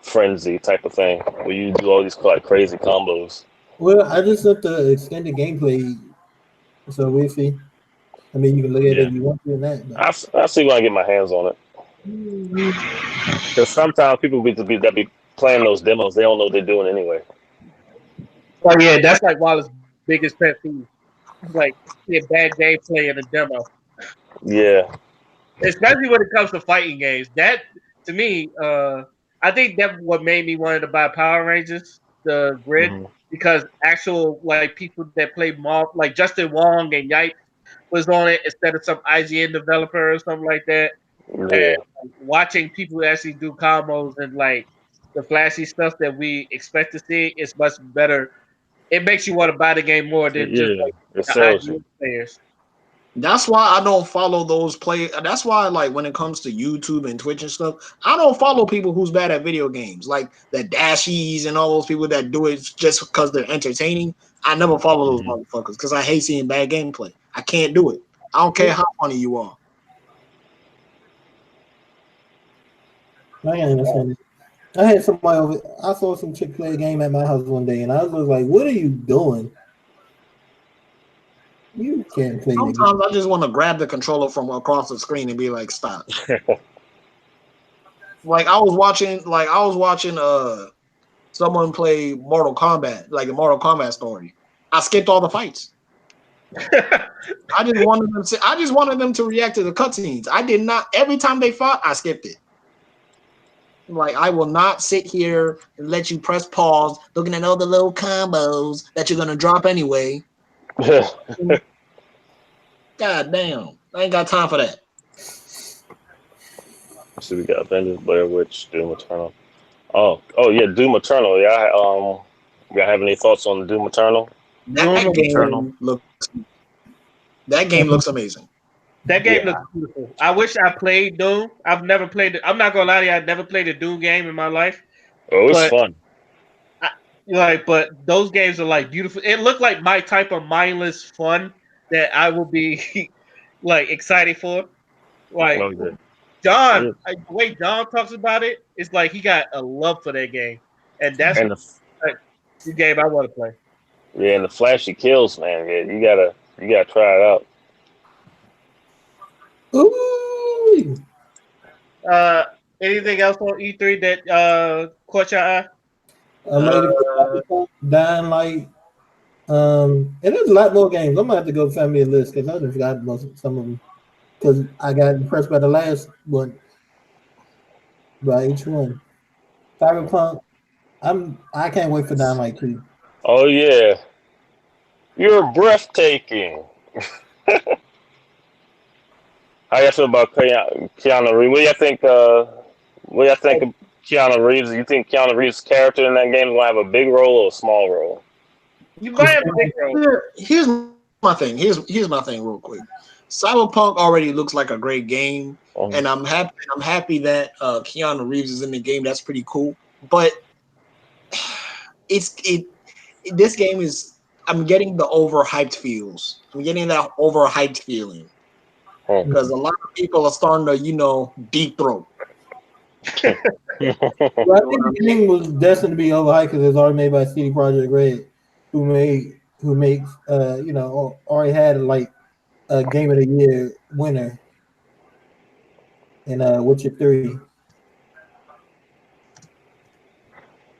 frenzy type of thing where you do all these like crazy combos. Well, I just looked the extended gameplay, so we'll see. I mean, you can look at it Yeah, if you want to in that, but I see when I get my hands on it because sometimes people that be playing those demos they don't know what they're doing anyway. Oh yeah, that's like Wallace's biggest pet peeve. Like see a bad gameplay in a demo, Yeah, especially when it comes to fighting games. That to me, I think that what made me wanted to buy Power Rangers, the grid, hmm because actual like people that play Marvel, like Justin Wong and Yipe was on it instead of some IGN developer or something like that. And yeah, like, watching people actually do combos and like the flashy stuff that we expect to see is much better. It makes you want to buy the game more than just yeah. like It the sells you. IGN players. That's why I don't follow those play. That's why, like, when it comes to YouTube and Twitch and stuff, I don't follow people who's bad at video games, like the Dashies and all those people that do it just because they're entertaining. I never follow those Hmm. motherfuckers because I hate seeing bad gameplay. I can't do it. I don't care how funny you are. I can't understand it. I had somebody over. I saw some chick play a game at my house one day, and I was just like, "What are you doing? You can't play the game." Sometimes I just want to grab the controller from across the screen and be like, "Stop!" Like I was watching someone play Mortal Kombat, like a Mortal Kombat story. I skipped all the fights. I just wanted them to react to the cutscenes. I did not. Every time they fought, I skipped it. Like I will not sit here and let you press pause, looking at all the little combos that you're gonna drop anyway. God damn, I ain't got time for that. So we got Avengers, Blair Witch, Doom Eternal. Oh yeah, Doom Eternal. Yeah, you have any thoughts on Doom Eternal? Doom Eternal. That game looks amazing. That game Yeah. looks beautiful. I wish I played Doom. I've never played it. I'm not gonna lie to you. I've never played a Doom game in my life. Oh, it's But fun. but those games are like beautiful. It looked like my type of mindless fun that I will be like excited for. Like Oh, yeah. John, Yeah. the way John talks about it, it's like he got a love for that game, and that's And like, the game I want to play. and the flashy kills, man. Yeah, you gotta try it out. Ooh, Uh, anything else on E3 that caught your eye? I'm ready Uh, for Dying Light. And there's a lot more games. I'm gonna have to go find me a list because I just forgot some of them because I got impressed by the last one, by each one. Cyberpunk. I can't wait for Dying Light 2. Oh yeah, you're breathtaking. How you feel about Keanu Reeves? What do you think? What do you think of Keanu Reeves? You think Keanu Reeves' character in that game is gonna have a big role or a small role? You buy a big road. Here's my thing. Here's my thing, real quick. Cyberpunk already looks like a great game, and I'm happy that Keanu Reeves is in the game. That's pretty cool. But this game is. I'm getting the overhyped feels. I'm getting that overhyped feeling because a lot of people are starting to, deep throat. Well, I think the game was destined to be overhyped because it was already made by CD Projekt Red, who makes already had like a Game of the Year winner in Witcher 3.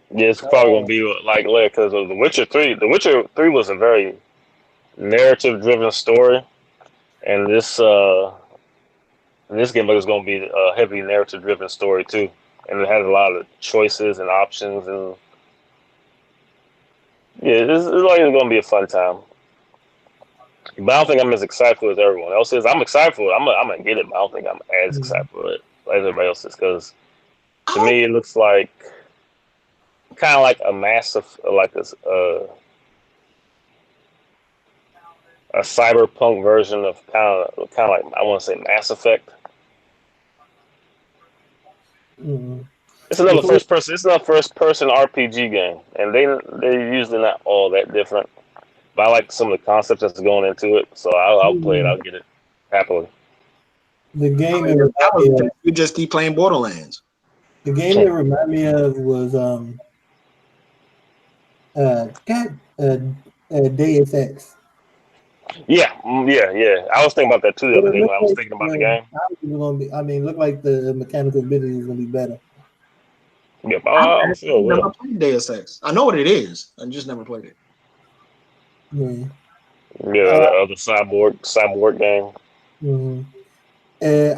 Yeah, it's probably gonna be like because of The Witcher 3. The Witcher 3 was a very narrative-driven story, and this game is gonna be a heavy narrative-driven story too, and it has a lot of choices and options, and yeah, it's like it's gonna be a fun time. But I don't think I'm as excited for it as everyone else is. I'm excited for it. I'm gonna get it, but I don't think I'm as excited for it as everybody else is because to me it looks like kind of like a massive, like a cyberpunk version of kind of like I want to say Mass Effect. Mm-hmm. It's another first person. It's another first person RPG game, and they're usually not all that different. But I like some of the concepts that's going into it, so I'll play it. I'll get it happily. The game you just keep playing Borderlands. The game it reminded me of was Deus Ex. Yeah. I was thinking about that too the other day when I was thinking about the game. Look like the mechanical ability is gonna be better. Yeah, I've never played Deus Ex. I know what it is. I just never played it. Yeah. Yeah, the other cyborg game. Mm-hmm.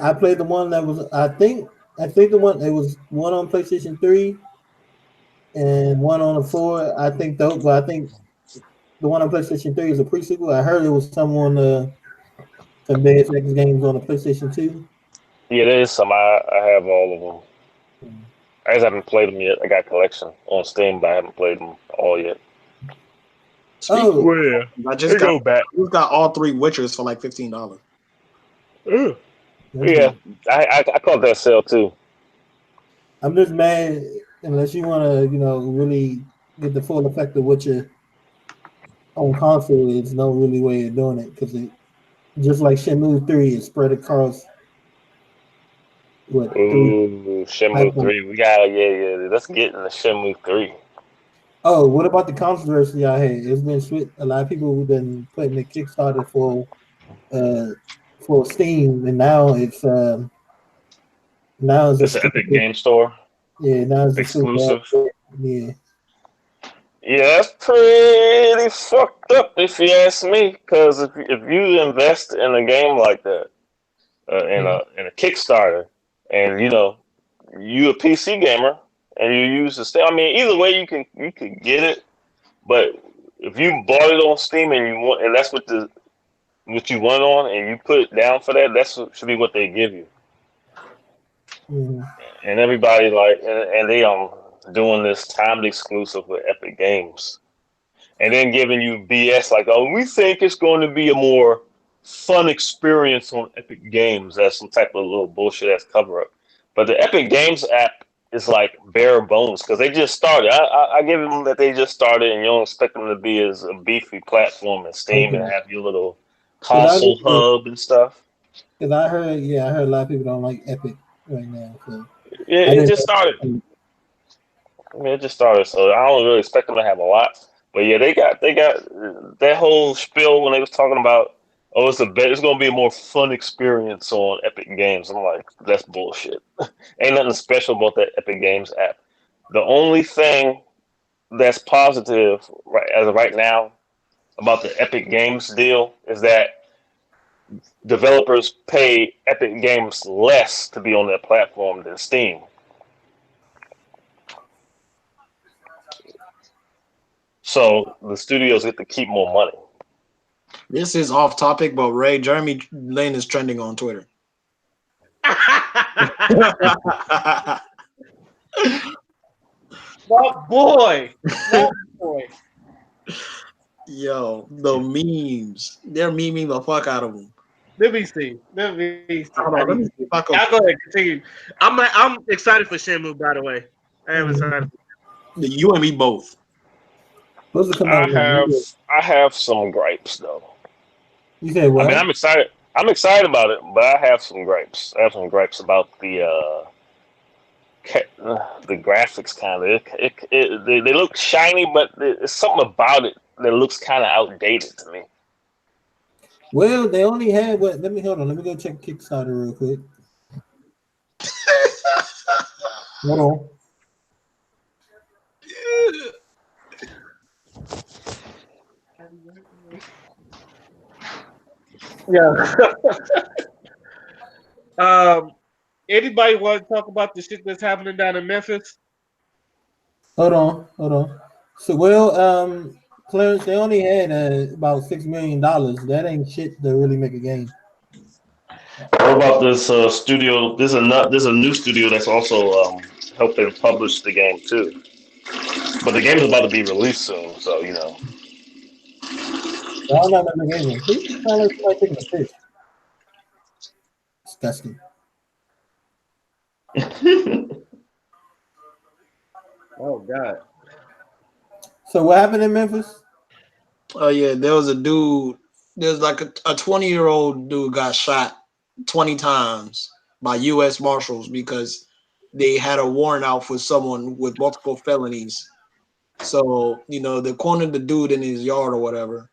I played the one that was I think the one it was one on PlayStation 3 and one on the 4. I think the one on PlayStation 3 is a pre-sequel. I heard it was some Deus Ex games on the PlayStation 2. Yeah, there is some. I have all of them. I just haven't played them yet. I got a collection on Steam, but I haven't played them all yet. I just got all 3 Witchers for like $15. Yeah, I caught that sale too. I'm just mad unless you want to, really get the full effect of Witcher on console. There's no really way of doing it because it just like Shenmue 3 is spread across. Shenmue 3. We got let's get into Shenmue 3. Oh, what about the controversy y'all had? It's been switched. A lot of people have been putting the Kickstarter for Steam, and now it's an Epic Game Store. Yeah, now it's exclusive. Yeah. Yeah, that's pretty fucked up if you ask me. Because if you invest in a game like that, in a Kickstarter, and you a PC gamer and you use the Steam. I mean, either way you can get it, but if you bought it on Steam and that's what you went on and you put it down for that, should be what they give you. Mm-hmm. And everybody and they doing this timed exclusive with Epic Games, and then giving you BS like, oh, we think it's going to be a more fun experience on Epic Games. That's some type of little bullshit ass cover up. But the Epic Games app is like bare bones because they just started. I give them that they just started, and you don't expect them to be as a beefy platform as Steam and have your little console hub and stuff. Because I heard a lot of people don't like Epic right now. So yeah, it just started. It just started, so I don't really expect them to have a lot. But yeah, they got that whole spiel when they was talking about, oh, it's going to be a more fun experience on Epic Games. I'm like, that's bullshit. Ain't nothing special about that Epic Games app. The only thing that's positive as of right now about the Epic Games deal is that developers pay Epic Games less to be on their platform than Steam. So the studios get to keep more money. This is off topic, but Jeremy Lane is trending on Twitter. My boy. Yo, the memes. They're memeing the fuck out of them. Let me see. Let me see. Hold on, let me see if I can. Y'all go ahead. Continue. I'm excited for Shamu. By the way, I am excited. You and me both. Supposed to come I out next have year. I have some gripes though. You say I what? mean, I'm excited. I'm excited about it, but I have some gripes. I have some gripes about the graphics. Kind of, they look shiny, but there's something about it that looks kind of outdated to me. Well, they only had what? Let me hold on. Let me go check Kickstarter real quick. Hold on. Yeah. Anybody want to talk about the shit that's happening down in Memphis? Hold on. So, Clarence, they only had about $6 million. That ain't shit to really make a game. What about this studio? There's a new studio that's also helping publish the game too. But the game is about to be released soon, so you know. I'm not making a game. Who sound like somebody taking a piss? Disgusting. Oh God. So, what happened in Memphis? Oh yeah, there was a dude. There's like a 20-year-old dude got shot 20 times by U.S. Marshals because they had a warrant out for someone with multiple felonies. So they cornered the dude in his yard or whatever.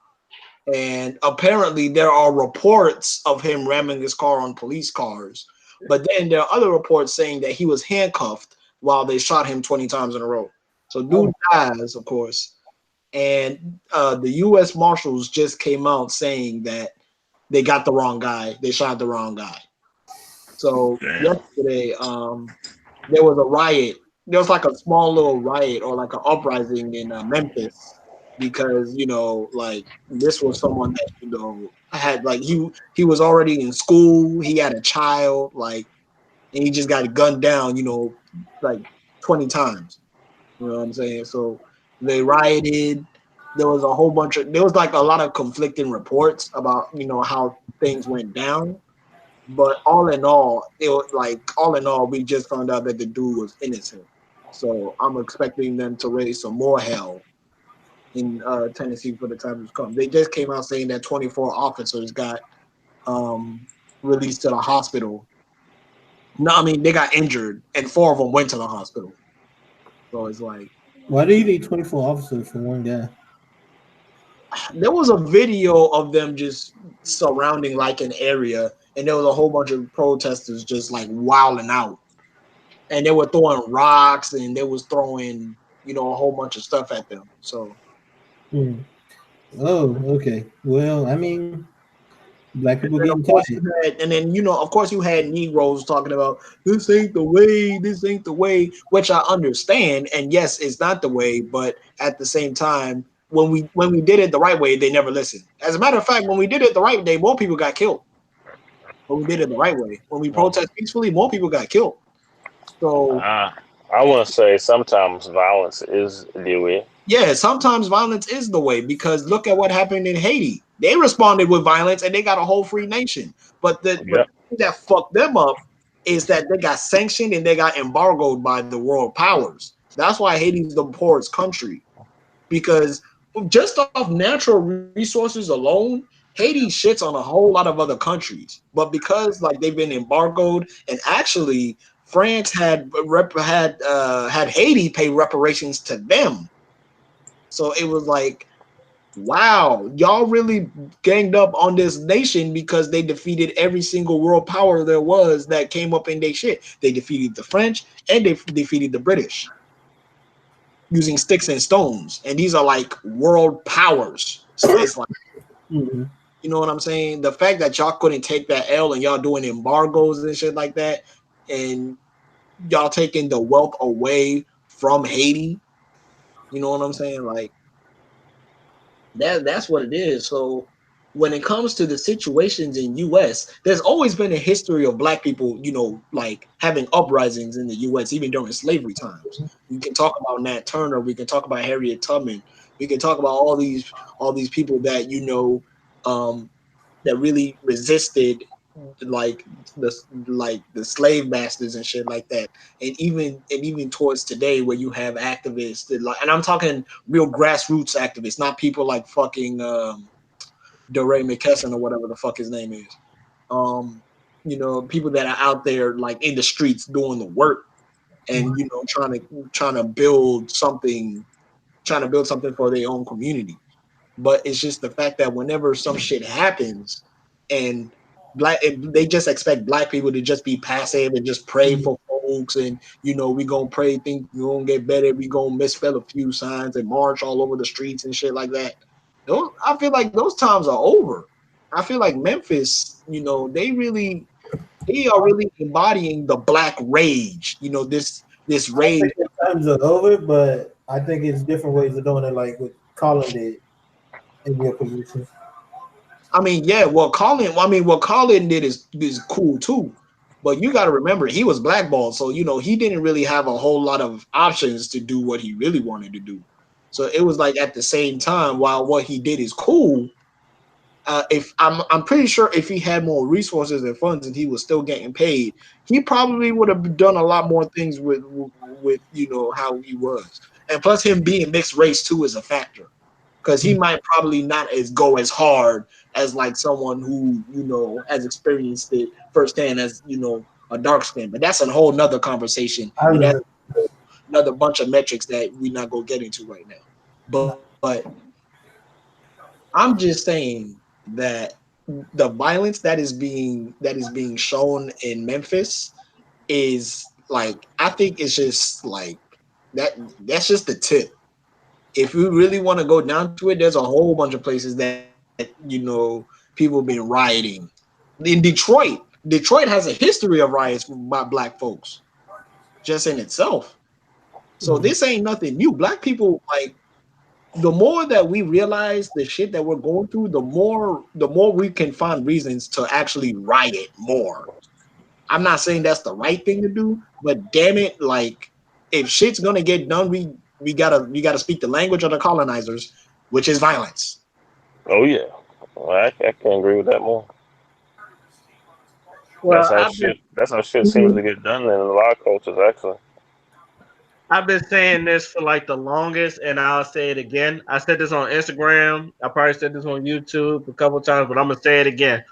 And apparently there are reports of him ramming his car on police cars. But then there are other reports saying that he was handcuffed while they shot him 20 times in a row. So dude dies, of course. And the U.S. Marshals just came out saying that they got the wrong guy. They shot the wrong guy. So yesterday, there was a riot. There was like a small little riot or like an uprising in Memphis because like this was someone that had like he was already in school. He had a child, like, and he just got gunned down, like 20 times. You know what I'm saying? So they rioted. There was a whole bunch of there was like a lot of conflicting reports about how things went down. But all in all, it was like all in all, we just found out that the dude was innocent. So I'm expecting them to raise some more hell in Tennessee for the time to come. They just came out saying that 24 officers got released to the hospital. No, I mean they got injured, and 4 of them went to the hospital. So it's like, Why do you need 24 officers for one guy? there was a video of them just surrounding like an area, and there was a whole bunch of protesters just like wilding out, and they were throwing rocks and they was throwing a whole bunch of stuff at them. So Oh, okay. Well, I mean, black people and getting of course tired. of course you had Negroes talking about this ain't the way, this ain't the way, which I understand, and yes, it's not the way, but at the same time, when we did it the right way, they never listened. As a matter of fact, when we did it the right way, more people got killed. When we did it the right way, when we protest peacefully, more people got killed. So I want to say sometimes violence is the way. yeah, sometimes violence is the way, because look at what happened in Haiti. They responded with violence and they got a whole free nation. But the Yep. thing that fucked them up is that they got sanctioned and they got embargoed by the world powers. That's why Haiti's the poorest country, because just off natural resources alone, Haiti shits on a whole lot of other countries. But because like they've been embargoed, and actually France had Haiti pay reparations to them. So it was like, wow, y'all really ganged up on this nation because they defeated every single world power there was that came up in their shit. They defeated the French and they defeated the British using sticks and stones. And these are like world powers. So it's like, you know what I'm saying? The fact that y'all couldn't take that L and y'all doing embargoes and shit like that, and y'all taking the wealth away from Haiti, you know what I'm saying? Like, that's what it is. So when it comes to the situations in US, there's always been a history of black people, like having uprisings in the US, even during slavery times. We can talk about Nat Turner, we can talk about Harriet Tubman, We can talk about all these people that um, that really resisted like the slave masters and shit like that, and even towards today where you have activists that like, and I'm talking real grassroots activists, not people like fucking DeRay McKesson or whatever the fuck his name is. Um, people that are out there like in the streets doing the work and trying to build something, for their own community. But it's just the fact that whenever some shit happens and they just expect black people to just be passive and just pray for folks, and we gonna pray, think we're gonna get better, we gonna misspell a few signs and march all over the streets and shit like that. I feel like those times are over. I feel like Memphis, they are really embodying the black rage. This I rage. think the times are over, but I think it's different ways of doing it, like what Colin did in your position. I mean, yeah, what Colin did is cool too. But you got to remember, he was blackballed, so he didn't really have a whole lot of options to do what he really wanted to do. So it was like at the same time, while what he did is cool, if I'm pretty sure if he had more resources and funds and he was still getting paid, he probably would have done a lot more things with how he was. And plus, him being mixed race too is a factor because he might probably not go as hard as like someone who has experienced it firsthand as a dark skin. But that's a whole nother conversation, I and that's remember. another bunch of metrics that we're not gonna get into right now. But I'm just saying that the violence that is being shown in Memphis is like, I think it's just like that's just the tip. If we really want to go down to it, there's a whole bunch of places that people have been rioting. In Detroit has a history of riots by black folks just in itself. So this ain't nothing new. Black people, like, the more that we realize the shit that we're going through, the more we can find reasons to actually riot more. I'm not saying that's the right thing to do, but damn it, like, if shit's gonna get done, we gotta speak the language of the colonizers, which is violence. Oh yeah, well, I can't agree with that more. Well, I've been That's how shit seems to get done in a lot of cultures, actually. I've been saying this for like the longest, and I'll say it again. I said this on Instagram. I probably said this on YouTube a couple times, but I'm gonna say it again.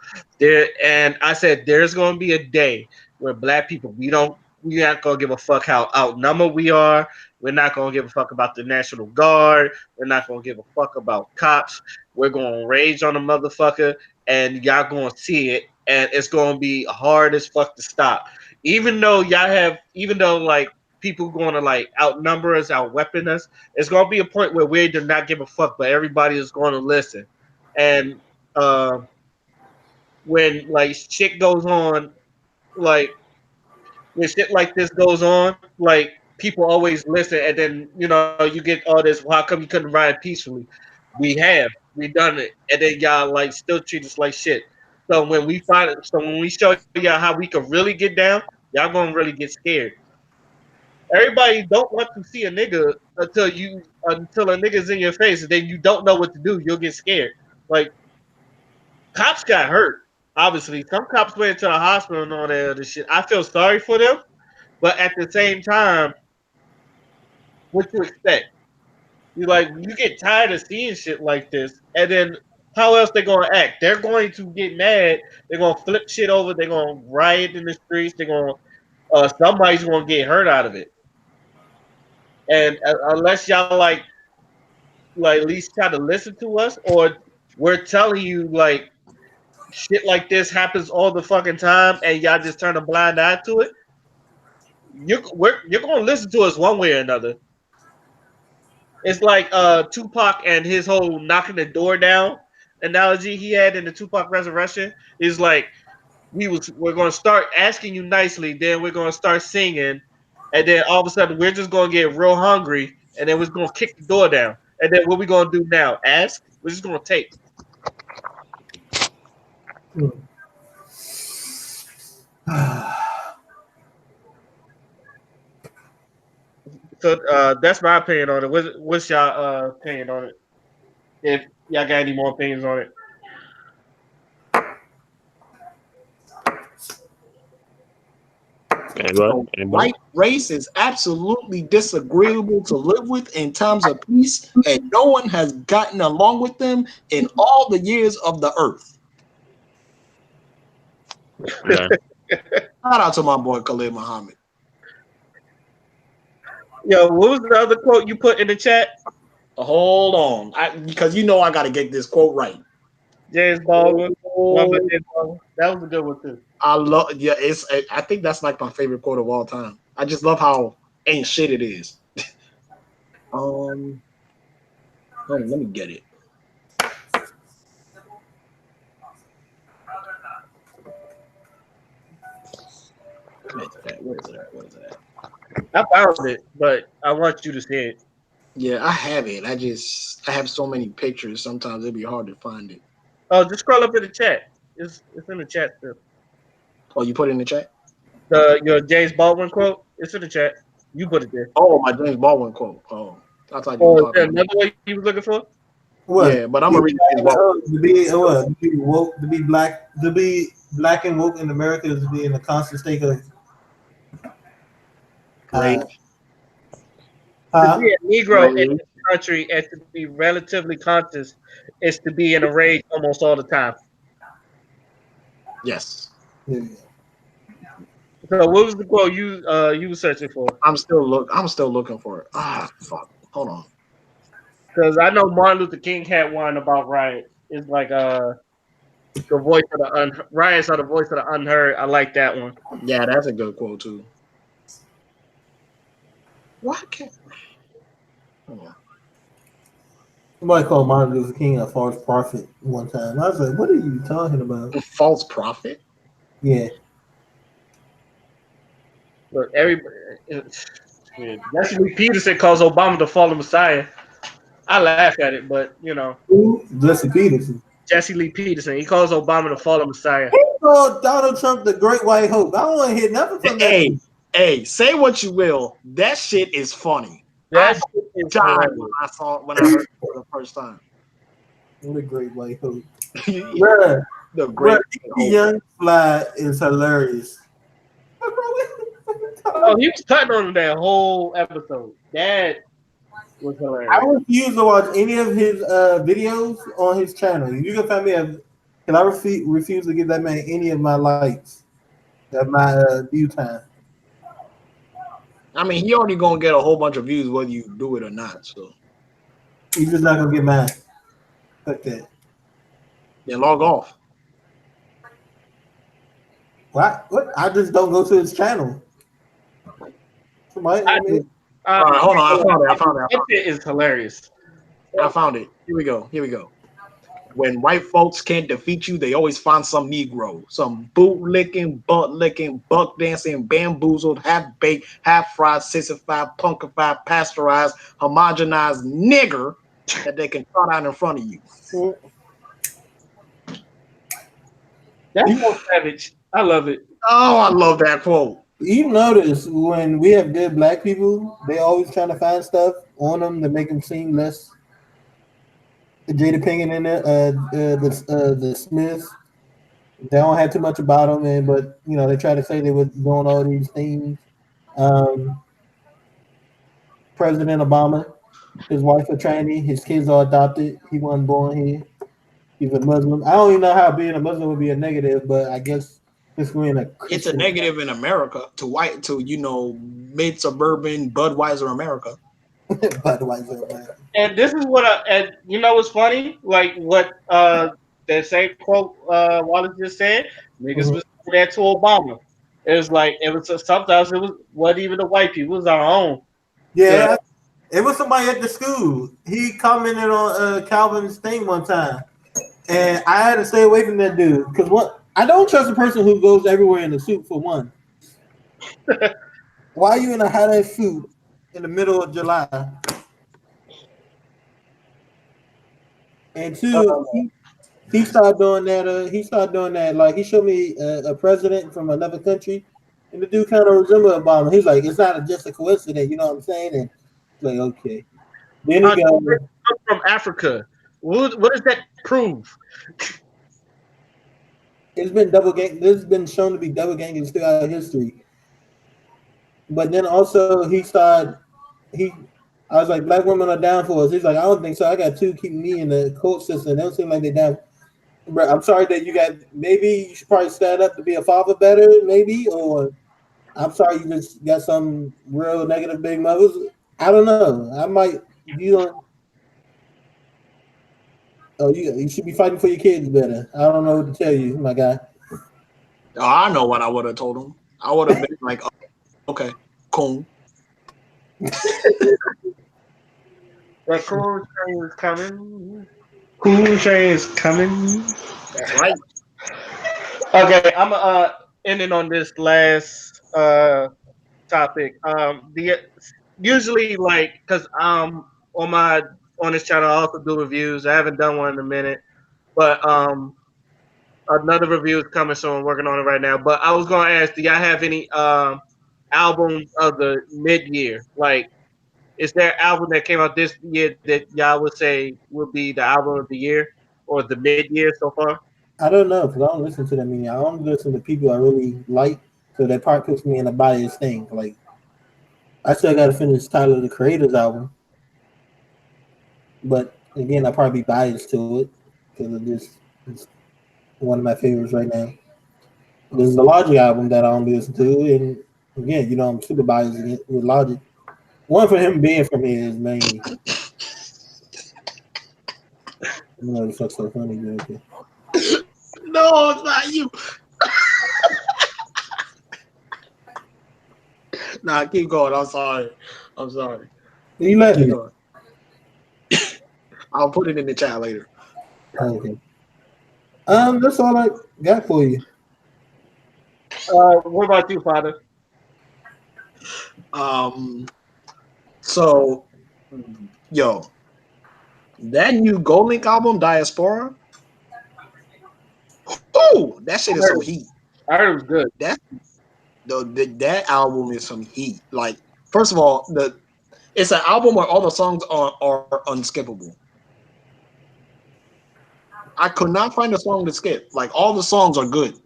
And I said there's gonna be a day where black people we're not gonna give a fuck how outnumbered we are. We're not gonna give a fuck about the National Guard. We're not gonna give a fuck about cops. We're gonna rage on a motherfucker, and y'all gonna see it, and it's gonna be hard as fuck to stop. Even though like people going to like outnumber us, outweapon us. It's going to be a point where we do not give a fuck, but everybody is going to listen. And uh, when like shit goes on, like when shit like this goes on, like people always listen, and then you get all this. Well, how come you couldn't ride peacefully? We done it, and then y'all like still treat us like shit. So when we show y'all how we can really get down, y'all gonna really get scared. Everybody don't want to see a nigga until a nigga's in your face, and then you don't know what to do. You'll get scared. Like cops got hurt. Obviously, some cops went to the hospital and all that other shit. I feel sorry for them, but at the same time, what you expect? You get tired of seeing shit like this, and then how else they gonna act? They're going to get mad. They're gonna flip shit over. They're gonna riot in the streets. They're gonna somebody's gonna get hurt out of it. And unless y'all like at least try to listen to us, or we're telling you like shit like this happens all the fucking time and y'all just turn a blind eye to it, you're gonna listen to us one way or another. It's like Tupac and his whole knocking the door down analogy he had in the Tupac Resurrection is like we're gonna start asking you nicely, then we're gonna start singing, and then all of a sudden we're just gonna get real hungry, and then we're gonna kick the door down. And then what we gonna do now? Ask? We're just gonna take. So that's my opinion on it. What's y'all opinion on it? If y'all got any more opinions on it. Anybody? The Anybody? white race is absolutely disagreeable to live with in times of peace, and no one has gotten along with them in all the years of the earth. Okay. Shout out to my boy Khalid Muhammad. Yo, what was the other quote you put in the chat? Hold on, because you know I got to get this quote right. James Baldwin. One by Oh, James Baldwin. That was a good one too. I love, yeah, I think that's like my favorite quote of all time. I just love how ain't shit it is. Hold on, let me get it. Where is it at? Where is it at? Where is it at? I found it, but I want you to see it. Yeah, I have it. I have so many pictures. Sometimes it'd be hard to find it. Oh, just scroll up in the chat. It's in the chat still. Oh, you put it in the chat? Your James Baldwin quote. It's in the chat. You put it there. Oh, my James Baldwin quote. Oh, I thought you were Oh, is talking there about. another one you was looking for? What? Yeah, but I'm gonna read James Baldwin. To be what? To be woke, to be black and woke in America is to be in a constant state of Rage. To be a Negro in Rage. this country and to be relatively conscious is to be in a rage almost all the time. Yes. yeah. So what was the quote you were searching for? I'm still looking for it. Ah, fuck. Hold on. Because I know Martin Luther King had one about riots. It's like the voice of the riots are the voice of the unheard. I like that one. Yeah, that's a good quote too. Why can't? Hold on. Somebody called Martin Luther King a false prophet one time. I was like, "What are you talking about?" False prophet. Yeah, Look, everybody. Jesse Lee Peterson calls Obama the fallen messiah. I laugh at it, but who? Jesse Peterson. Jesse Lee Peterson. He calls Obama the fallen messiah. He called Donald Trump the Great White Hope. I don't want to hear nothing from that. Hey, say what you will. That shit is funny. That I shit is died hilarious. when I heard it for the first time. The Great White Hope. The Bruh, great Young Fly is hilarious. Oh, he was cutting on him that whole episode. That was hilarious. I refuse to watch any of his videos on his channel. You can find me because I refuse to give that man any of my likes, of my view time. I mean, he already gonna get a whole bunch of views whether you do it or not. So He's just not gonna get mine. Fuck that. then log off. What? I just don't go to his channel. Somebody, I I mean, do. All right, hold on. I found it. That shit is hilarious. I found it. Here we go. When white folks can't defeat you, they always find some Negro, some boot-licking, butt-licking, buck-dancing, bamboozled, half-baked, half-fried, sissified, punkified, pasteurized, homogenized nigger that they can trot out in front of you. That's so savage. I love it. Oh, I love that quote. you notice when we have good black people, they always trying to find stuff on them to make them seem less. Jada Pinkett in there, the Smiths. They don't have too much about them, but they try to say they were doing all these things. Um, President Obama, his wife a tranny, his kids are adopted. He wasn't born here. He's a Muslim. I don't even know how being a Muslim would be a negative, but I guess it's being a Christian. It's a negative in America to mid suburban Budweiser America. Budweiser, man. And this is what and you know what's funny? Like what that same quote Wallace just said, niggas was saying that to Obama. Sometimes it wasn't even the white people, it was our own. Yeah, it was somebody at the school. He commented on Calvin's thing one time. And I had to stay away from that dude because I don't trust a person who goes everywhere in a suit for one. Why are you in a hot ass suit in the middle of July? And two, he started doing that. Like he showed me a president from another country, And the dude kind of resembled Obama. He's like, it's not just a coincidence, you know what I'm saying? And it's like, okay. Then he goes, I'm from Africa. What does that prove? it's been double gang. This has been shown to be double ganging throughout history. But then also he started. He, I was like, black women are down for us. He's like, I don't think so. I got two keeping me in the court system. They don't seem like they're down. Bro, I'm sorry that you got. Maybe you should probably stand up to be a father better. Maybe, or I'm sorry you just got some real negative big mothers. I don't know. I might. You don't. Oh, you should be fighting for your kids better. I don't know what to tell you, my guy. Oh, I know what I would have told him. I would have been like, oh, okay, cool. The cool train is coming. Cool train is coming. That's right. Okay, I'm ending on this last topic. The usually like because on my on this channel I also do reviews. I haven't done one in a minute, but another review is coming soon. Working on it right now. But I was gonna ask, do y'all have any albums of the mid year? Like, is there an album that came out this year that y'all would say would be the album of the year or the mid year so far? I don't know because I don't listen to them. I only listen to people I really like. So that part puts me in a biased thing. Like I still got to finish Tyler the Creator's album, but again, I'll probably be biased to it because of this. It's one of my favorites right now. This is the Logic album that I only listen to, and again, I'm super biased with Logic. One for him being from here is mainly. I know the fuck's so funny, but okay. No, it's not you. Nah, keep going. I'm sorry. I'm sorry. You Keep laughing at? going. I'll put it in the chat later. Okay. That's all I got for you. What about you, Father? Um, so, yo, that new Gold Link album, Diaspora. Oh, that shit is some heat. I heard it was good. That album is some heat. Like, first of all, it's an album where all the songs are unskippable. I could not find a song to skip. Like all the songs are good,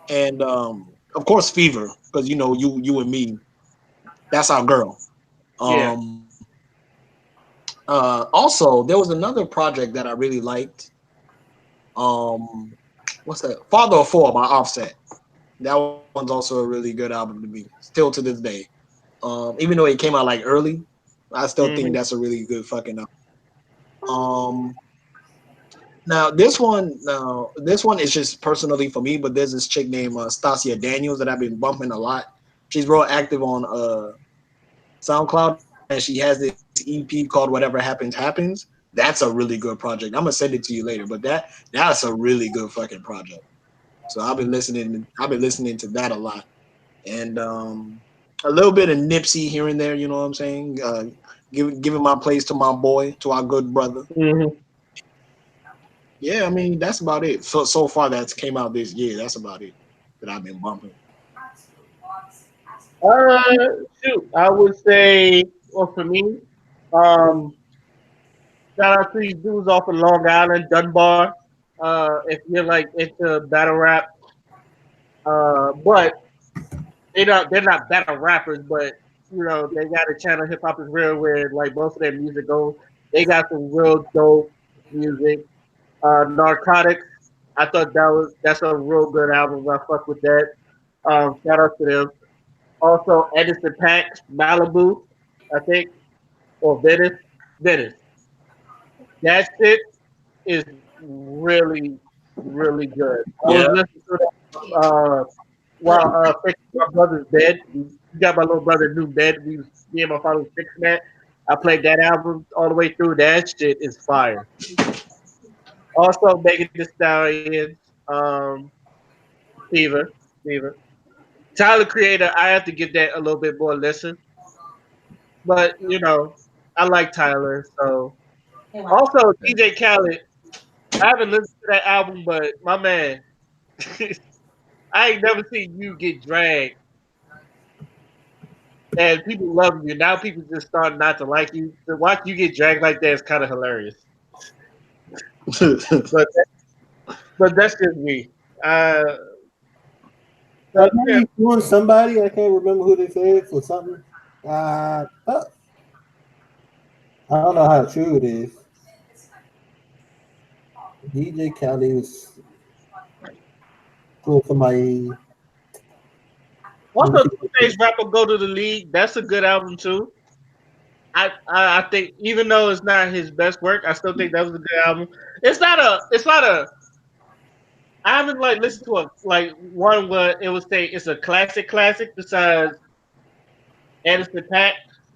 and of course Fever, because you and me, that's our girl. Yeah. Also, there was another project that I really liked. What's that? Father of Four by Offset. That one's also a really good album to me, still to this day. Even though it came out like early, I still think that's a really good fucking album. Now this one is just personally for me, but there's this chick named Stasia Daniels that I've been bumping a lot. She's real active on SoundCloud, and she has this EP called Whatever Happens Happens. That's a really good project. I'm gonna send it to you later, but that's a really good fucking project. So I've been listening to that a lot, and a little bit of Nipsey here and there. You know what I'm saying? Giving my place to my boy, to our good brother. Mm-hmm. Yeah, I mean that's about it. So far that's came out this year. That's about it that I've been bumping. Shoot, I would say, well, for me, um, shout out to these dudes off of Long Island, Dunbar. If you're like into battle rap, but they're not battle rappers, but they got a channel Hip Hop is Real where like most of their music goes. They got some real dope music. Narcotics, I thought that's a real good album. I fuck with that. Shout out to them. Also, Edison Pack, Malibu, I think, or Venice. Venice. That shit is really, really good. I was Yeah. listening to that while fixing my brother's bed. We got my little brother new bed. Me and my father was fixing that. I played that album all the way through. That shit is fire. Also, Megan Thee Stallion, um, Fever, Fever. Tyler Creator, I have to give that a little bit more listen. But I like Tyler. So also DJ Khaled. I haven't listened to that album, but my man, I ain't never seen you get dragged and people love you. Now people just start not to like you. To watch you get dragged like that is kind of hilarious. But but that's just me. Uh, I so, know yeah. he's doing somebody. I can't remember who they said for something. Uh, uh, I don't know how true it is. DJ Khaled was doing somebody. Let me Also, see. Two Face Rapper Go to the League. That's a good album too. I think even though it's not his best work, I still think that was a good album. It's not a I haven't like listened to a like one where it would say it's a classic besides Anderson Paak.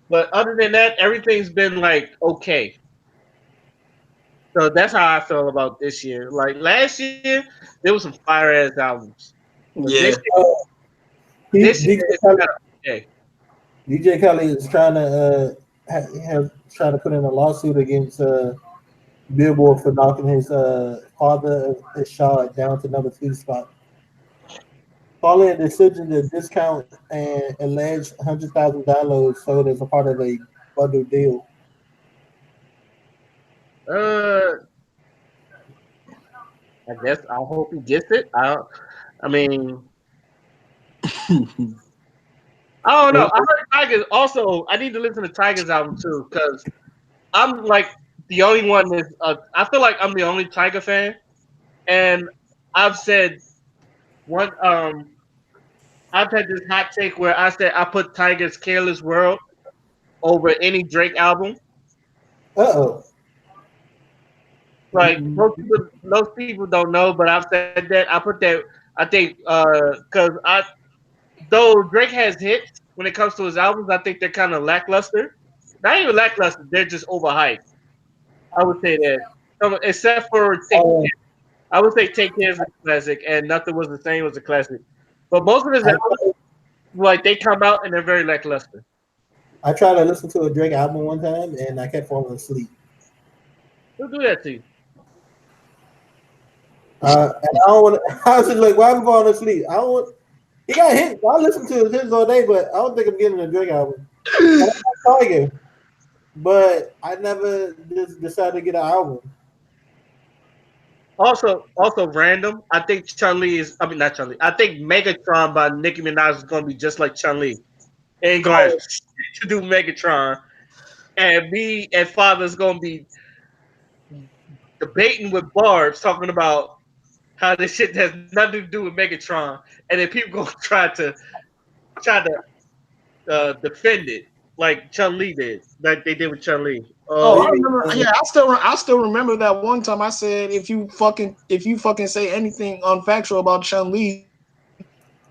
But other than that, everything's been like okay. So that's how I feel about this year. Like last year, there was some fire ass albums. But Yeah. this year DJ it's Khaled, kind of okay. DJ Khaled is trying to trying to put in a lawsuit against Billboard for knocking his father Ishad down to number 2 spot. Following a decision to discount an alleged 100,000 downloads sold as a part of a bundle deal. Uh, I guess I hope he gets it. I mean, I don't know. I heard Tigers also. I need to listen to Tigers album too because I'm like the only one that's. I feel like I'm the only Tiger fan, and I've said one. I've had this hot take where I said I put Tiger's "Careless World" over any Drake album. Uh Like oh. most people don't know, but I've said that. I put that. I think because though Drake has hits when it comes to his albums, I think they're kind of lackluster. Not even lackluster; they're just overhyped. I would say that, except for Take Oh, Care. I would say Take Care is a classic, and Nothing Was the Same was a classic. But most of his I, albums, like they come out and they're very lackluster. I tried to listen to a Drake album one time and I kept falling asleep. Who do that to you? And I don't want to. I was just like, why am I falling asleep? I don't want. He got hit. I listen to his hits all day, but I don't think I'm getting a Drake album. I like Tiger, but I never just decided to get an album. Also random. I think Chun Li is. I mean, not Chun Li. I think Megatron by Nicki Minaj is going to be just like Chun Li. Ain't going to have shit to do with Megatron. And me and Father's going to be debating with Barbs, talking about how this shit has nothing to do with Megatron, and then people gonna try to defend it like Chun Li did, like they did with Chun Li. Oh, I Maybe, remember. Yeah, I still remember that one time I said if you fucking say anything unfactual about Chun Li,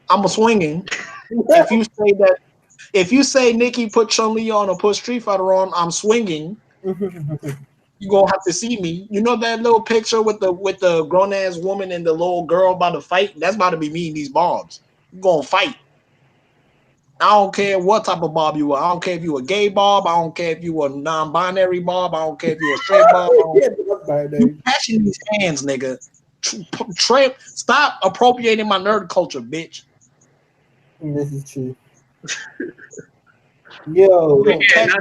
I'm a swinging. If you say that if you say Nikki put Chun Li on or put Street Fighter on, I'm swinging. You gonna have to see me. You know that little picture with the grown ass woman and the little girl about to fight. That's about to be me and these bobs. You gonna fight. I don't care what type of bob you are. I don't care if you a gay bob. I don't care if you a non-binary bob. I don't care if you a straight bob. You catching these hands, nigga. Stop appropriating my nerd culture, bitch. This is true. Yo, You gonna catch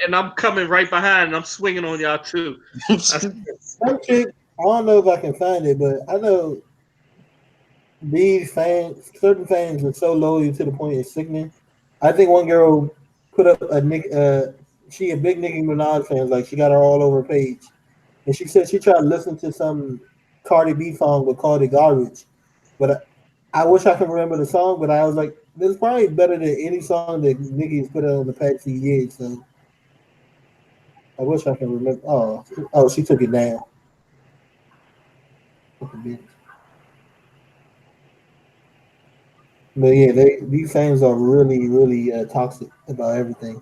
And I'm coming right behind, and I'm swinging on y'all too. some chick. I don't know if I can find it, but I know these fans, certain fans, are so loyal to the point it's sickening. I think one girl put up a Nick. She a big Nicki Minaj fan. Like she got her all over her page, and she said she tried to listen to some Cardi B song but called it garbage. But I wish I could remember the song. But I was like, this is probably better than any song that Nicki's put out in the past few years. So I wish I can remember. Oh, she took it down. But yeah, these fans are really, really toxic about everything.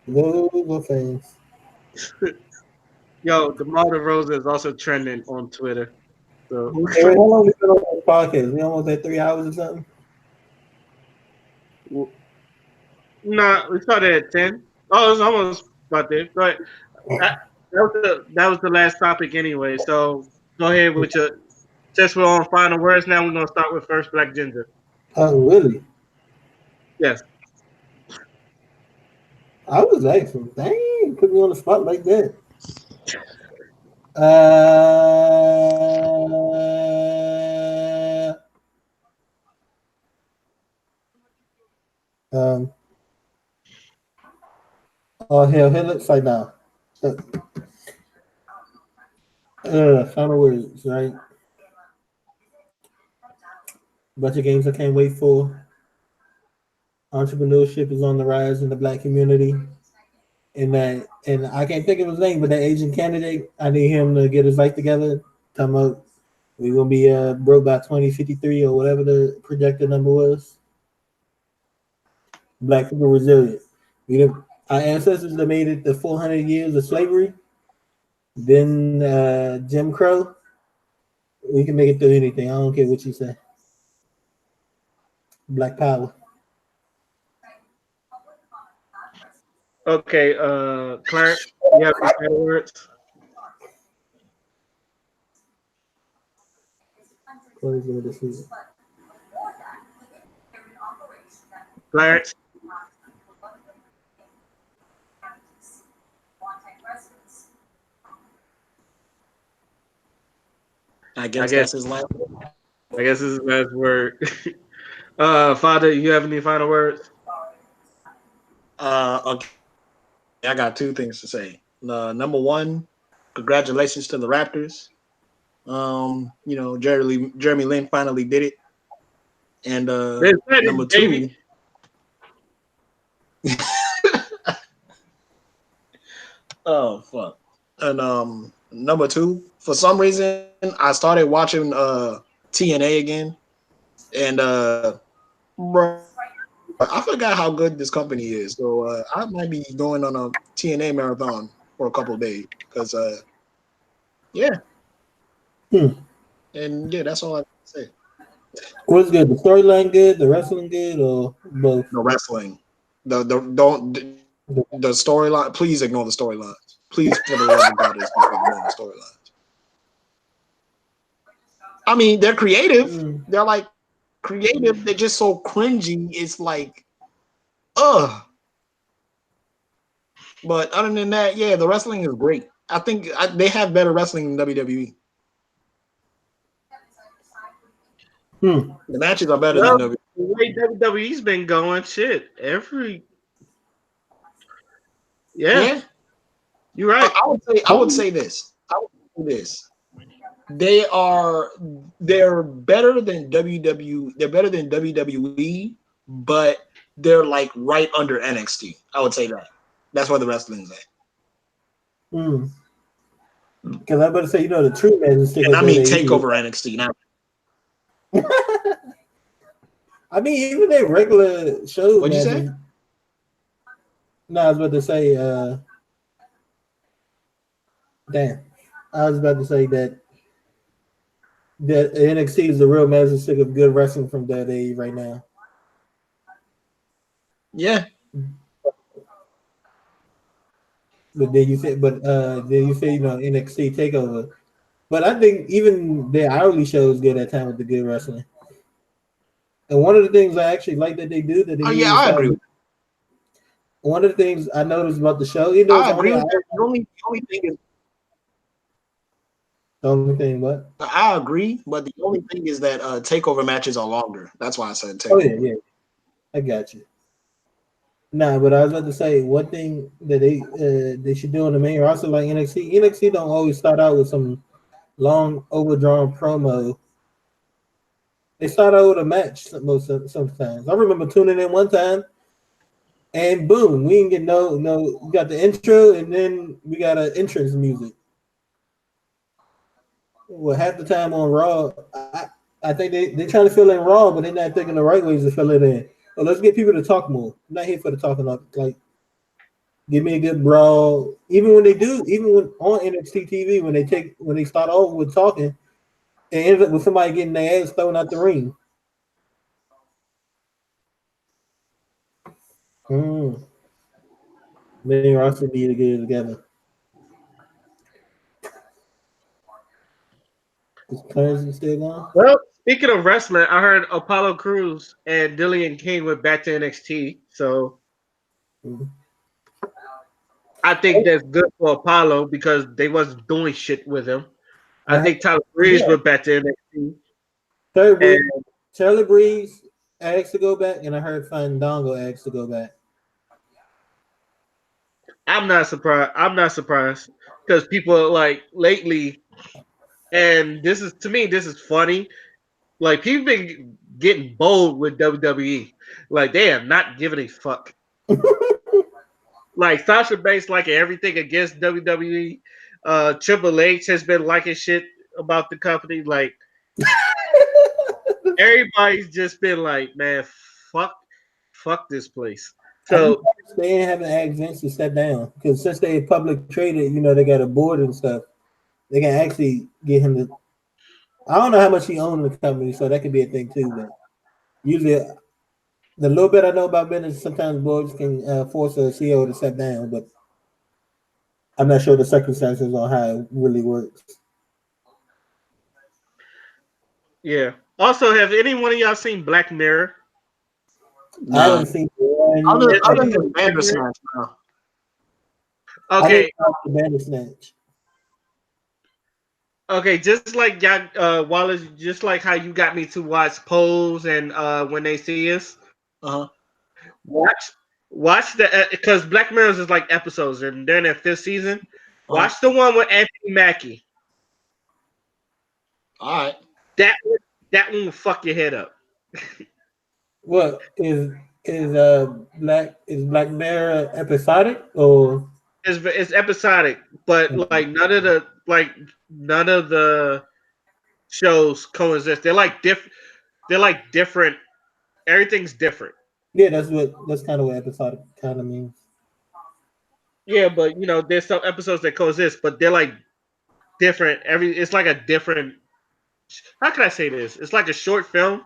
Those are fans. Yo, DeMar DeRozan is also trending on Twitter. So Hey, wait, how long we been on this podcast? We almost at 3 hours or something. nah, we started at 10. Oh, it's almost about there. But that was the last topic anyway. So go ahead with your. Since we're on final words now, we're gonna start with first Black Ginger. Oh, really? Yes. I was asking. Dang, put me on the spot like that. Uh, um. Oh hell, hell, looks like now. Final words, right? Bunch of games I can't wait for. Entrepreneurship is on the rise in the black community. And I can't think of his name, but that Asian candidate, I need him to get his life together. Talking about we're gonna be broke by 2053 or whatever the projected number was. Black people resilient. Our ancestors that made it to 400 years of slavery, then Jim Crow. We can make it through anything. I don't care what you say. Black power. Okay, Clarence, you have any final words? What is it this season? Clarence. I I guess guess that's his last. I guess this is the last word. Father, you have any final words? Okay, I got two things to say. Number one, congratulations to the Raptors. Jeremy Lin finally did it. And They said number it, baby. two, oh fuck. And number two, for some reason, I started watching TNA again, and bro, I forgot how good this company is. So I might be going on a TNA marathon for a couple of days because yeah, Hmm. and yeah, that's all I have to say. What's good? The storyline good? The wrestling good? Or both? The wrestling, the storyline. Please ignore the storylines. Please, for the love of God, ignore the storylines. I mean, they're creative. They're like creative. They're just so cringy. It's like, ugh. But other than that, yeah, the wrestling is great. I think they have better wrestling than WWE. The matches are better Well, than WWE. the way WWE's been going, shit. Yeah, Yeah, you're right. I would say this. I would say this. They're better than WW. They're better than WWE, but they're like right under NXT. I would say that. That's where the wrestling's at. Because I'm about to say, the true man is stick And with I mean WWE. takeover NXT now. I mean, even their regular show What'd you matches. say? No, I was about to say, damn. I was about to say that NXT is the real magic stick of good wrestling from that age right now. Yeah. But then you say, NXT takeover. But I think even their hourly shows get that time with the good wrestling. And one of the things I actually like that they do that they Oh need yeah, to I start. agree. One of the things I noticed about the show, you know, it's I agree only with that. The only thing is, the only thing. What? I agree, but the only thing is that takeover matches are longer. That's why I said takeover. Oh yeah, I got you. Nah, but I was about to say one thing that they should do on the main roster like NXT. NXT don't always start out with some long overdrawn promo. They start out with a match sometimes. I remember tuning in one time, and boom, we didn't get no. We got the intro, and then we got an entrance music. Well, half the time on Raw, I think they trying to fill in Raw, but they're not thinking the right ways to fill it in. Well, let's get people to talk more. I'm not here for the talking. Like, give me a good brawl. Even when on NXT TV, when they start off with talking, it ends up with somebody getting their ass thrown out the ring. Main roster need to get it together. Is Clarence still gone? Well, speaking of wrestling, I heard Apollo Crews and Dillian King went back to NXT. So Mhm. I think that's good for Apollo because they wasn't doing shit with him. I I think Tyler Breeze went back to NXT. heard And Charlie Breeze asked to go back, and I heard Fandango asked to go back. I'm not surprised. I'm not surprised because people like lately, and this is to me, this is funny. Like people been getting bold with WWE. Like they are not giving a fuck. Like Sasha Banks liking everything against WWE. Triple H has been liking shit about the company. Like everybody's just been like, man, fuck this place. I'm So surprised they haven't asked Vince to step down because since they public traded, they got a board and stuff. They can actually get him to. I don't know how much he owned the company, so that could be a thing too. But usually, the little bit I know about business, sometimes boards can force a CEO to step down, but I'm not sure the circumstances on how it really works. yeah. Also, have any one of y'all seen Black Mirror? I Nah. haven't seen one. Other than Bandersnatch, no. I didn't Okay, watch the Bandersnatch. okay. Just like y'all, Wallace, just like how you got me to watch Pose and When They See Us. Uh-huh. Watch, watch the because Black Mirrors is like episodes, and they're in their fifth season. Uh-huh. Watch the one with Anthony Mackie. All right. That that one will fuck your head up. What is Black Mirror episodic or It's episodic, but like none of the shows coexist. They're like different. They're like different. Everything's different. yeah? That's kind of what episodic kind of means. Yeah, but there's some episodes that coexist, but they're like different. It's like a different. How can I say this? It's like a short film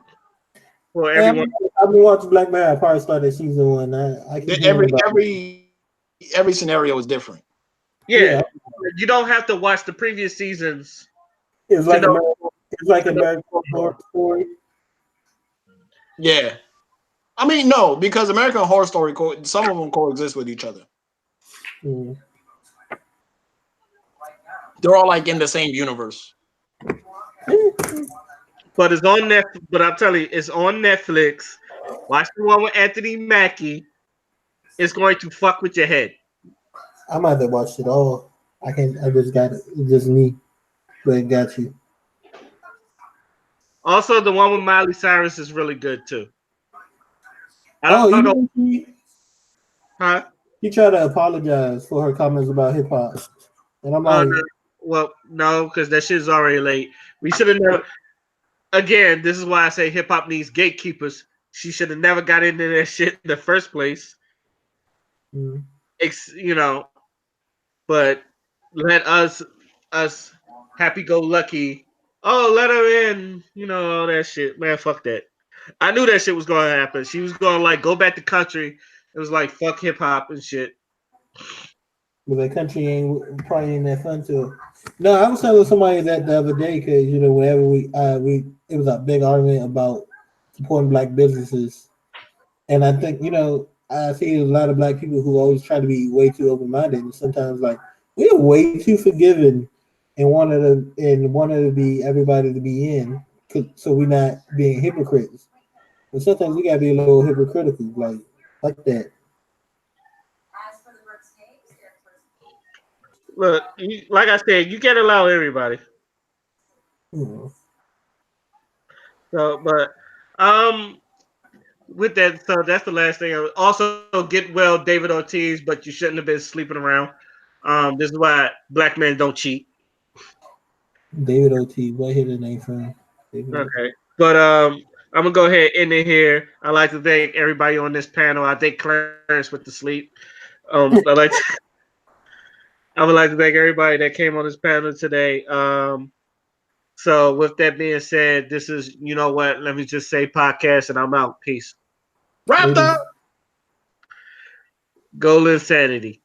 for Yeah, everyone. I've been watching Black Mirror. I probably started season one. I keep hearing Every about. every scenario is different. Yeah, Yeah, you don't have to watch the previous seasons it's to like know. American. It's like To know American Horror Story. Yeah. I mean, no, because American Horror Story, some of them coexist with each other. Mm. They're all like in the same universe. But it's on Netflix. But I'm telling you, it's on Netflix. Watch the one with Anthony Mackie. It's going to fuck with your head. I might have watched it all. I can't. I just got it. It's just me, but it got you. Also, the one with Miley Cyrus is really good too. I Oh, don't know, huh? she tried to apologize for her comments about hip hop, and I'm like, No, well, no, because that shit's already late. We should have never. Again, this is why I say hip hop needs gatekeepers. She should have never got into that shit in the first place. mm. You know, but let us happy go lucky. Oh, let her in. All that shit. Man, fuck that. I knew that shit was gonna happen. She was gonna like go back to country. It was like fuck hip hop and shit. But the country probably ain't that fun to her. No, I was telling somebody that the other day because whenever we it was a big argument about supporting black businesses, and I think I see a lot of black people who always try to be way too open minded, and sometimes like we're way too forgiving and wanted to be everybody to be in, so we're not being hypocrites. But sometimes we gotta be a little hypocritical, like that. Look, like I said, you can't allow everybody. Hmm. So, but with that, so that's the last thing. Also, get well, David Ortiz, but you shouldn't have been sleeping around. This is why black men don't cheat. David O.T. Where hit the name from? Okay, but I'm gonna go ahead and end it here. I'd like to thank everybody on this panel. I think Clarence went to sleep. I would like to thank everybody that came on this panel today. So with that being said, this is what. Let me just say podcast, and I'm out. Peace. Raptor! Ladies. Goal insanity.